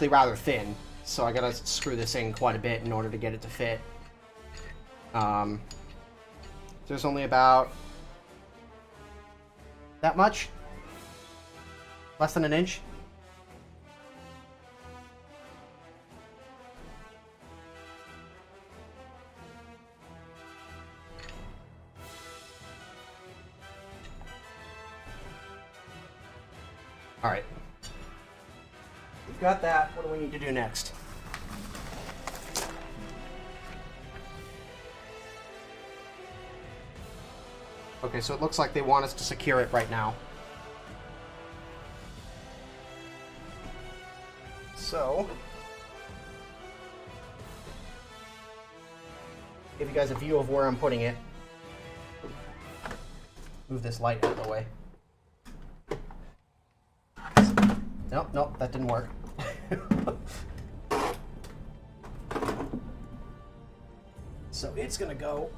rather thin, so I gotta screw this in quite a bit in order to get it to fit. There's only about that much. Less than an inch? Alright. We've got that. What do we need to do next? Okay, so it looks like they want us to secure it right now. So, give you guys a view of where I'm putting it. Move this light out of the way. Nope, nope, that didn't work. So it's gonna go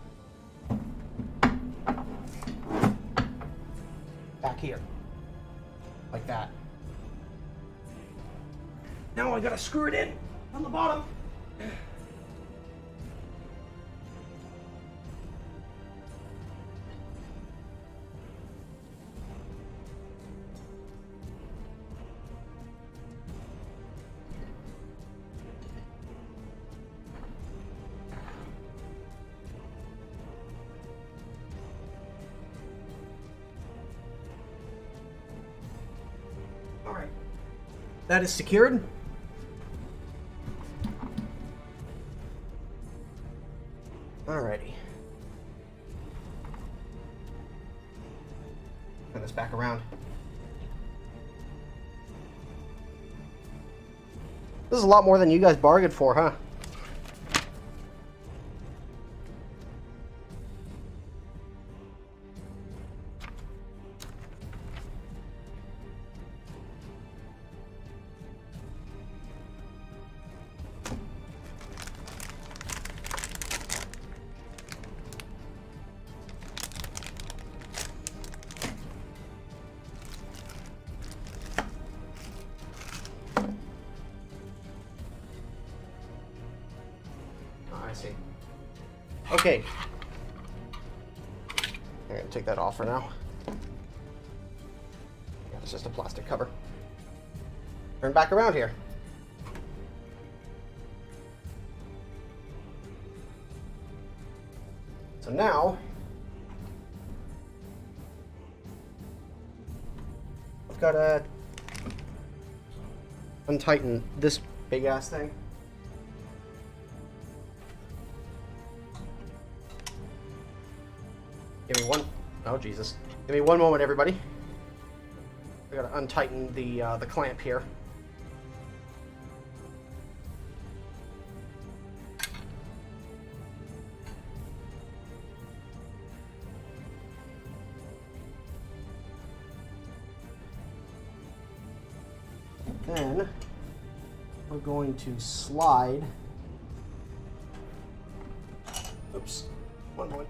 back here, like that. Now I gotta screw it in on the bottom. All right, that is secured. Alrighty. Turn this back around. This is a lot more than you guys bargained for, huh? Okay. I'm gonna take that off for now. Yeah, it's just a plastic cover. Turn back around here. So now, I've got to untighten this big ass thing. Give me one. Oh Jesus! Give me one moment, everybody. I got to untighten the clamp here. Then we're going to slide. Oops, one moment.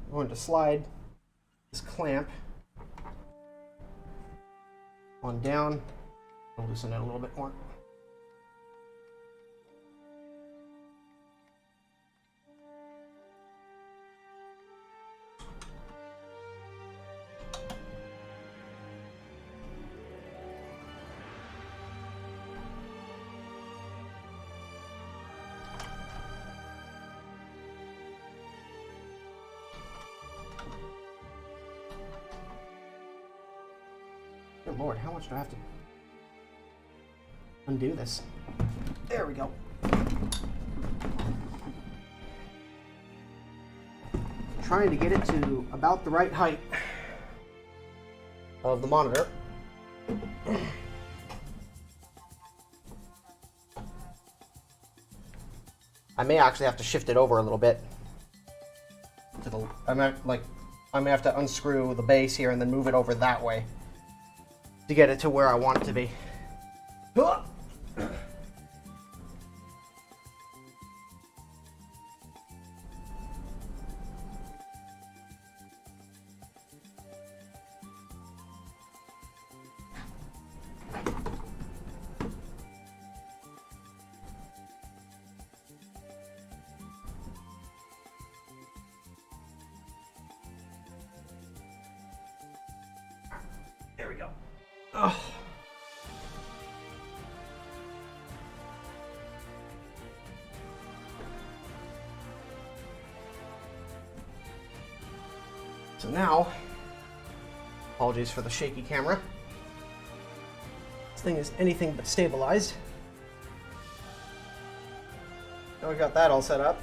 I'm going to slide this clamp on down. I'll loosen it a little bit more. Good Lord, how much do I have to undo this? There we go. Trying to get it to about the right height of the monitor. I may actually have to shift it over a little bit. To the, I may have to unscrew the base here and then move it over that way to get it to where I want it to be. There we go. Oh. So now, apologies for the shaky camera. This thing is anything but stabilized. Now we got that all set up.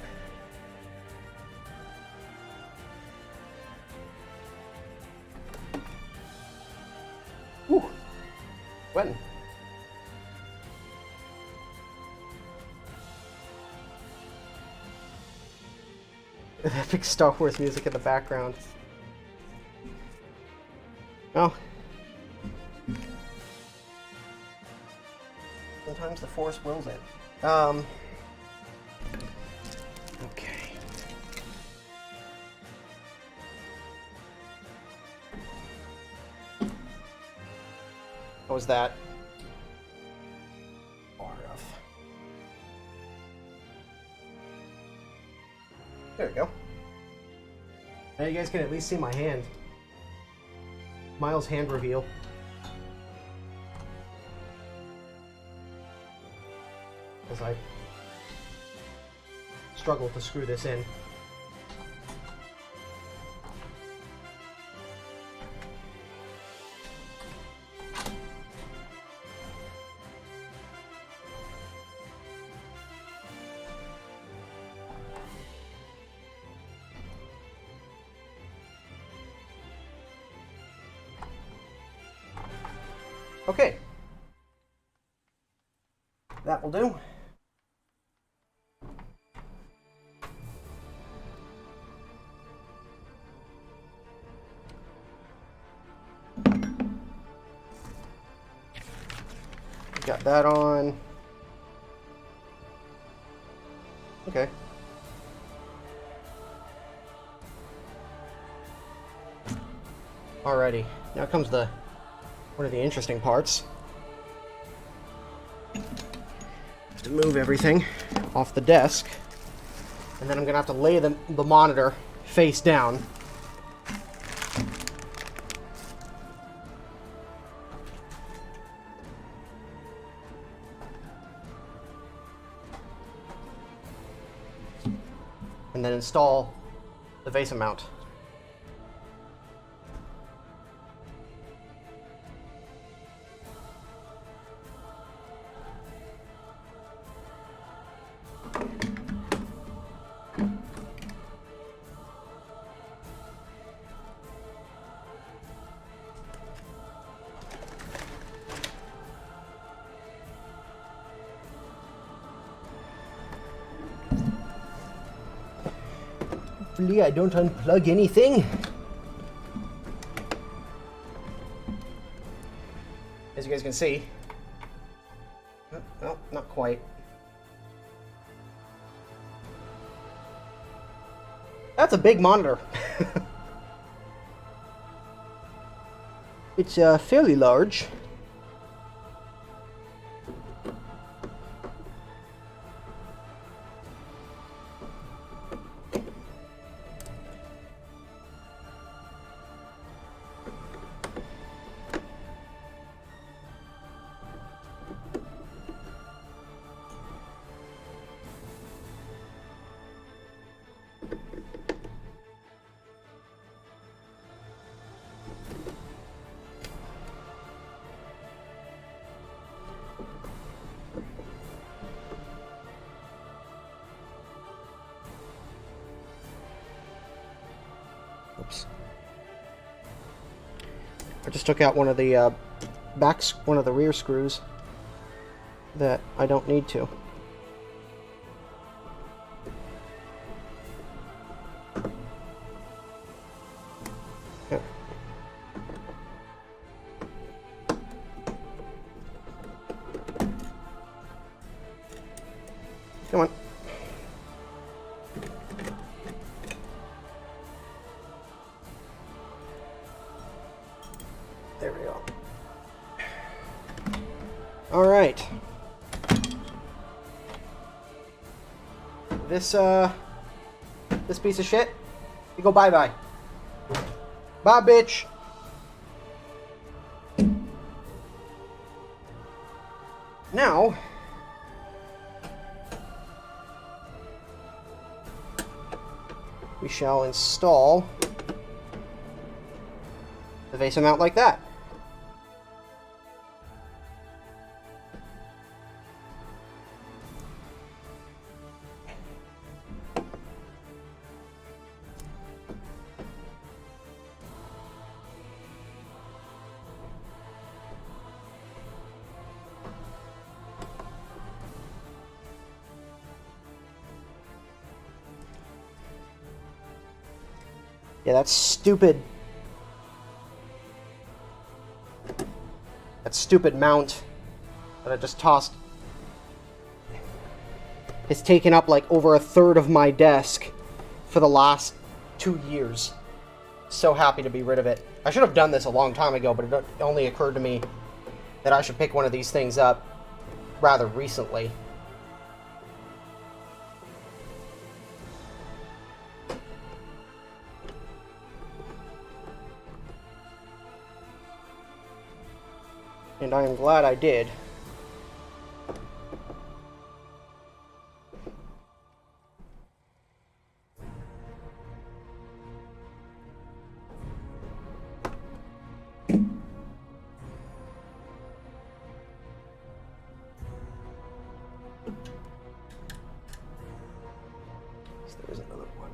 When? Epic Star Wars music in the background. Oh. Sometimes the Force wills it. Okay. How was that? Far enough. There we go. Now you guys can at least see my hand. Miles' hand reveal. As I struggle to screw this in. Okay, that will do. that on. Okay. Alrighty, now comes one of the interesting parts. Have to move everything off the desk, and then I'm gonna have to lay the monitor face down. And then install the VESA mount. Hopefully I don't unplug anything. As you guys can see. No, not quite. That's a big monitor. It's fairly large. Oops. I just took out one of the one of the rear screws that I don't need to. Okay. Come on. There we go. All right. This piece of shit, you go bye-bye. Bye, bitch. Now, we shall install the VESA mount like that. Yeah, that's stupid. That stupid mount that I just tossed has taken up like over a third of my desk for the last 2 years. So happy to be rid of it. I should have done this a long time ago, but it only occurred to me that I should pick one of these things up rather recently. And I am glad I did. There's another one.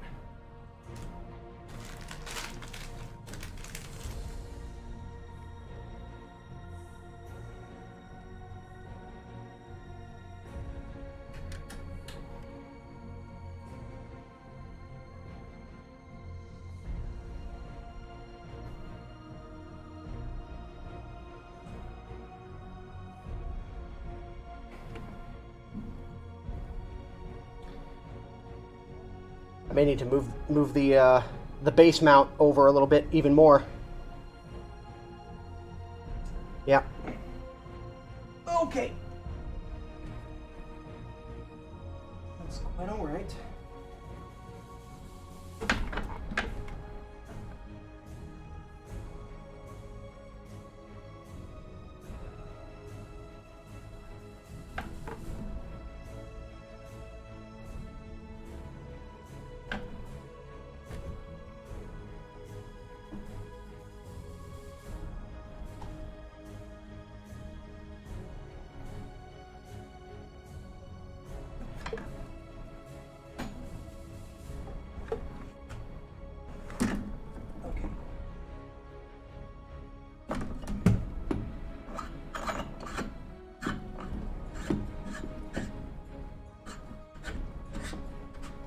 I may need to move the base mount over a little bit even more. Yeah. Okay. That's quite all right.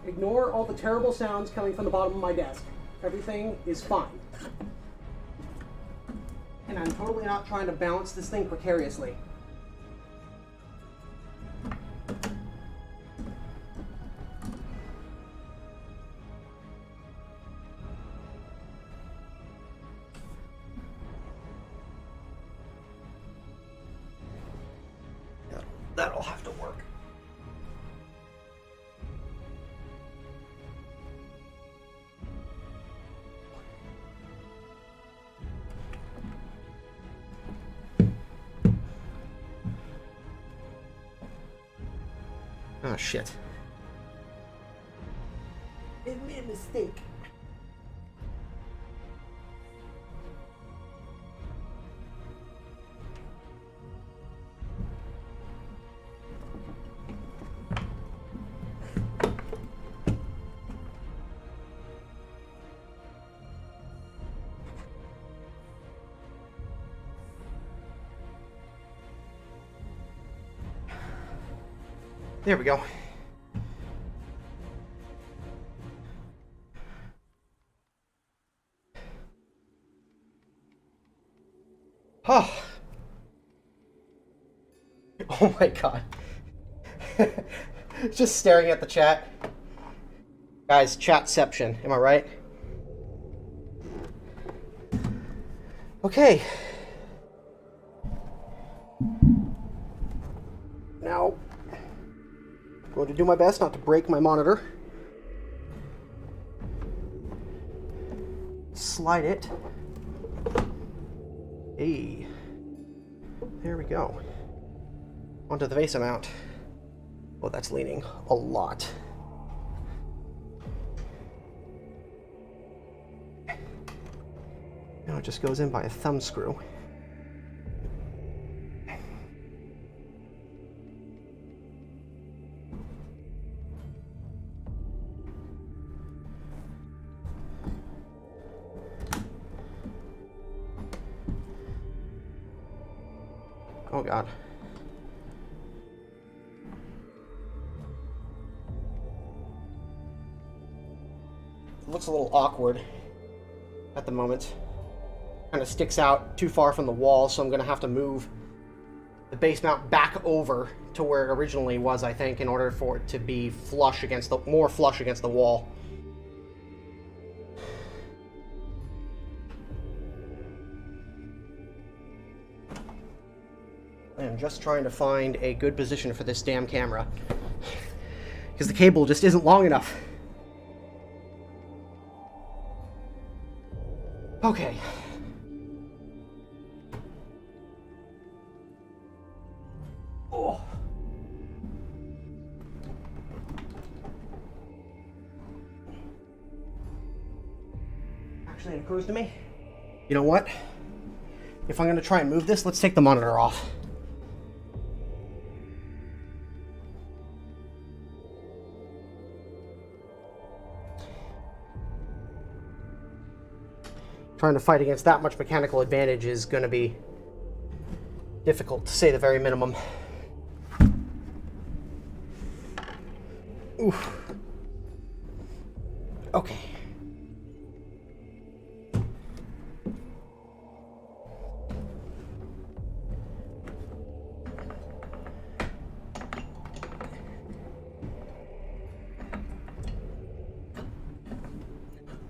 Ignore all the terrible sounds coming from the bottom of my desk. Everything is fine. And I'm totally not trying to balance this thing precariously. That'll have to work. Oh, shit. I made a mistake. There we go. Oh. Oh my god. Just staring at the chat. Guys, chatception, am I right? Okay. Now, I'm going to do my best not to break my monitor. Slide it. Hey. There we go. Onto the VESA mount. Oh, that's leaning a lot. Now it just goes in by a thumb screw. Oh god. It looks a little awkward at the moment. Kind of sticks out too far from the wall, so I'm going to have to move the base mount back over to where it originally was, I think, in order for it to be flush against the more flush against the wall. I'm just trying to find a good position for this damn camera, because the cable just isn't long enough. Okay. Oh. Actually, it occurs to me, you know what? If I'm going to try and move this, let's take the monitor off. Trying to fight against that much mechanical advantage is going to be difficult, to say the very minimum. Oof. Okay.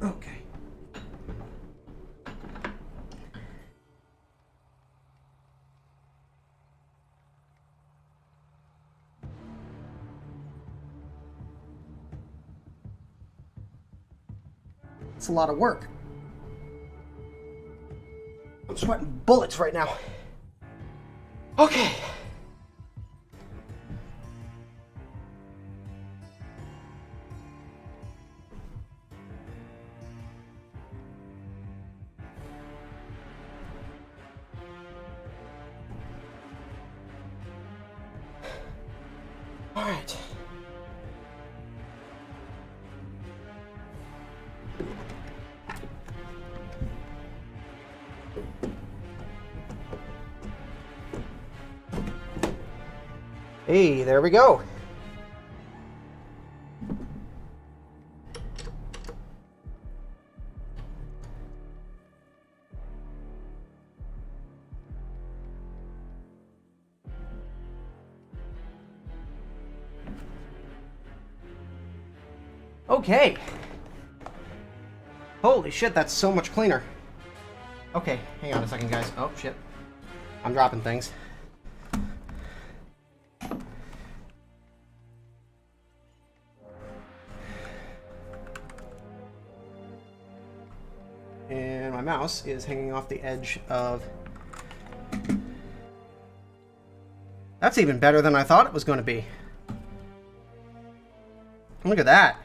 Okay. It's a lot of work. I'm sweating bullets right now. Okay. All right. Hey, there we go. Okay. Holy shit, that's so much cleaner. Okay, hang on a second, guys. Oh, shit. I'm dropping things. And my mouse is hanging off the edge of... That's even better than I thought it was going to be. Look at that.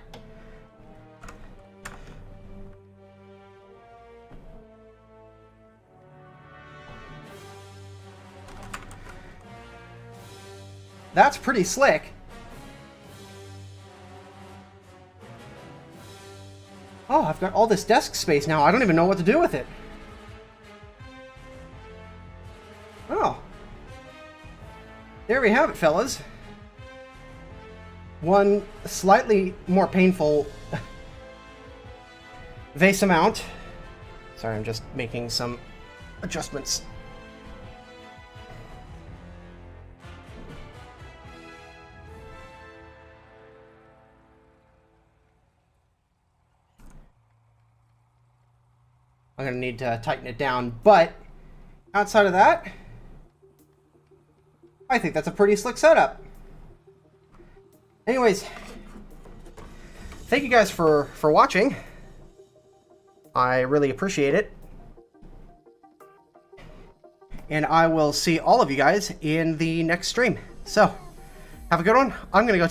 That's pretty slick. Oh, I've got all this desk space now. I don't even know what to do with it. Oh. There we have it, fellas. One slightly more painful vase mount. Sorry, I'm just making some adjustments. I'm going to need to tighten it down, but outside of that, I think that's a pretty slick setup. Anyways, thank you guys for watching. I really appreciate it. And I will see all of you guys in the next stream. So, have a good one. I'm going to go